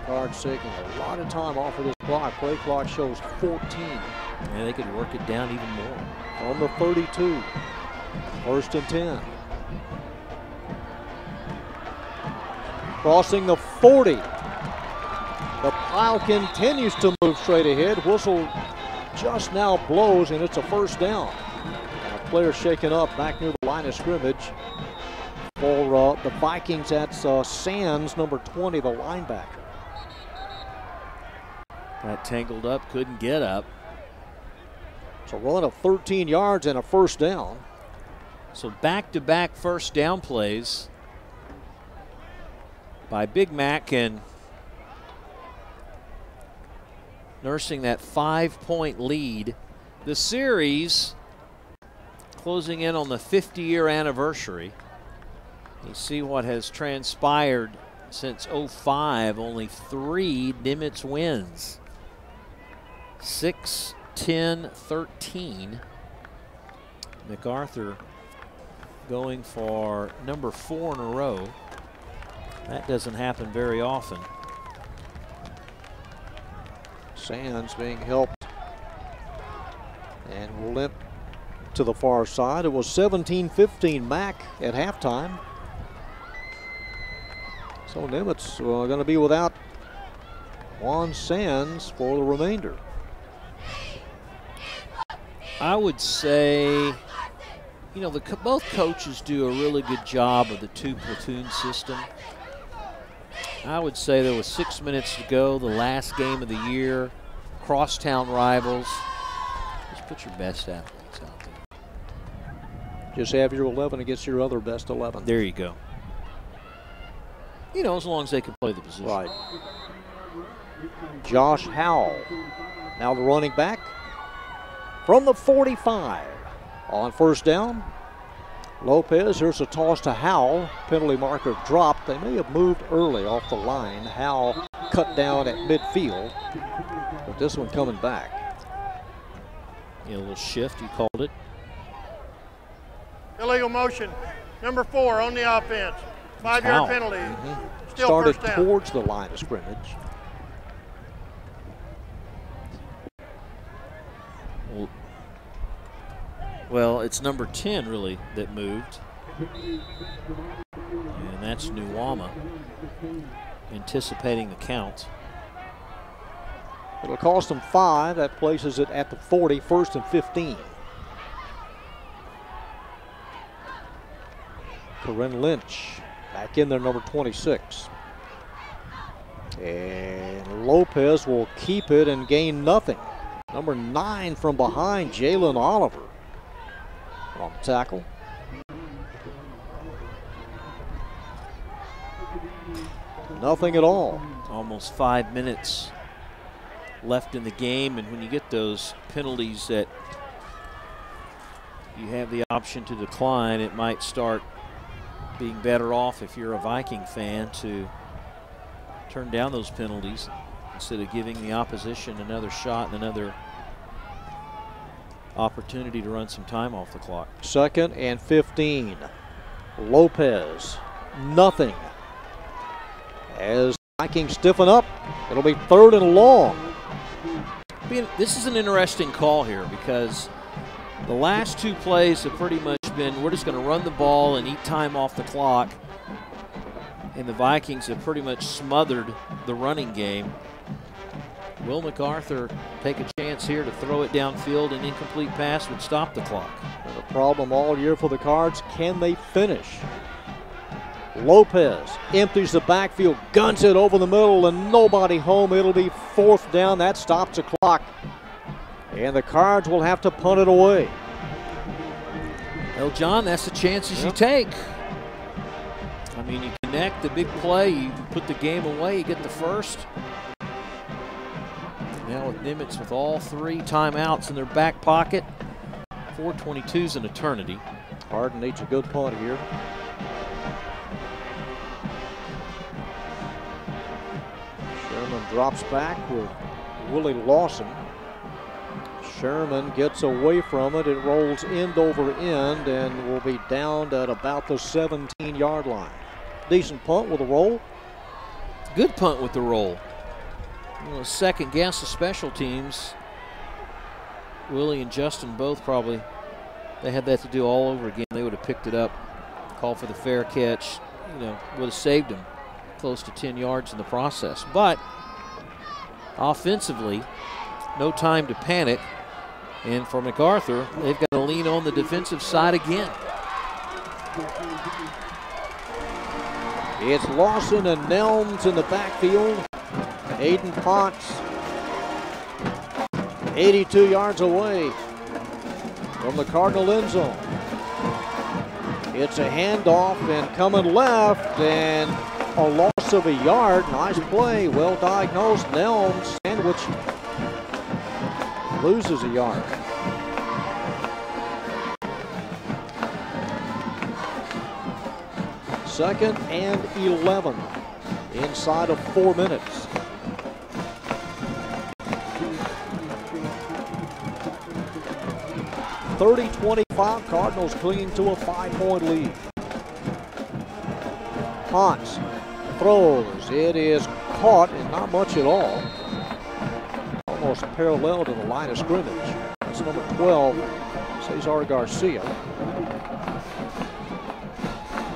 Cards taking a lot of time off of this clock. Play clock shows 14. Yeah, they could work it down even more. On the 32. First and 10. Crossing the 40. The pile continues to move straight ahead. Whistle just now blows, and it's a first down. And a player shaken up back near the line of scrimmage for the Vikings. That's Sands, number 20, the linebacker. Got tangled up, couldn't get up. It's a run of 13 yards and a first down. So back-to-back first down plays by Big Mac, and nursing that 5-point lead. The series closing in on the 50-year anniversary. You see what has transpired since '05, only 3 Nimitz wins. 6, 10, 13. MacArthur going for number 4 in a row. That doesn't happen very often. Sands being helped and will limp to the far side. It was 17-15 Mac at halftime. So Nimitz going to be without Juan Sands for the remainder. I would say, you know, both coaches do a really good job of the 2-platoon system. I would say there was 6 minutes to go, the last game of the year, crosstown rivals. Just put your best athletes out there. Just have your 11 against your other best 11. There you go. You know, as long as they can play the position. Right. Josh Howell, now the running back from the 45. On first down, Lopez, here's a toss to Howell. Penalty marker dropped. They may have moved early off the line. Howell cut down at midfield, but this one coming back. Yeah, a little shift, you called it. Illegal motion. Number 4 on the offense. 5-yard penalty. Still started first down. towards the line of scrimmage. Well, it's number 10 really that moved. And that's Nuwama anticipating the count. It'll cost them 5. That places it at the 40, first and 15. Corinne Lynch back in there, number 26. And Lopez will keep it and gain nothing. Number 9 from behind, Jalen Oliver on the tackle. Nothing at all. Almost 5 minutes left in the game, and when you get those penalties that you have the option to decline, it might start being better off if you're a Viking fan to turn down those penalties instead of giving the opposition another shot and another opportunity to run some time off the clock. Second and 15. Lopez, nothing. As Vikings stiffen up, it'll be 3rd and long. This is an interesting call here because the last 2 plays have pretty much been, we're just going to run the ball and eat time off the clock. And the Vikings have pretty much smothered the running game. Will MacArthur take a chance here to throw it downfield? An incomplete pass would stop the clock. And the problem all year for the Cards, can they finish? Lopez empties the backfield, guns it over the middle, and nobody home. It'll be 4th down. That stops the clock. And the Cards will have to punt it away. Well, John, that's the chances you take. I mean, you connect the big play, you put the game away, you get the first. Now with Nimitz with all 3 timeouts in their back pocket, 4:22 is an eternity. Hardin needs a good punt here. Sherman drops back with Willie Lawson. Sherman gets away from it. It rolls end over end and will be downed at about the 17-yard line. Decent punt with a roll. Good punt with the roll. You know, second guess of special teams. Willie and Justin both probably, they had that to do all over again. They would have picked it up, called for the fair catch, you know, would have saved them close to 10 yards in the process. But offensively, no time to panic. And for MacArthur, they've got to lean on the defensive side again. It's Lawson and Nelms in the backfield. Aiden Potts, 82 yards away from the Cardinal end zone. It's a handoff and coming left and a loss of a yard. Nice play, well diagnosed. Nelms sandwich loses a yard. Second and 11 inside of 4 minutes. (30-25) Cardinals clinging to a 5-point lead. Potts throws. It is caught and not much at all. Almost parallel to the line of scrimmage. That's number 12, Cesar Garcia.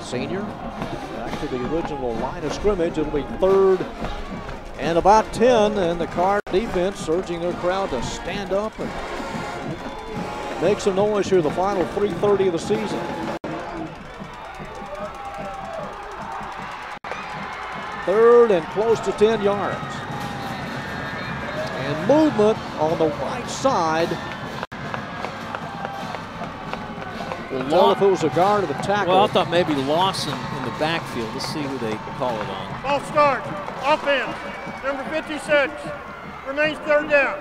Senior, back to the original line of scrimmage. It'll be 3rd and about 10, and the Card defense urging their crowd to stand up and make some noise here the final 3:30 of the season. Third and close to 10 yards. And movement on the right side. We'll tell if it was a guard or the tackle. Well, I thought maybe Lawson in the backfield. Let's see who they call it on. Ball starts. Offense. Number 56. Remains 3rd down.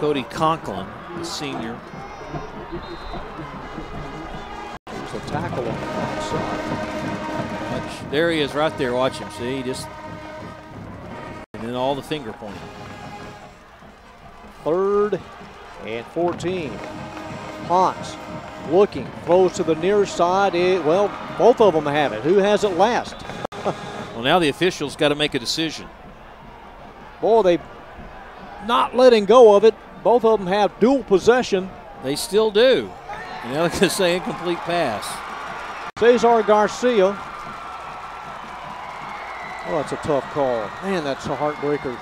Cody Conklin, the senior. There's a tackle on the right side. There he is right there. Watch him. See, he just, and then all the finger pointing. 3rd and 14. Potts looking, throws to the near side. Well, both of them have it. Who has it last? Well, now the officials got to make a decision. Boy, they not letting go of it. Both of them have dual possession. They still do. You know, they can say incomplete pass. Cesar Garcia. Oh, that's a tough call. Man, that's a heartbreaker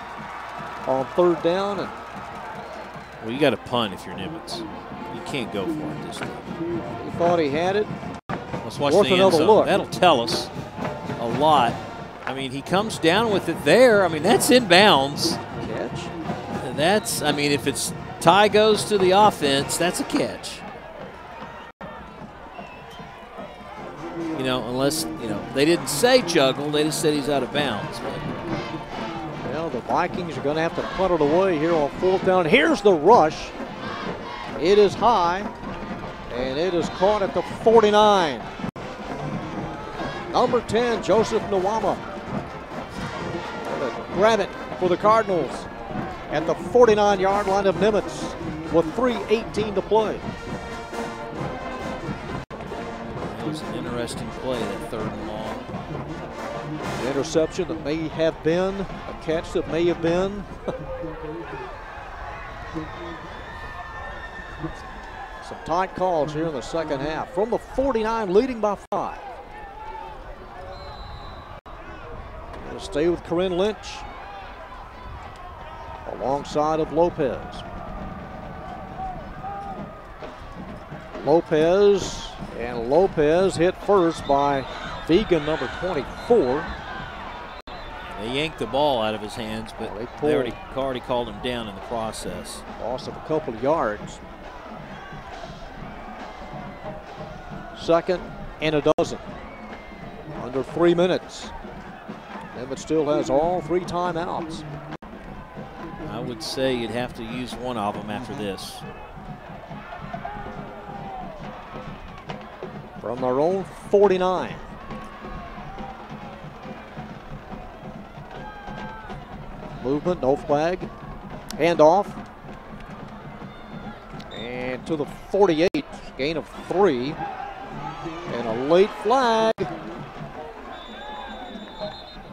on 3rd down. And well, you got to punt if you're Nimitz. You can't go for it this time. He thought he had it. Let's watch Worth the end another zone. look. That'll tell us a lot. I mean, he comes down with it there. I mean, that's inbounds. Catch. That's, I mean, if it's tie goes to the offense, that's a catch. You know, unless, you know, they didn't say juggle, they just said he's out of bounds. Well, the Vikings are going to have to punt it away here on 4th down. Here's the rush. It is high, and it is caught at the 49. Number 10, Joseph Nwama. Grab it for the Cardinals at the 49-yard line of Nimitz with 3:18 to play. That was an interesting play, that 3rd and long. An interception that may have been, a catch that may have been. Some tight calls here in the second half. From the 49, leading by 5. Going to stay with Corinne Lynch alongside of Lopez. Lopez hit first by Vegan, number 24. They yanked the ball out of his hands, but they already called him down in the process. Loss of a couple of yards. 2nd and a dozen. Under 3 minutes. Nimitz still has all 3 timeouts. I would say you'd have to use one of them after this. From their own 49. Movement, no flag. Handoff. And to the 48, gain of 3. And a late flag.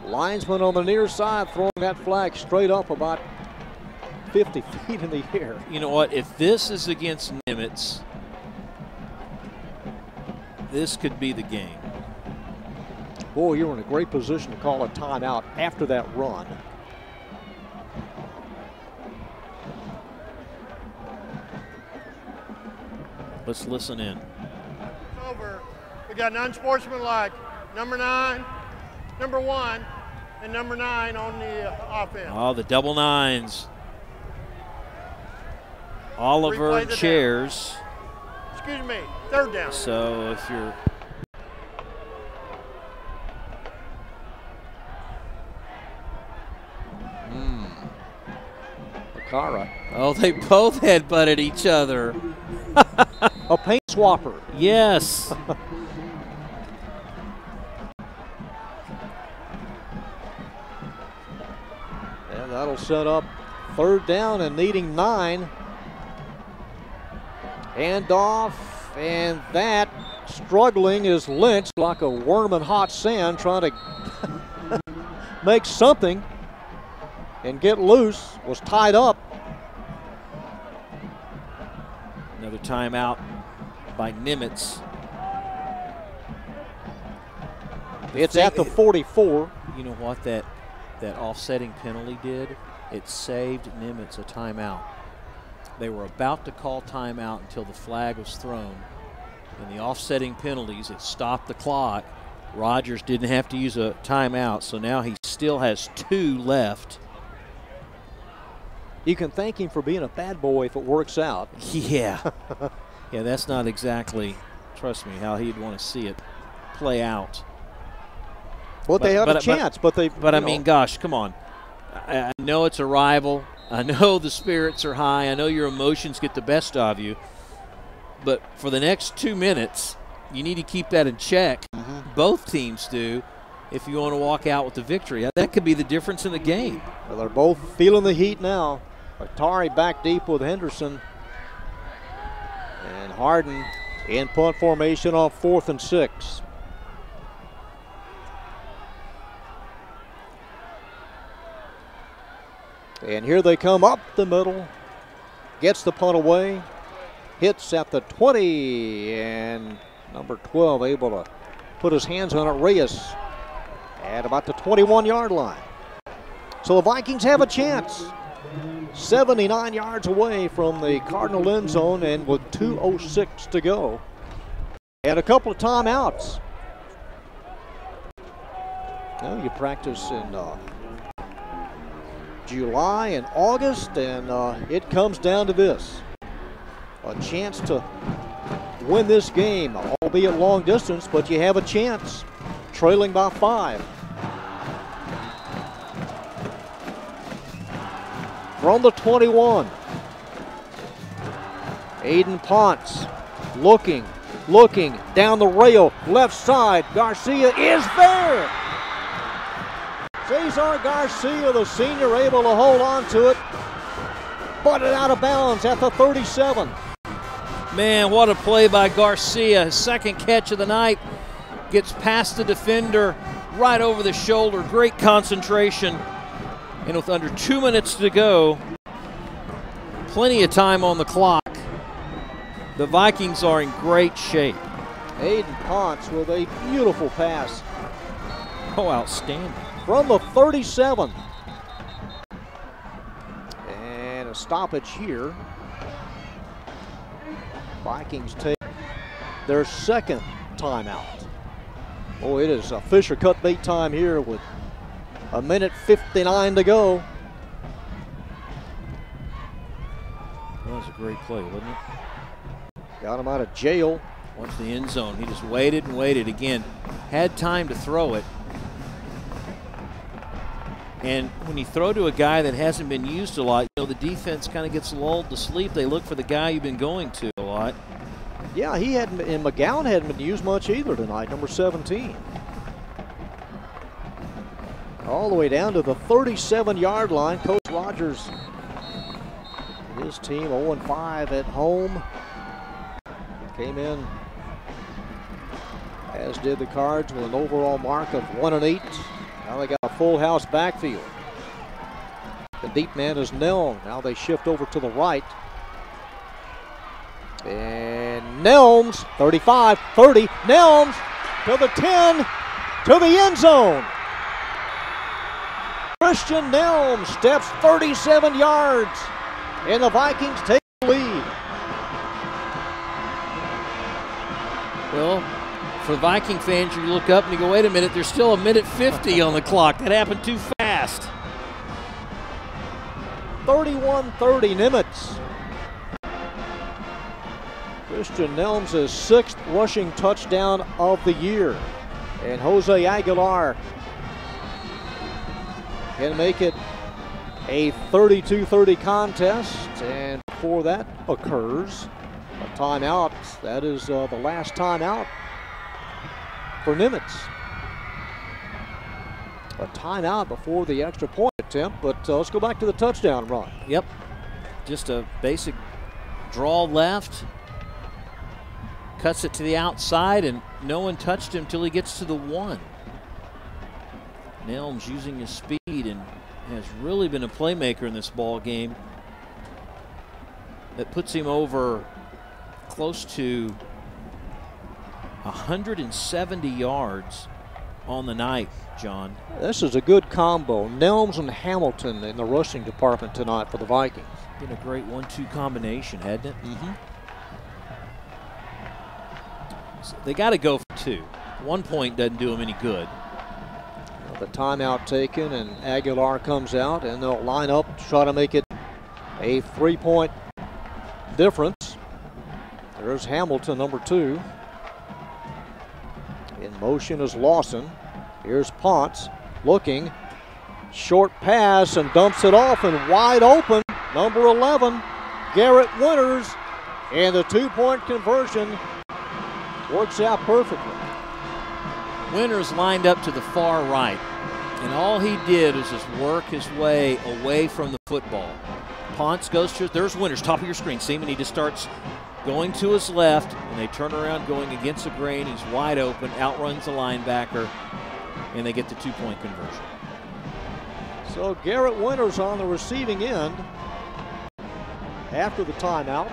Linesman on the near side throwing that flag straight up about 50 feet in the air. You know what? If this is against Nimitz, this could be the game. Boy, you're in a great position to call a timeout after that run. Let's listen in. It's over. We got an unsportsmanlike number 9, number 1, and number 9 on the offense. Oh, the double 9s. Oliver chairs. Excuse me, 3rd down. So if you're Cara. Oh, they both headbutted each other. A paint swapper. Yes. And that'll set up 3rd down and needing 9. Handoff, and that struggling is Lynch like a worm in hot sand trying to make something and get loose, was tied up. Another timeout by Nimitz. It's at the 44. You know what that offsetting penalty did? It saved Nimitz a timeout. They were about to call timeout until the flag was thrown. And the offsetting penalties, it stopped the clock. Rogers didn't have to use a timeout, so now he still has 2 left. You can thank him for being a bad boy if it works out. Yeah. Yeah, that's not exactly, trust me, how he'd want to see it play out. Well, they had a chance, but they. But I mean, gosh, come on. I know it's a rival. I know the spirits are high. I know your emotions get the best of you. But for the next 2 minutes, you need to keep that in check. Both teams do if you want to walk out with the victory. That could be the difference in the game. Well, they're both feeling the heat now. Atari back deep with Henderson. And Harden in punt formation on 4th and 6. And here they come up the middle. Gets the punt away. Hits at the 20. And number 12 able to put his hands on it. Reyes at about the 21-yard line. So the Vikings have a chance. 79 yards away from the Cardinal end zone and with 2:06 to go. And a couple of timeouts. Well, you practice in July and August, and it comes down to this. A chance to win this game, albeit long distance, but you have a chance, trailing by 5. From the 21, Aiden Ponce looking down the rail, left side. Garcia is there. Cesar Garcia, the senior, able to hold on to it, but it out of bounds at the 37. Man, what a play by Garcia. His 2nd catch of the night. Gets past the defender, right over the shoulder. Great concentration. And with under 2 minutes to go, plenty of time on the clock, the Vikings are in great shape. Aiden Ponce with a beautiful pass. Oh, outstanding. From the 37. And a stoppage here. Vikings take their 2nd timeout. Oh, it is a Fisher cut bait time here with 1:59 to go. That was a great play, wasn't it? Got him out of jail. Once the end zone, he just waited and waited. Again, had time to throw it. And when you throw to a guy that hasn't been used a lot, know, the defense kind of gets lulled to sleep. They look for the guy you've been going to a lot. Yeah, he hadn't, and McGowan hadn't been used much either tonight, number 17. All the way down to the 37-yard line. Coach Rogers, his team 0-5 at home. Came in, as did the Cards, with an overall mark of 1-8. Now they got a full house backfield. The deep man is Nelm. Now they shift over to the right. And Nelms, 35, 30, Nelms to the 10, to the end zone. Christian Nelms steps 37 yards, and the Vikings take the lead. Well, for Viking fans, you look up and you go, wait a minute, there's still a minute 50 on the clock. That happened too fast. 31-30 Nimitz. Christian Nelms' 6th rushing touchdown of the year. And Jose Aguilar can make it a 32-30 contest. And before that occurs, a timeout. That is the last timeout for Nimitz. A timeout before the extra point attempt, but let's go back to the touchdown run. Yep, just a basic draw left. Cuts it to the outside, and no one touched him till he gets to the 1. Nelms using his speed and has really been a playmaker in this ball game. That puts him over close to 170 yards on the night, John. This is a good combo. Nelms and Hamilton in the rushing department tonight for the Vikings. Been a great 1-2 combination, hadn't it? Mm-hmm. So they got to go for 2. 1 point doesn't do them any good. Well, the timeout taken, and Aguilar comes out, and they'll line up to try to make it a 3-point difference. There's Hamilton, number 2. In motion is Lawson. Here's Ponce looking. Short pass and dumps it off, and wide open. Number 11, Garrett Winters. And the 2-point conversion works out perfectly. Winters lined up to the far right, and all he did was just work his way away from the football. Ponce goes to, there's Winters, top of your screen. See him, and he just starts going to his left, and they turn around going against the grain. He's wide open, outruns the linebacker, and they get the 2-point conversion. So Garrett Winters on the receiving end after the timeout.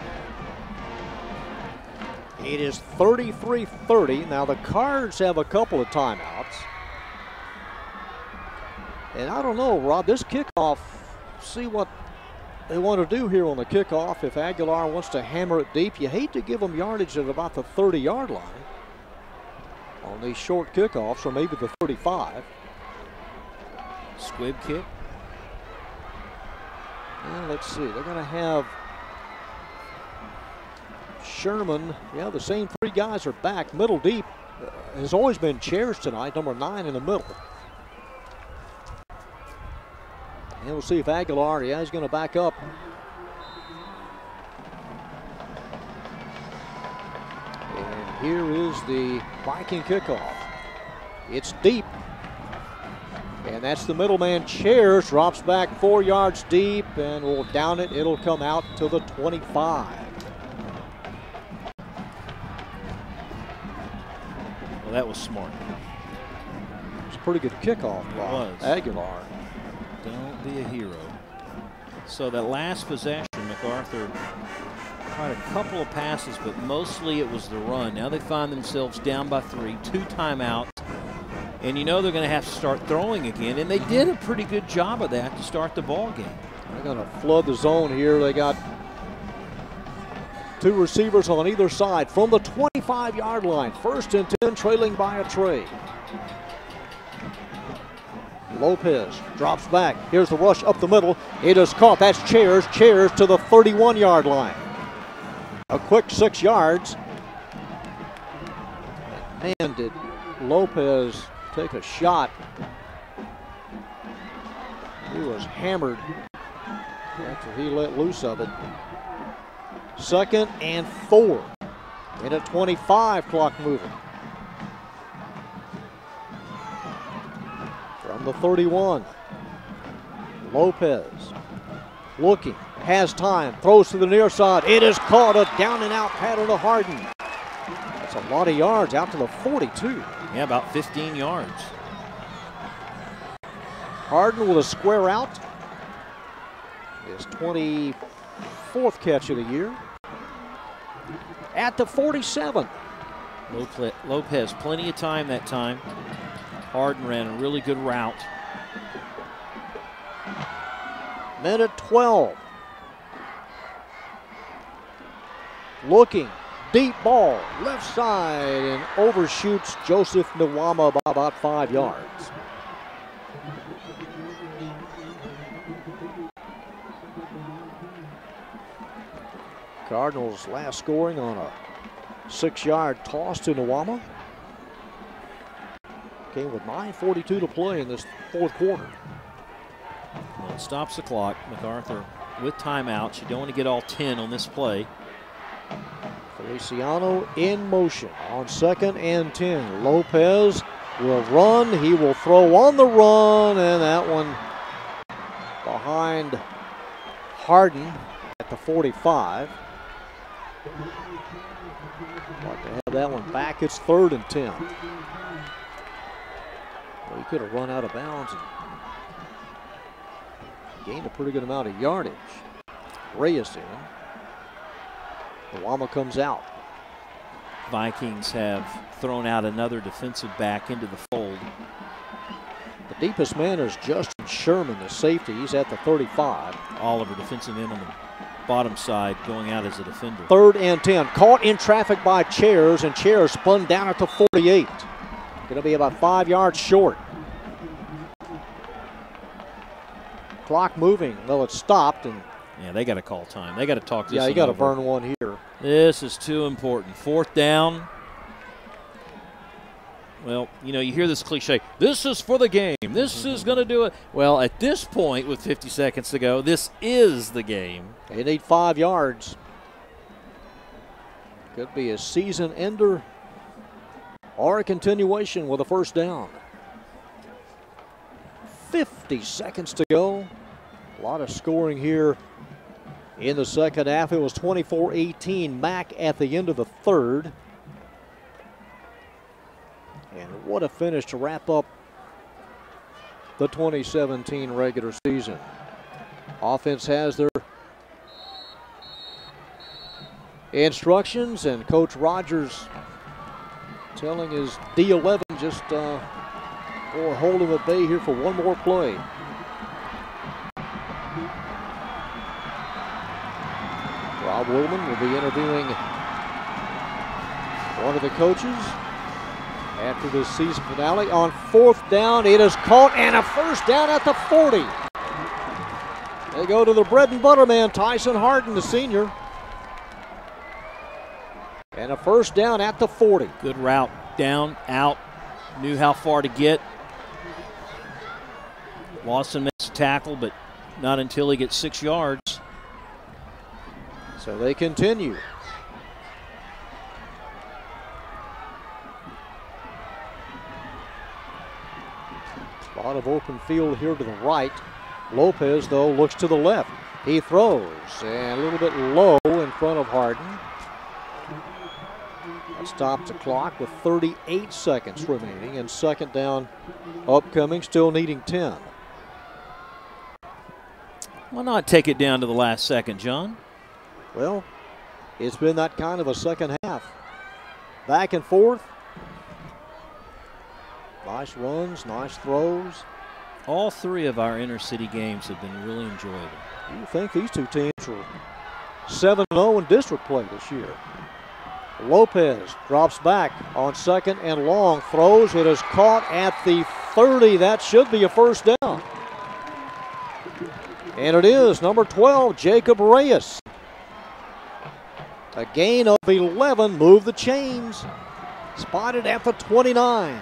It is 33-30. Now the Cards have a couple of timeouts. And I don't know, Rob, this kickoff, see what they want to do here on the kickoff. If Aguilar wants to hammer it deep, you hate to give them yardage at about the 30-yard line on these short kickoffs, or maybe the 35. Squib kick. And let's see, they're going to have Sherman. Yeah, the same 3 guys are back. Middle deep has always been Chairs tonight, number 9 in the middle. And we'll see if Aguilar, yeah, he's going to back up. And here is the Viking kickoff. It's deep. And that's the middleman, Chairs, drops back 4 yards deep and will down it. It'll come out to the 25. Well, that was smart. It's a pretty good kickoff by Aguilar. Don't be a hero. So that last possession, MacArthur tried a couple of passes, but mostly it was the run. Now they find themselves down by 3, 2 timeouts, and you know they're going to have to start throwing again, and they did a pretty good job of that to start the ball game. They're going to flood the zone here. They got 2 receivers on either side from the 25-yard line. 1st and 10, trailing by a tray. Lopez drops back. Here's the rush up the middle. It is caught. That's Chairs. Chairs to the 31-yard line. A quick 6 yards. Man, did Lopez take a shot. He was hammered after he let loose of it. 2nd and 4. Minute 25, clock moving. From the 31. Lopez looking, has time, throws to the near side. It is caught, a down and out pattern to Harden. That's a lot of yards out to the 42. Yeah, about 15 yards. Harden with a square out. His 24th catch of the year. At the 47. Lopez, plenty of time that time. Harden ran a really good route. Minute 12. Looking, deep ball, left side, and overshoots Joseph Nwama by about 5 yards. Cardinals last scoring on a 6-yard toss to Nwama. Came with 9:42 to play in this 4th quarter. Well, it stops the clock. MacArthur with timeouts. You don't want to get all 10 on this play. Feliciano in motion on 2nd and 10. Lopez will run. He will throw on the run, and that one behind Harden at the 45. Like to have that one back. It's 3rd and 10. Well, he could have run out of bounds and gained a pretty good amount of yardage. Reyes in. Nwama comes out. Vikings have thrown out another defensive back into the fold. The deepest man is Justin Sherman, the safety. He's at the 35. Oliver, defensive end on the bottom side, going out as a defender. 3rd and 10. Caught in traffic by Chairs, and Chairs spun down at the 48. Going to be about 5 yards short. Clock moving. Well, it stopped, and yeah, they got to call time. They got to talk this. Yeah, you got to burn one here. This is too important. 4th down. Well, you know, you hear this cliche, this is for the game. This is going to do it. Well, at this point, with 50 seconds to go, this is the game. They need 5 yards. Could be a season ender or a continuation with a 1st down. 50 seconds to go. A lot of scoring here in the 2nd half. It was 24-18 Mac at the end of the 3rd. And what a finish to wrap up the 2017 regular season. Offense has their instructions, and Coach Rogers telling his D11 just or hold him at bay here for one more play. Rob Willman will be interviewing one of the coaches after the season finale. On 4th down, it is caught, and a 1st down at the 40. They go to the bread and butter man, Tyson Harden, the senior. And a 1st down at the 40. Good route, down, out, knew how far to get. Lawson makes a tackle, but not until he gets 6 yards. So they continue. A lot of open field here to the right. Lopez, though, looks to the left. He throws, and a little bit low in front of Harden. That stops the clock with 38 seconds remaining, and 2nd down upcoming, still needing 10. Why not take it down to the last second, John? Well, it's been that kind of a 2nd half. Back and forth. Nice runs, nice throws. All 3 of our inner city games have been really enjoyable. You think these 2 teams are 7-0 in district play this year. Lopez drops back on 2nd and long. Throws. It is caught at the 30. That should be a 1st down. And it is number 12, Jacob Reyes. A gain of 11. Move the chains. Spotted at the 29.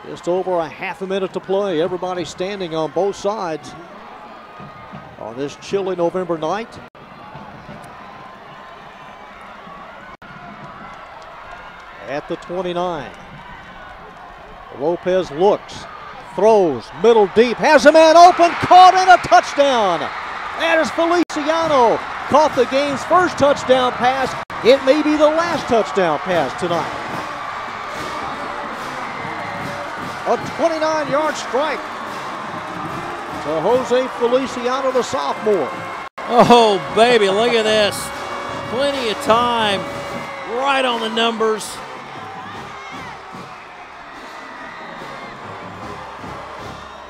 Just over a half a minute to play. Everybody standing on both sides on this chilly November night. At the 29. Lopez looks, throws, middle deep, has a man open, caught, and a touchdown. That is Feliciano. Caught the game's first touchdown pass. It may be the last touchdown pass tonight. A 29-yard strike to Jose Feliciano, the sophomore. Oh, baby, look at this. Plenty of time, right on the numbers.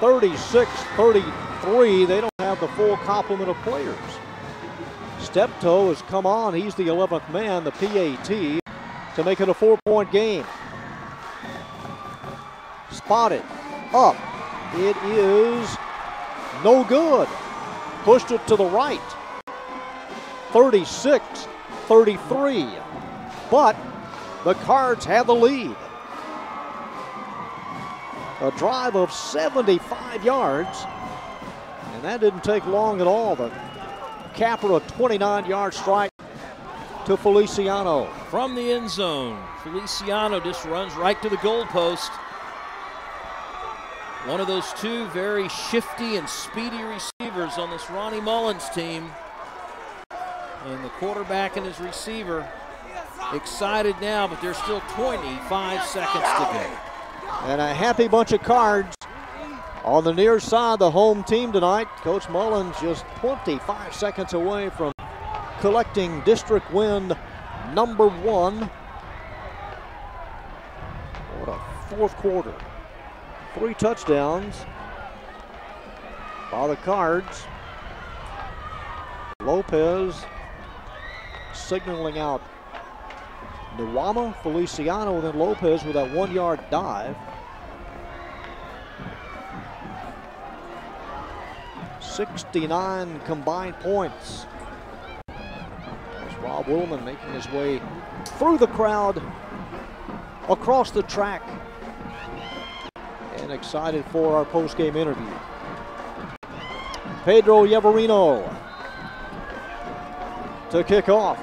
(36-33). They don't have the full complement of players. Steptoe has come on. He's the 11th man, the PAT, to make it a 4-point game. Spotted. Up. It is no good. Pushed it to the right. 36-33. But the Cards have the lead. A drive of 75 yards. And that didn't take long at all. The capper, a 29-yard strike to Feliciano. From the end zone, Feliciano just runs right to the goalpost. One of those two very shifty and speedy receivers on this Ronnie Mullins team. And the quarterback and his receiver excited now, but there's still 25 seconds to go. And a happy bunch of Cards on the near side, the home team tonight. Coach Mullins just 25 seconds away from collecting district win number 1. What a fourth quarter. 3 touchdowns by the Cards. Lopez signaling out Nuwama, Feliciano, and then Lopez with that 1-yard dive. 69 combined points. There's Rob Willman making his way through the crowd, across the track, and excited for our post-game interview. Pedro Yeverino to kick off.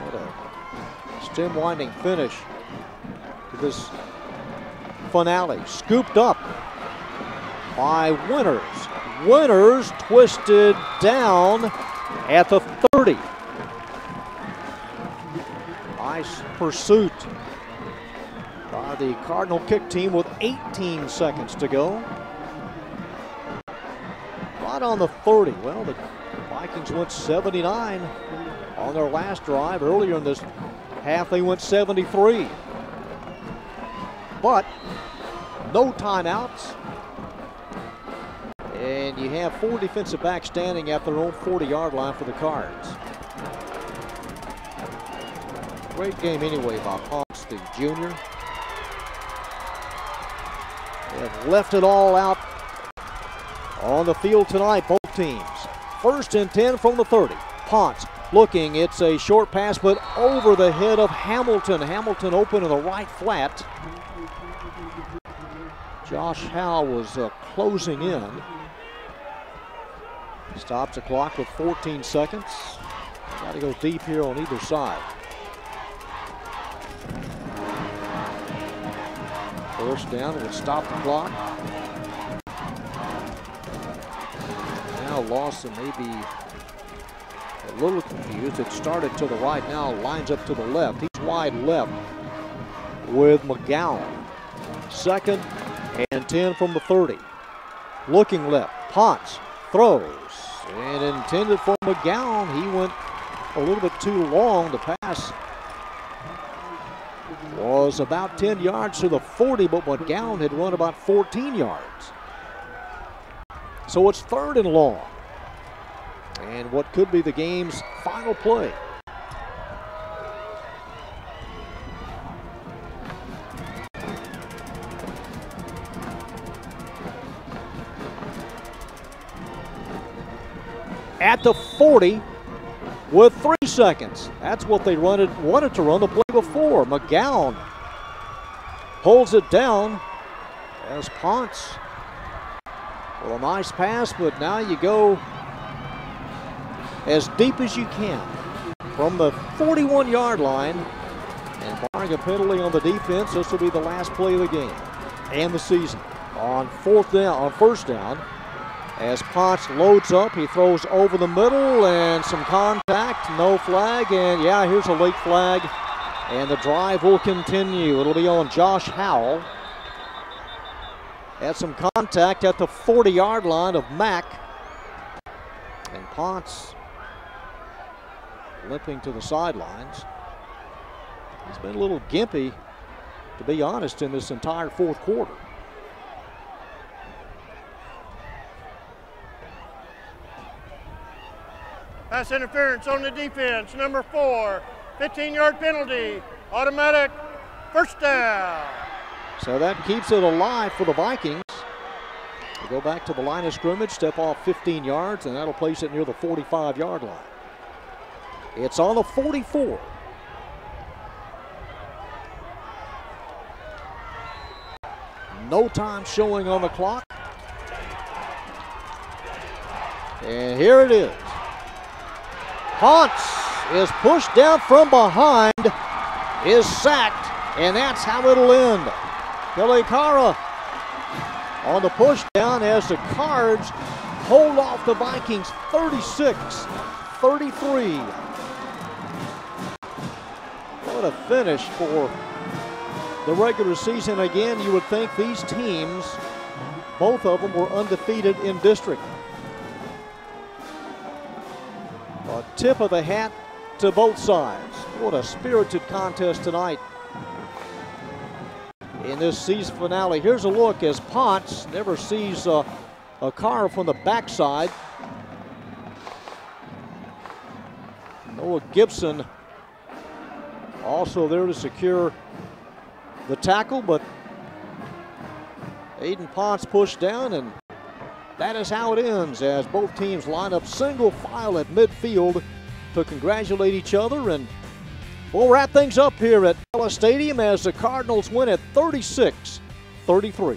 What a stem winding finish to this finale. Scooped up by Winters. Winters twisted down at the 30. Nice pursuit by the Cardinal kick team with 18 seconds to go. Right on the 30. Well, the Vikings went 79 on their last drive. Earlier in this half, they went 73. But no timeouts. And you have 4 defensive backs standing at their own 40-yard line for the Cards. Great game anyway by Ponce, the junior. They have left it all out on the field tonight, both teams. 1st and 10 from the 30. Ponce looking, it's a short pass, but over the head of Hamilton. Hamilton open in the right flat. Josh Howe was closing in. Stops the clock with 14 seconds. Got to go deep here on either side. First down would stop the clock. Now Lawson may be a little confused. It started to the right, now lines up to the left. He's wide left with McGowan. 2nd and 10 from the 30. Looking left. Ponce throws and intended for McGowan. He went a little bit too long. The pass was about 10 yards to the 40, but McGowan had run about 14 yards. So it's 3rd and long. And what could be the game's final play. At the 40 with 3 seconds. That's what they wanted to run the play before. McGowan holds it down as Ponce Well, a nice pass, but now you go as deep as you can from the 41-yard line. And barring a penalty on the defense, this will be the last play of the game and the season. On first down, as Ponce loads up, he throws over the middle and some contact, no flag, and yeah, here's a late flag, and the drive will continue. It'll be on Josh Howell. Had some contact at the 40-yard line of Mack, and Ponce limping to the sidelines. He's been a little gimpy, to be honest, in this entire fourth quarter. Pass interference on the defense, number 4, 15-yard penalty, automatic first down. So that keeps it alive for the Vikings. They go back to the line of scrimmage, step off 15 yards, and that'll place it near the 45-yard line. It's on the 44. No time showing on the clock. And here it is. Ponce is pushed down from behind, is sacked, and that's how it'll end. Delikara on the push down as the Cards hold off the Vikings 36-33. What a finish for the regular season. Again, you would think these teams, both of them, were undefeated in district. A tip of the hat to both sides. What a spirited contest tonight in this season finale. Here's a look as Ponce never sees a car from the backside. Noah Gibson also there to secure the tackle, but Aiden Ponce pushed down, and that is how it ends as both teams line up single file at midfield to congratulate each other. And we'll wrap things up here at Pella Stadium as the Cardinals win at 36-33.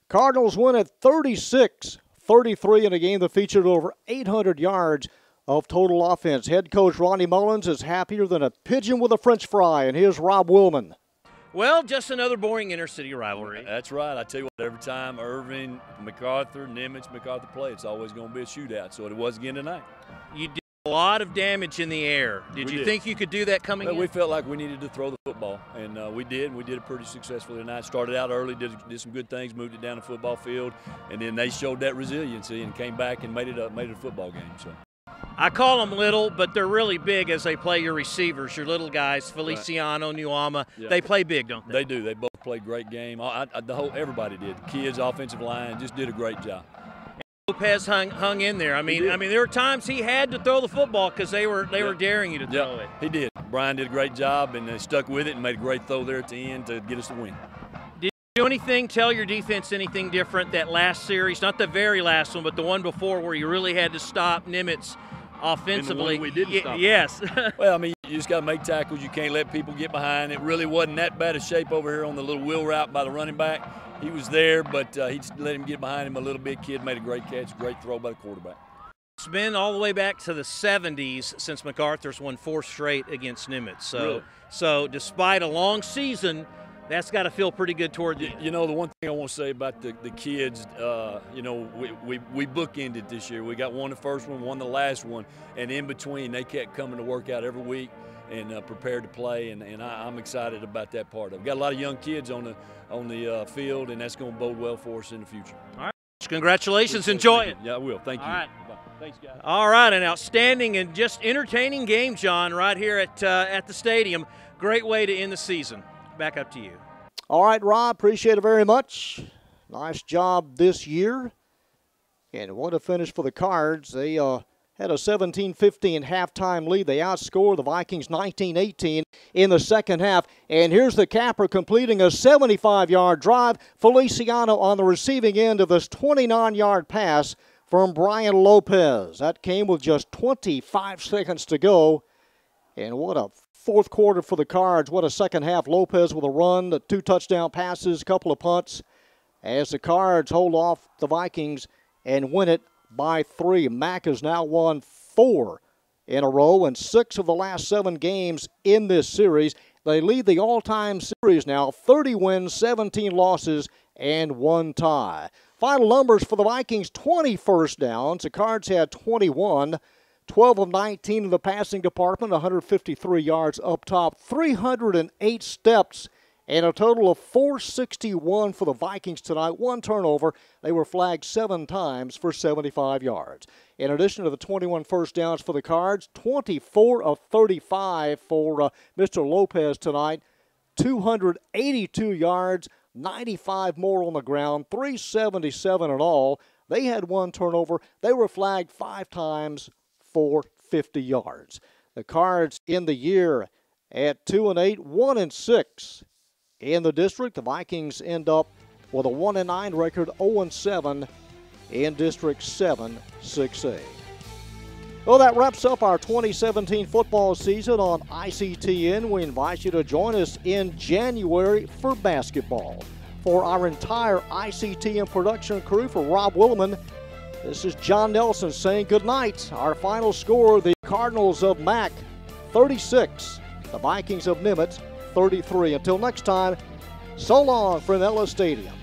Cardinals win at 36-33 in a game that featured over 800 yards of total offense. Head coach Ronnie Mullins is happier than a pigeon with a French fry, and here's Rob Willman. Well, just another boring inner-city rivalry. That's right. I tell you what, every time Irving, MacArthur, Nimitz, MacArthur play, it's always going to be a shootout. So it was again tonight. You did a lot of damage in the air. Did you think you could do that coming in? We felt like we needed to throw the football, and we did. We did it pretty successfully tonight. Started out early, did some good things, moved it down the football field, and then they showed that resiliency and came back and made it a football game. So. I call them little, but they're really big as they play your receivers, your little guys, Feliciano, right. Nuama. Yeah. They play big, don't they? They do. They both played great game. Everybody did. Kids, offensive line, just did a great job. Lopez hung in there. I mean, there were times he had to throw the football because they were daring you to throw it. He did. Brian did a great job, and they stuck with it and made a great throw there at the end to get us the win. Did you do anything, tell your defense anything different that last series, not the very last one, but the one before where you really had to stop Nimitz offensively? We didn't stop. Yes. Well, I mean, you just got to make tackles. You can't let people get behind. It really wasn't that bad a shape over here on the little wheel route by the running back. He was there, but he just let him get behind him a little bit. Kid made a great catch, great throw by the quarterback. It's been all the way back to the 70s since MacArthur's won 4 straight against Nimitz. Really? So despite a long season, that's got to feel pretty good toward the end. You know, the one thing I want to say about the kids, you know, we bookended this year. We got one the first one, one the last one, and in between they kept coming to work out every week and prepared to play, and I'm excited about that part of it. We've got a lot of young kids on the field, and that's going to bode well for us in the future. All right. Congratulations. Enjoy it. Yeah, I will. Thank you. All right. Bye. Thanks, guys. All right, an outstanding and just entertaining game, John, right here at the stadium. Great way to end the season. Back up to you. All right, Rob, appreciate it very much. Nice job this year. And what a finish for the Cards. They had a 17-15 halftime lead. They outscored the Vikings 19-18 in the second half. And here's the capper completing a 75-yard drive. Feliciano on the receiving end of this 29-yard pass from Brian Lopez. That came with just 25 seconds to go. And what a fourth quarter for the Cards. What a second half. Lopez with a run, the 2 touchdown passes, couple of punts, as the Cards hold off the Vikings and win it by 3. Mac has now won 4 in a row and 6 of the last 7 games in this series. They lead the all-time series now, 30 wins, 17 losses, and 1 tie. Final numbers for the Vikings: 20 first downs. The Cards had 21. 12 of 19 in the passing department, 153 yards up top, 308 steps, and a total of 461 for the Vikings tonight. 1 turnover. They were flagged 7 times for 75 yards. In addition to the 21 first downs for the Cards, 24 of 35 for Mr. Lopez tonight, 282 yards, 95 more on the ground, 377 in all. They had 1 turnover. They were flagged 5 times for 50 yards. The Cards in the year at 2-8, 1-6 in the district. The Vikings end up with a 1-9 record, 0-7 in District 7, 6A. Well, that wraps up our 2017 football season on ICTN. We invite you to join us in January for basketball. For our entire ICTN production crew, for Rob Williman, this is John Nelson saying good night. Our final score, the Cardinals of Mac, 36. The Vikings of Nimitz, 33. Until next time, so long from Ellis Stadium.